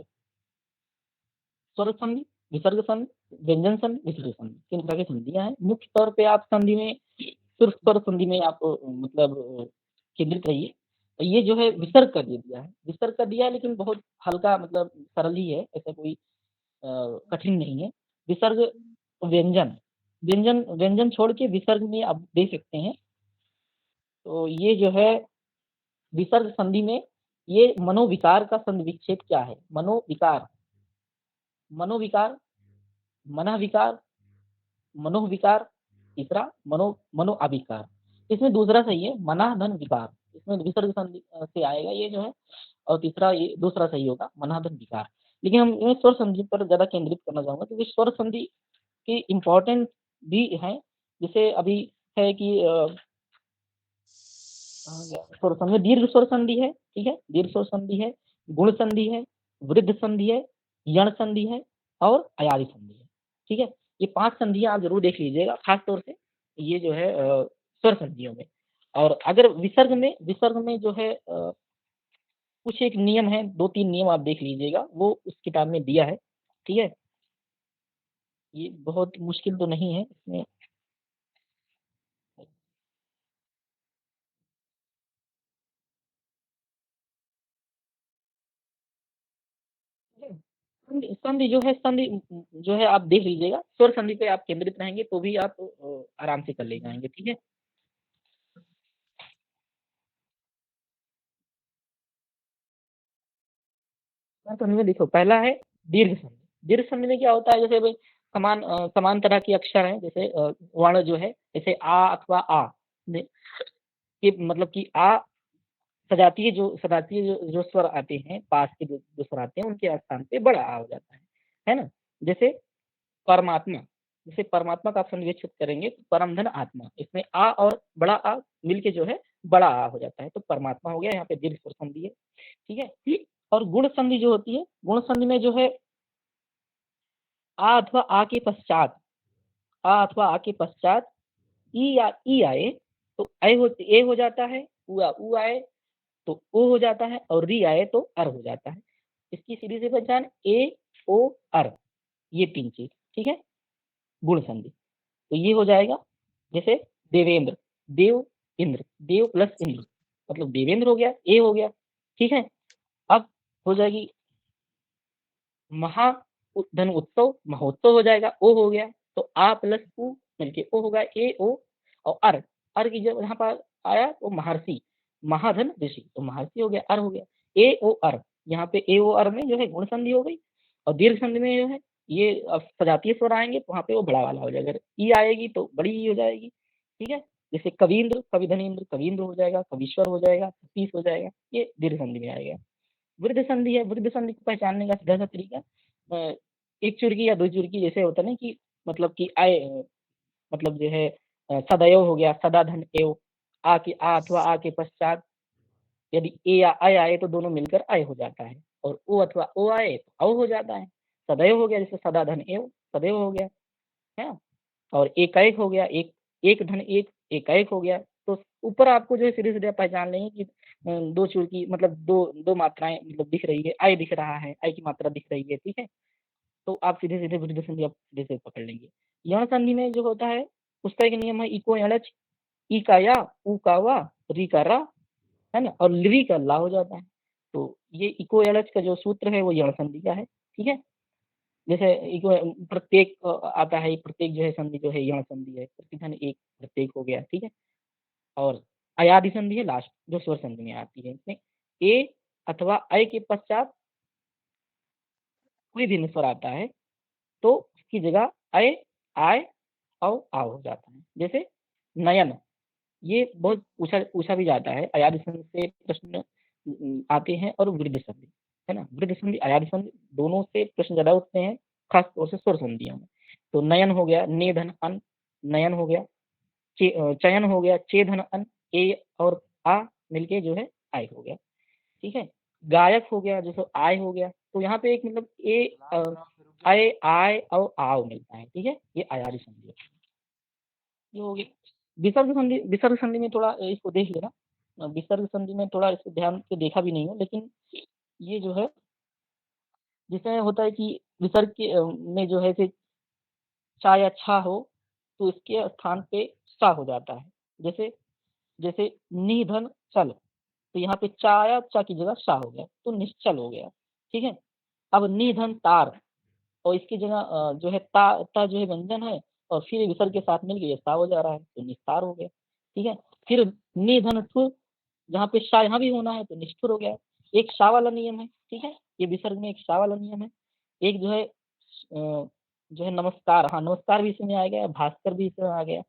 स्वर संधि, विसर्ग संधि, व्यंजन संधि, विसर्ग संधि, तीन तरह की संधियां हैं। मुख्य तौर पे आप संधि में सिर्फ स्वर संधि में आप मतलब केंद्रित रहिए। ये जो है विसर्ग कर दिया है, विसर्ग कर दिया है, लेकिन बहुत हल्का, मतलब सरल ही है, ऐसा कोई कठिन नहीं है। विसर्ग, व्यंजन, व्यंजन व्यंजन छोड़ के विसर्ग में आप दे सकते हैं। तो ये जो है विसर्ग संधि में, ये मनोविकार का संधि विच्छेद क्या है, मनोविकार, मनोविकार, मनःविकार, मनोविकार, तीसरा मनो मनो अविकार। इसमें दूसरा सही है, मनाधन विकार, इसमें विसर्ग संधि से आएगा ये जो है। और तीसरा ये दूसरा सही होगा, मनाधन विकार। लेकिन हम मैं स्वर संधि पर ज्यादा केंद्रित करना चाहूंगा, क्योंकि स्वर संधि की इम्पोर्टेंट भी है। जैसे अभी है कि स्वर संधि, दीर्घ स्वर संधि है, ठीक है, दीर्घ स्वर संधि है, गुण संधि है, वृद्ध संधि है, यण संधि है, और अयादि संधि है, ठीक है। ये 5 संधियां आप जरूर देख लीजिएगा, खास तौर से ये जो है स्वर संधियों में। और अगर विसर्ग में जो है कुछ एक नियम है, 2-3 नियम आप देख लीजिएगा, वो उस किताब में दिया है, ठीक है। ये बहुत मुश्किल तो नहीं है इसमें। संधि जो है, संधि जो है आप देख लीजिएगा, स्वर संधि पे आप केंद्रित रहेंगे तो भी आप आराम से कर ले जाएंगे, ठीक है। संधि में देखो पहला है दीर्घ संधि। दीर्घ संधि में क्या होता है, जैसे भाई समान तरह के अक्षर हैं, जैसे वर्ण जो है, जैसे आ अथवा आ, कि मतलब कि आ सजातीय जो स्वर आते हैं, पास के जो स्वर आते हैं, उनके स्थान पे बड़ा आ हो जाता है ना। जैसे परमात्मा, जैसे परमात्मा का आप संविच्छेद करेंगे तो परमधन आत्मा, इसमें आ और बड़ा आ मिलके जो है बड़ा आ हो जाता है, तो परमात्मा हो गया, यहाँ पे दीर्घ स्वर संधि है, ठीक है। और गुण संधि जो होती है, गुण संधि में जो है आ अथवा आ के पश्चात, आ अथवा आ के पश्चात ई या ई आए तो ए हो जाता है, उ आए तो ओ हो जाता है, और री आए तो अर हो जाता है। इसकी सीधी सी पहचान ए ओ अर, ये 3 चीज, ठीक है, गुण संधि। तो ये हो जाएगा जैसे देवेंद्र, देव इंद्र, देव प्लस इंद्र मतलब देवेंद्र हो गया, ए हो गया, ठीक है। अब हो जाएगी महा धन उत्सव, महोत्सव हो जाएगा, ओ हो गया, तो आ प्लस उ मिलके ओ होगा, ए ओ, और अर, अर की जब यहाँ पर आया तो महर्षि, महाधन ऋषि, तो महर्षि हो गया, अर हो गया, ए ओ अर, यहाँ पे ए ओ अर में जो है गुण संधि हो गई, और दीर्घ संधि में जो है ये अब सजातीय स्वर आएंगे तो वहाँ पे वो बड़ा वाला हो जाएगा, अगर ई आएगी तो बड़ी ई हो जाएगी, ठीक है। जैसे कवींद्र, कविधनेन्द्र, कवींद्र हो जाएगा, कवीश्वर हो जाएगा, सतीश हो जाएगा, ये दीर्घ संधि में आएगा। वृद्ध संधि है, वृद्ध संधि को पहचानने का सीधा सा तरीका एक चुरकी या दो चुरकी जैसे होता है ना, कि मतलब कि आय मतलब जो है सदैव हो गया, सदा धन एव, आ के आ अथवा आ के पश्चात यदि ए या आय आए तो दोनों मिलकर आय हो जाता है, और ओ अथवा ओ आए तो औ हो जाता है। सदैव हो गया जैसे सदा धन एव, सदैव हो गया है ना। और एकाएक हो गया, एक एक धन एक, एकाएक हो गया। तो ऊपर आपको जो है सीधे सीधे पहचान लेंगे कि दो चुरकी मतलब दो दो मात्राएं मतलब दिख रही है, आय दिख रहा है, आय की मात्रा दिख रही है, ठीक है। तो आप सीधे सीधे वृद्ध संधि आप सीधे से पकड़ लेंगे। यण संधि में जो होता है उसका एक नियम है, इको यणच, ई का या, उ का वा, री का रा, है ना, और लृ का ला हो जाता है। तो ये इको यणच का जो सूत्र है वो यण संधि का है, ठीक है। जैसे इको प्रत्येक आता है, प्रत्येक जो है संधि जो है यण संधि है, प्रतिधन एक प्रत्येक हो गया, ठीक है। और अयादि संधि है लास्ट, जो स्वर संधि में आती है। इसमें ए अथवा अय के पश्चात कोई भी स्वर आता है तो उसकी जगह अय, आय और आ हो जाता है। जैसे नयन, ये बहुत पूछा पूछा भी जाता है, अयादि संधि से प्रश्न आते हैं, और वृद्ध संधि, है ना, वृद्ध संधि अयादि संधि दोनों से प्रश्न ज्यादा उठते हैं, खास तौर से स्वर संधियों में। तो नयन हो गया, ने धन अन, नयन हो गया, चयन हो गया, चे धन अन, ए और आ मिलके जो है आय हो गया, ठीक है। गायक हो गया जैसे आय हो गया, तो यहाँ पे एक मतलब ए आय आय और आव मिलता है, ठीक है, ये अयादि संधि ये हो गया। विसर्ग संधि में थोड़ा इसको देख लेना, विसर्ग संधि में थोड़ा इसको ध्यान से देखा भी नहीं हो, लेकिन ये जो है जिसमें होता है कि विसर्ग के में जो है से चा या छा हो तो इसके स्थान पे सा हो जाता है। जैसे जैसे निधन चल, तो यहाँ पे चा आया, चा की जगह सा हो गया, तो निश्चल हो गया, ठीक है। अब निधन तार, और इसकी जगह जो है ता जो है व्यंजन है, और फिर विसर्ग के साथ मिल गया सा हो जा रहा है, तो निस्तार हो गया, ठीक है। फिर निधन ठुर, जहाँ पे शा यहाँ भी होना है तो निष्ठुर हो गया। एक शा वाला नियम है, ठीक है, ये विसर्ग में एक शा वाला नियम है। एक जो है नमस्कार, हाँ नमस्कार भी इसमें आ गया, भास्कर भी इसमें आ गया,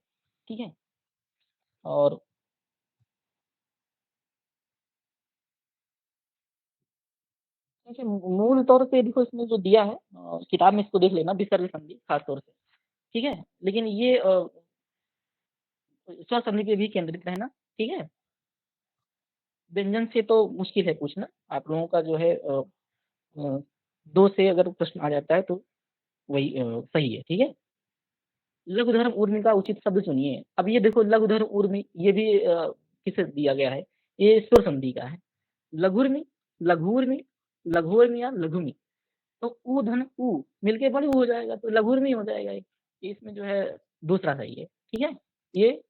ठीक है। और देखिए मूल तौर पे देखो इसमें जो दिया है किताब में इसको देख लेना, विसर्ग संधि खास तौर से, ठीक है। लेकिन ये स्वर संधि पे भी केंद्रित रहना, ठीक है। व्यंजन से तो मुश्किल है पूछना, आप लोगों का जो है दो से अगर प्रश्न आ जाता है तो वही सही है, ठीक है। लघुधर्म ऊर्मी का उचित शब्द चुनिए। अब ये देखो लघुधर्म ऊर्मी, ये भी किसे दिया गया है, ये स्वर संधि का है। लघुर्मी, लघुर्मी, लघुर्मी या लघुमी, तो ऊ धन ऊ मिलके बड़ी हो जाएगा, तो लघुर्मी हो जाएगा। इसमें जो है दूसरा सही है, ठीक है। ये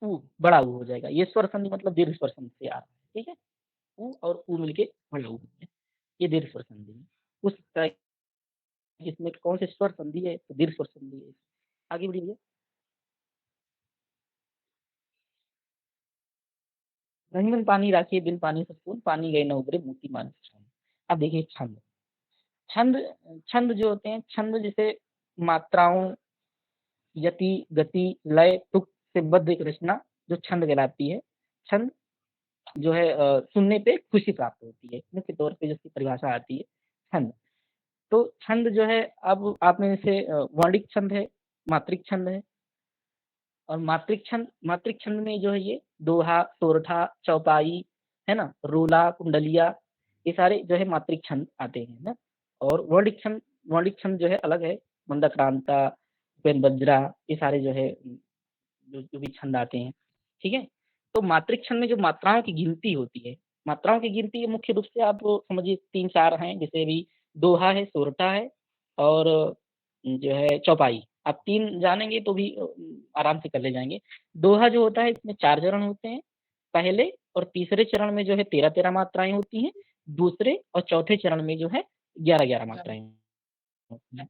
ऊ बड़ा ऊ हो जाएगा, ये स्वर संधि मतलब दीर्घ स्वर संधि से आ रहा है, ठीक है। ऊ और ऊ मिलके बड़ा ऊ है, ये दीर्घ स्वर संधि है। उस तरह इसमें कौन से स्वर संधि है, तो दीर्घ स्वर संधि है। आगे बढ़िए। रंगन पानी राखिए बिन पानी सपून, पानी गए न उबरे मोती माने छान। अब देखिए छंद, छंद छंद जो होते हैं, छंद जैसे मात्राओं, यति, गति, लय, तुक से बद्ध एक रचना जो छंद कहलाती है। छंद जो है सुनने पे खुशी प्राप्त होती है, मुख्य तौर पे जिसकी परिभाषा आती है छंद। तो छंद जो है, अब आप में से वर्णिक छंद है, मात्रिक छंद है, और मात्रिक छंद में जो है ये दोहा, सोरठा, चौपाई, है ना, रूला, कुंडलिया, ये सारे जो है मात्रिक छंद आते हैं ना। और वर्णिक छंद जो है अलग है, मंदक्रांता, उपेन बज्रा, ये सारे जो है जो भी छंद आते हैं, ठीक है। तो मात्रिक छंद में जो मात्राओं की गिनती होती है, मात्राओं की गिनती मुख्य रूप से आप समझिए 3-4 हैं, जैसे अभी दोहा है, सोरठा है और जो है चौपाई। आप 3 जानेंगे तो भी आराम से कर ले जाएँगे। दोहा जो होता है इसमें 4 चरण होते हैं। पहले और तीसरे चरण में जो है 13-13 मात्राएँ होती हैं। दूसरे और चौथे चरण में जो है 11-11 मात्राएँ होती हैं।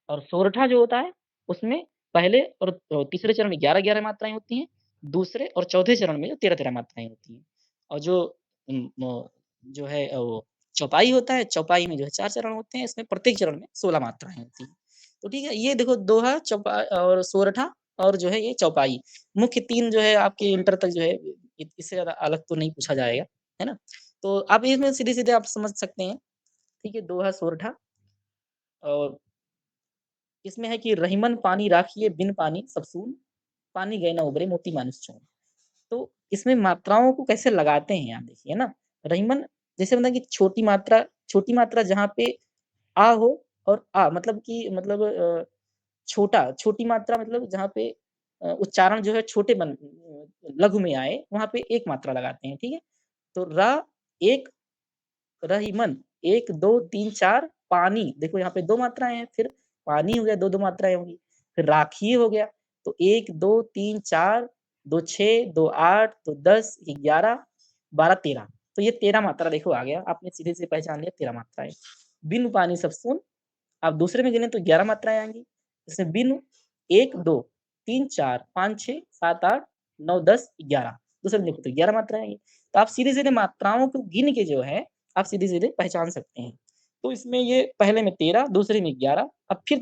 और सोरठा जो होता है उसमें पहले और तीसरे चरण में 11-11 मात्राएँ होती हैं। दूसरे और चौथे चरण में जो 13-13 मात्राएँ होती हैं। और जो जो है वो चौपाई होता है, चौपाई में जो है 4 चरण होते हैं, इसमें प्रत्येक चरण में 16 मात्राएँ होती हैं। तो ठीक है, ये देखो दोहा, और सोरठा और जो है ये चौपाई, मुख्य 3 जो है आपके इंटर तक जो है इससे ज़्यादा अलग तो नहीं पूछा जाएगा, है ना? तो आप इसमें सीधे-सीधे आप समझ सकते हैं, ठीक है? दोहा, सोरठा और इसमें है कि रहीमन पानी राखिए बिन पानी सब सून, पानी गए ना उबरे मोती मानुष चून। तो इसमें मात्राओं को कैसे लगाते हैं आप देखिए, है ना? रहीमन जैसे मतलब कि छोटी मात्रा जहाँ पे आ हो और मतलब कि मतलब छोटी मात्रा मतलब जहाँ पे उच्चारण जो है लघु में आए, वहाँ पे एक मात्रा लगाते हैं, ठीक है? तो एक रहीमन 1, 2, 3, 4 पानी, देखो यहाँ पे 2 मात्राएँ हैं, फिर पानी हो गया, 2-2 मात्राएँ होंगी, फिर राखिए हो गया, तो 1, 2, 3, 4, 2, 6, 2, 8, 2, 10, 11, 12, 13, तो ये 13 मात्रा देखो आ गया, आपने सीधे से पहचान लिया 13 मात्राएँ। बिनु पानी सब सून, आप दूसरे में गिने तो 11 मात्राएँ आएँगी, इसमें बिनु 1, 2, 3, 4, 5, 6, 7, 8, 9, 10, 11, दूसरे में देखो तो 11 मात्राएँ आएँगी। तो आप सीधे-सीधे मात्राओं को गिन के जो है आप सीधे-सीधे पहचान सकते हैं। तो इसमें ये पहले में 13, दूसरे में 11, अब फिर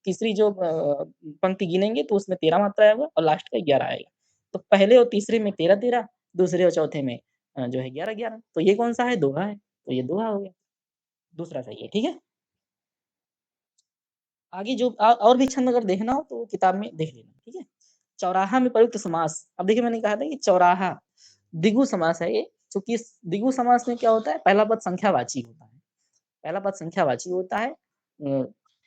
तीसरी जो पंक्ति गिनेंगे तो उसमें 13 मात्रा आएगा और लास्ट का 11 आएगा। तो पहले और तीसरे में 13-13, दूसरे और चौथे में जो है 11-11, तो ये कौन-सा है? दोहा है, तो ये दोहा हो गया। दूसरा सही है, ठीक है? आगे जो और भी छंद अगर देखना हो तो किताब में देख लेना, ठीक है? चौराहा में प्रयुक्त समास, अब देखिए मैंने कहा था कि चौराहा द्विगु समास है ये, चूँकि इस द्विगु समास में क्या होता है, पहला पद संख्यावाची होता है। पहला पद संख्यावाची होता है,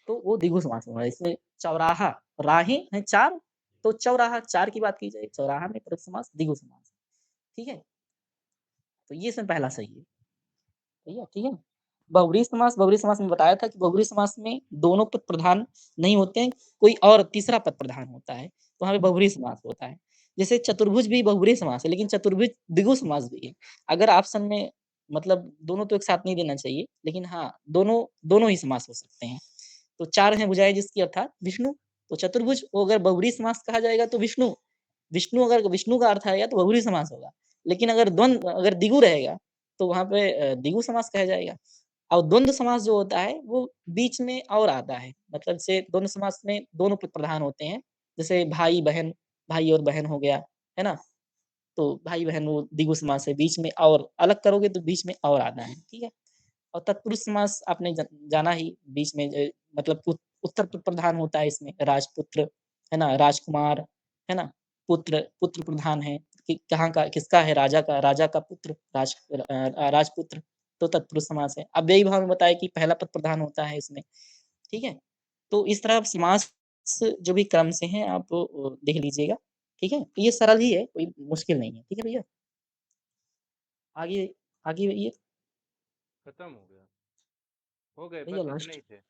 तो वो द्विगु समास में होगा। इसमें चौराहा, राहें हैं 4, तो चौराहा 4 की बात की जाए, चौराहा में प्रयुक्त समास द्विगु समास, ठीक है? तो ये इसमें पहला सही है। सही है, ठीक है? बहुब्रीहि समास में बताया था कि बहुब्रीहि समास में दोनों पद प्रधान नहीं होते हैं, कोई और तीसरा पद प्रधान होता है, तो वहाँ पे बहुब्रीहि समास होता है। जैसे चतुर्भुज भी बहुब्रीहि समास है, लेकिन चतुर्भुज द्विगु समास भी है। अगर ऑप्शन में मतलब दोनों तो एक साथ नहीं देना चाहिए, लेकिन हाँ, दोनों ही समास हो सकते हैं। तो 4 हैं भुजाएँ जिसकी अर्थात विष्णु, तो चतुर्भुज वो अगर बहुब्रीहि समास कहा जाएगा तो विष्णु, अगर विष्णु का अर्थ आएगा तो बहुब्रीहि समास होगा। लेकिन अगर द्विगु रहेगा तो वहाँ पे द्विगु समास कहा जाएगा। और द्वंद्व समास जो होता है वो बीच में और आता है, मतलब जैसे द्वंद्व समास में दोनों पद प्रधान होते हैं, जैसे भाई-बहन, भाई और बहन हो गया, है ना? तो भाई-बहन वो द्विगु समास है, बीच में और अलग करोगे तो बीच में और आता है, ठीक है? और तत्पुरुष समास आपने जाना ही, बीच में मतलब उत्तर पद प्रधान होता है इसमें, राजपुत्र, है ना? राजकुमार, है ना? पुत्र प्रधान है, कि कहाँ का किसका है? राजा का पुत्र राजपुत्र, तो तत्पुरुष समास है। अव्ययी भाव में बताया कि पहला पद प्रधान होता है इसमें, ठीक है? तो इस तरह समास जो भी क्रम से हैं आप देख लीजिएगा, ठीक है? ये सरल ही है, कोई मुश्किल नहीं है, ठीक है भैया? आगे आगे ये खत्म हो गया। हो गए, भैया बस इतने लास्ट, ही थे।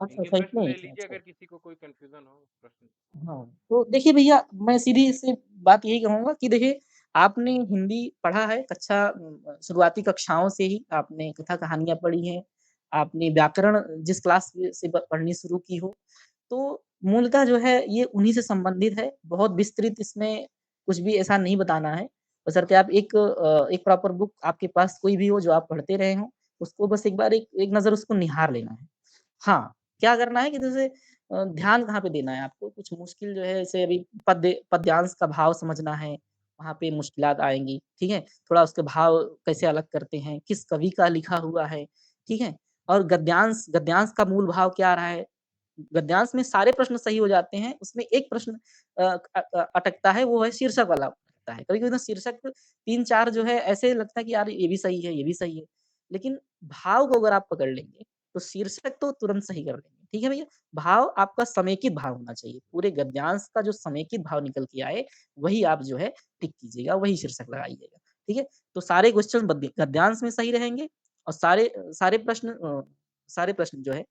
अच्छा इनके अच्छा प्रश्न इतना ही ले था, लीजिए, अच्छा। अगर किसी को कोई कन्फ्यूज़न हो प्रश्न। हाँ, तो देखिए भैया मैं सीधी सी बात यही कहूँगा कि देखिए आपने हिंदी पढ़ा है, शुरुआती कक्षाओं से ही आपने कथा कहानियाँ पढ़ी हैं, आपने व्याकरण जिस क्लास से पढ़नी शुरू की हो, तो मूलतः जो है ये उन्हीं से संबंधित है, बहुत विस्तृत इसमें कुछ भी ऐसा नहीं बताना है, बशर्ते आप एक प्रॉपर बुक आपके पास कोई भी हो जो आप पढ़ते रहे हों, उसको बस एक बार एक एक नज़र उसको निहार लेना है। हाँ, क्या करना है कि जैसे ध्यान कहाँ पे देना है आपको, कुछ मुश्किल जो है जैसे अभी पद्यांश का भाव समझना है, वहाँ पे मुश्किलात आएँगी, ठीक है? थोड़ा उसके भाव कैसे अलग करते हैं, किस कवि का लिखा हुआ है, ठीक है? और गद्यांश का मूल भाव क्या रहा है? गद्यांश में सारे प्रश्न सही हो जाते हैं, उसमें एक प्रश्न अटकता है, वो है शीर्षक वाला अटकता है। कभी-कभी ना शीर्षक 3-4 जो है ऐसे लगता है कि यार ये भी सही है, ये भी सही है। लेकिन भाव को अगर आप पकड़ लेंगे, तो शीर्षक तो तुरंत सही कर देंगे। ठीक है भैया? भाव आपका समेकित भाव होना चाहिए। पूरे गद्यांश का जो समेकित भाव निकल के आए, वही आप जो है टिक कीजिएगा, वही शीर्षक लगाइएगा। ठीक है? तो सारे क्वेश्चन गद्यांश में सही रहेंगे और सारे प्रश्न जो है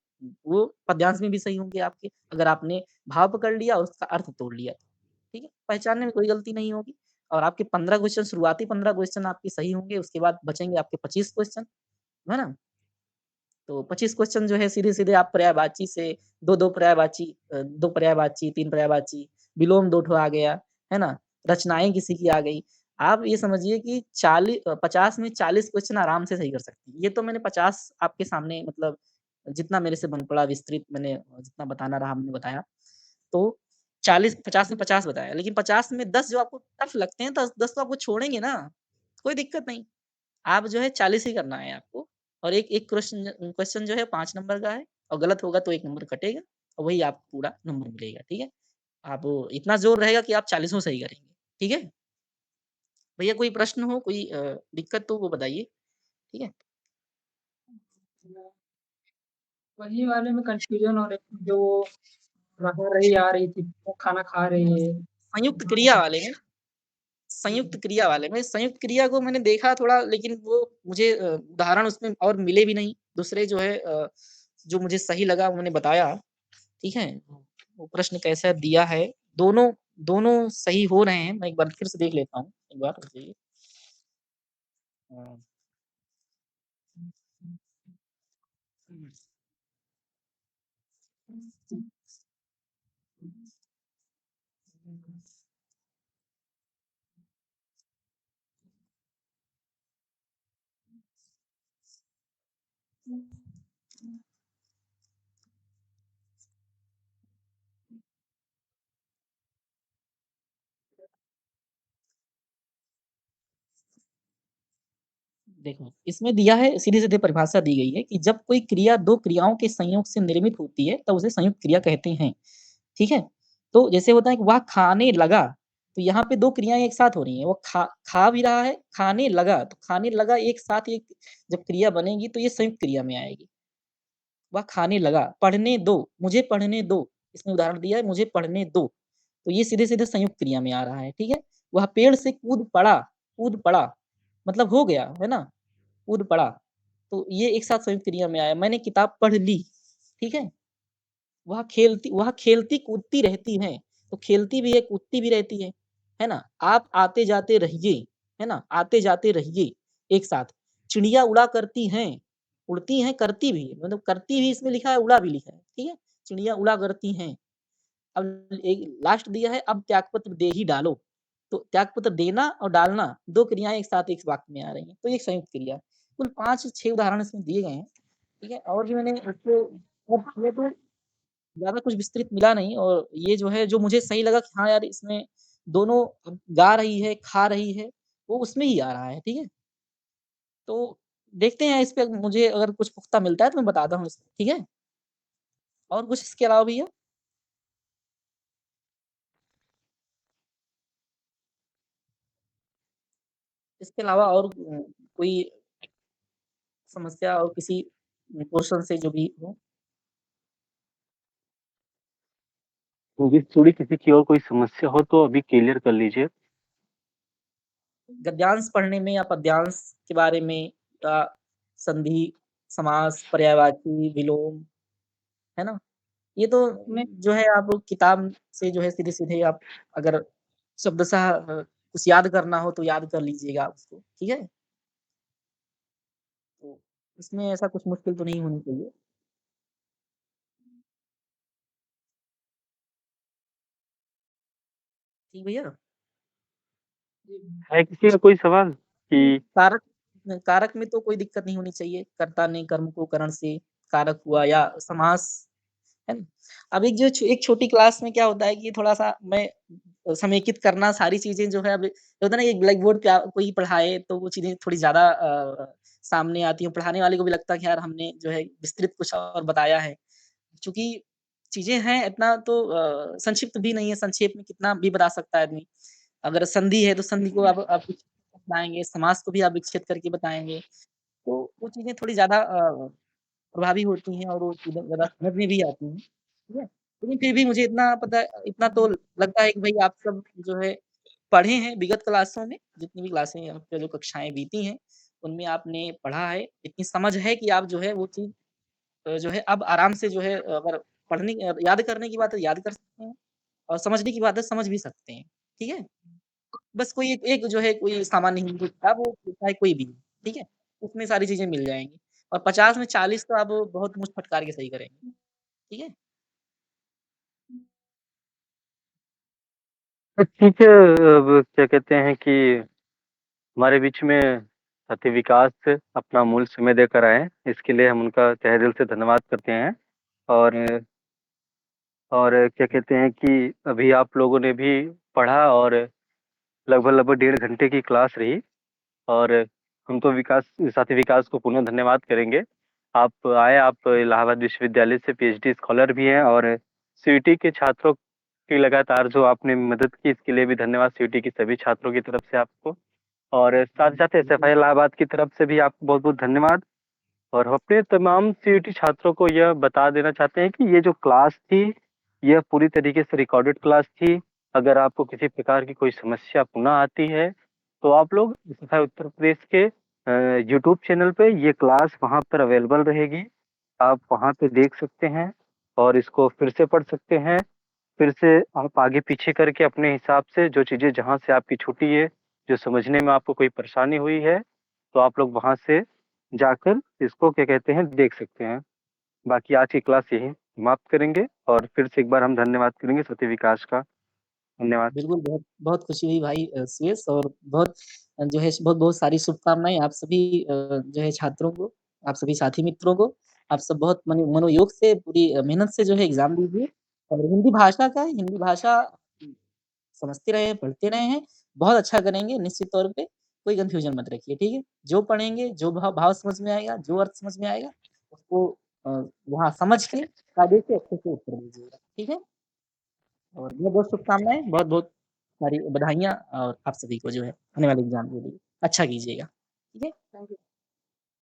वो पद्यांश में भी सही होंगे आपके, अगर आपने भाव पकड़ लिया और उसका अर्थ तोड़ लिया। ठीक है? पहचानने में कोई गलती नहीं होगी और आपके 15 क्वेश्चन शुरुआती 15 क्वेश्चन आपके सही होंगे, उसके बाद बचेंगे आपके 25 क्वेश्चन, है ना? तो 25 क्वेश्चन जो है सीधे-सीधे आप पर्यायवाची से 2-2 पर्यायवाची 2 पर्यायवाची, 3 पर्यायवाची, विलोम 2 ठो आ गया, है ना? रचनाएँ किसी की आ गई। आप ये समझिए कि 50 में 40 क्वेश्चन आराम से सही कर सकते हैं। ये तो मैंने 50 आपके सामने मतलब जितना मेरे से बन पड़ा विस्तृत मैंने जितना बताना रहा मैंने बताया। तो 40 50 में 50 बताया, लेकिन 50 में 10 जो आपको टफ लगते हैं, 10 तो आपको छोड़ेंगे ना, कोई दिक्कत नहीं। आप जो है 40 ही करना है आपको और एक क्वेश्चन जो है 5 नंबर का है और गलत होगा तो 1 नंबर कटेगा और वही आपको पूरा नंबर मिलेगा, ठीक है? आप इतना ज़ोर रहेगा कि आप 40 सही करेंगे, ठीक है? भैया कोई प्रश्न हो, कोई दिक्कत तो वो बताइए, ठीक है? वही वाले में कंफ्यूजन हो रही थी, जो बाहर रही आ रही थी, वो खाना खा रही है। संयुक्त क्रिया वाले में संयुक्त क्रिया को मैंने देखा थोड़ा लेकिन वो मुझे उदाहरण उसमें और मिले भी नहीं। दूसरे जो है जो मुझे सही लगा वो मैंने बताया, ठीक है? वो प्रश्न कैसा दिया है, दोनों दोनों सही हो रहे हैं। मैं एक बार फिर से देख लेता हूँ, एक बार रुकिए। अ, देखो, इसमें दिया है सीधे-सीधे परिभाषा दी गई है कि जब कोई क्रिया 2 क्रियाओं के संयोग से निर्मित होती है, तब उसे संयुक्त क्रिया कहते हैं, ठीक है? तो जैसे होता है कि वह खाने लगा, तो यहाँ पे 2 क्रियाएँ एक साथ हो रही हैं, वो खा भी रहा है, खाने लगा, तो खाने लगा एक साथ एक जब क्रिया बनेगी तो ये संयुक्त क्रिया में आएगी। वह खाने लगा, पढ़ने दो, मुझे पढ़ने दो, इसमें उदाहरण दिया है मुझे पढ़ने दो, तो ये सीधे-सीधे संयुक्त क्रिया में आ रहा है, ठीक है? वह पेड़ से कूद पड़ा, मतलब हो गया, है ना? कूद पड़ा, तो ये एक साथ संयुक्त क्रिया में आया। मैंने किताब पढ़ ली, ठीक है? वह खेलती कूदती रहती हैं, तो खेलती भी है, कूदती भी रहती है ना? आप आते-जाते रहिए, है ना? आते-जाते रहिए, एक साथ। चिड़िया उड़ा करती हैं, उड़ती हैं, करती भी है, मतलब करती भी इसमें लिखा है, उड़ा भी लिखा है, ठीक है? चिड़िया उड़ा करती हैं। अब एक लास्ट दिया है, अब त्यागपत्र दे ही डालो, तो त्यागपत्र देना और डालना 2 क्रियाएँ एक साथ एक वाक्य में आ रही हैं, तो ये एक संयुक्त क्रिया है। कुल 5-6 उदाहरण इसमें दिए गए हैं, ठीक है? और भी मैंने उसको ये तो ज़्यादा कुछ विस्तृत मिला नहीं और ये जो है, जो मुझे सही लगा कि हाँ यार, इसमें दोनों गा रही है, खा रही है, वो उसमें ही आ रहा है, ठीक है? तो देखते हैं इस पे मुझे अगर कुछ पुख्ता मिलता है तो मैं बताता हूँ इसमें, ठीक है? और कुछ इसके अलावा भैया? इसके अलावा और कोई समस्या और किसी पोर्शन से जो भी हो? यदि थोड़ी किसी की और कोई समस्या हो तो अभी क्लियर कर लीजिए। गद्यांश पढ़ने में या पद्यांश के बारे में या संधि, समास, पर्यायवाची, विलोम, है ना? ये तो नहीं, जो है आप किताब से जो है सीधे-सीधे आप अगर शब्दशः कुछ याद करना हो तो याद कर लीजिएगा उसको, ठीक है? तो इसमें ऐसा कुछ मुश्किल तो नहीं होनी चाहिए। ठीक भैया? जी, है किसी का कोई सवाल कि कारक कारक में तो कोई दिक्कत नहीं होनी चाहिए। कर्ता ने कर्म को करण से कारक हुआ या समास, है ना? अब एक जो एक छोटी क्लास में क्या होता है कि थोड़ा-सा मैं समेकित करना सारी चीज़ें जो है अब होता है ना कि ब्लैक बोर्ड पे कोई पढ़ाए तो वो चीज़ें थोड़ी ज़्यादा सामने आती हैं। पढ़ाने वाले को भी लगता है कि यार हमने जो है विस्तृत कुछ और बताया है। चूँकि चीज़ें हैं इतना तो संक्षिप्त भी नहीं है, संक्षेप में कितना भी बता सकता है आदमी। अगर संधि है तो संधि को आप बताएँगे, समास को भी आप विच्छेद करके बताएँगे। तो वो चीज़ें थोड़ी ज़्यादा प्रभावी होती हैं और वो चीज़ें ज़्यादा समझ में भी आती हैं, ठीक है? लेकिन फिर भी मुझे इतना तो लगता है कि भई आप सब जो है पढ़े हैं विगत क्लासों में, जितनी भी क्लासें आपका जो कक्षाएँ बीती हैं, उनमें आपने पढ़ा है, इतनी समझ है कि आप जो है वो चीज़ जो है अब आराम से जो है अगर याद करने की बात है याद कर सकते हैं और समझने की बात है समझ भी सकते हैं, ठीक है? बस कोई एक एक जो है कोई सामान्य हिंदी किताब हो चाहे कोई भी, ठीक है? उसमें सारी चीज़ें मिल जाएँगी और 50 में 40 तो आप बहुत मुँह फटकार के सही करेंगे, ठीक है? तो ठीक है, अब क्या कहते हैं कि हमारे बीच में साथी विकास अपना मूल समय देकर आए, इसके लिए हम उनका तहे दिल से धन्यवाद करते हैं। और क्या कहते हैं कि अभी आप लोगों ने भी पढ़ा और लगभग-लगभग 1.5 घंटे की क्लास रही और हम तो साथी विकास को पुनः धन्यवाद करेंगे। आप आए, आप इलाहाबाद विश्वविद्यालय से पीएचडी स्कॉलर भी हैं और सीईटी के छात्रों की लगातार जो आपने मदद की, इसके लिए भी धन्यवाद सीईटी के सभी छात्रों की तरफ से आपको। और साथ ही साथ एसएफआई इलाहाबाद की तरफ से भी आपको बहुत-बहुत धन्यवाद। और हम अपने तमाम सीईटी छात्रों को यह बता देना चाहते हैं कि ये जो क्लास थी, यह पूरी तरीके से रिकॉर्डेड क्लास थी। अगर आपको किसी प्रकार की कोई समस्या पुनः आती है, तो आप लोग एसएफआई उत्तर प्रदेश के यूट्यूब चैनल पे ये क्लास वहाँ पर अवेलेबल रहेगी। आप वहाँ पे देख सकते हैं और इसको फिर से पढ़ सकते हैं। फिर से आप आगे-पीछे करके अपने हिसाब से जो चीज़ें जहाँ से आपकी छूटी है, जो समझने में आपको कोई परेशानी हुई है, तो आप लोग वहाँ से जाकर इसको क्या कहते हैं देख सकते हैं। बाकी आज की क्लास यहीं समाप्त करेंगे और फिर से एक बार हम धन्यवाद करेंगे सती विकास का। धन्यवाद। बिल्कुल, बहुत बहुत खुशी हुई भाई सुयश और बहुत जो है बहुत-बहुत सारी शुभकामनाएँ आप सभी जो है छात्रों को, आप सभी साथी मित्रों को। आप सब बहुत मनोयोग से पूरी मेहनत से जो है एग्ज़ाम दीजिए और हिंदी भाषा का है, हिंदी भाषा समझते रहे हैं, पढ़ते रहे हैं, बहुत अच्छा करेंगे निश्चित तौर पे, कोई कन्फ्यूज़न मत रखिए, ठीक है? जो पढ़ेंगे, जो भाव भाव समझ में आएगा, जो अर्थ समझ में आएगा, उसको अ, वहाँ समझ के कायदे से अच्छे से उत्तर दीजिएगा, ठीक है? और बहुत-बहुत शुभकामनाएँ, बहुत-बहुत सारी बधाइयाँ और आप सभी को जो है आने वाले एग्ज़ाम के लिए। अच्छा कीजिएगा, ठीक है? Thank you.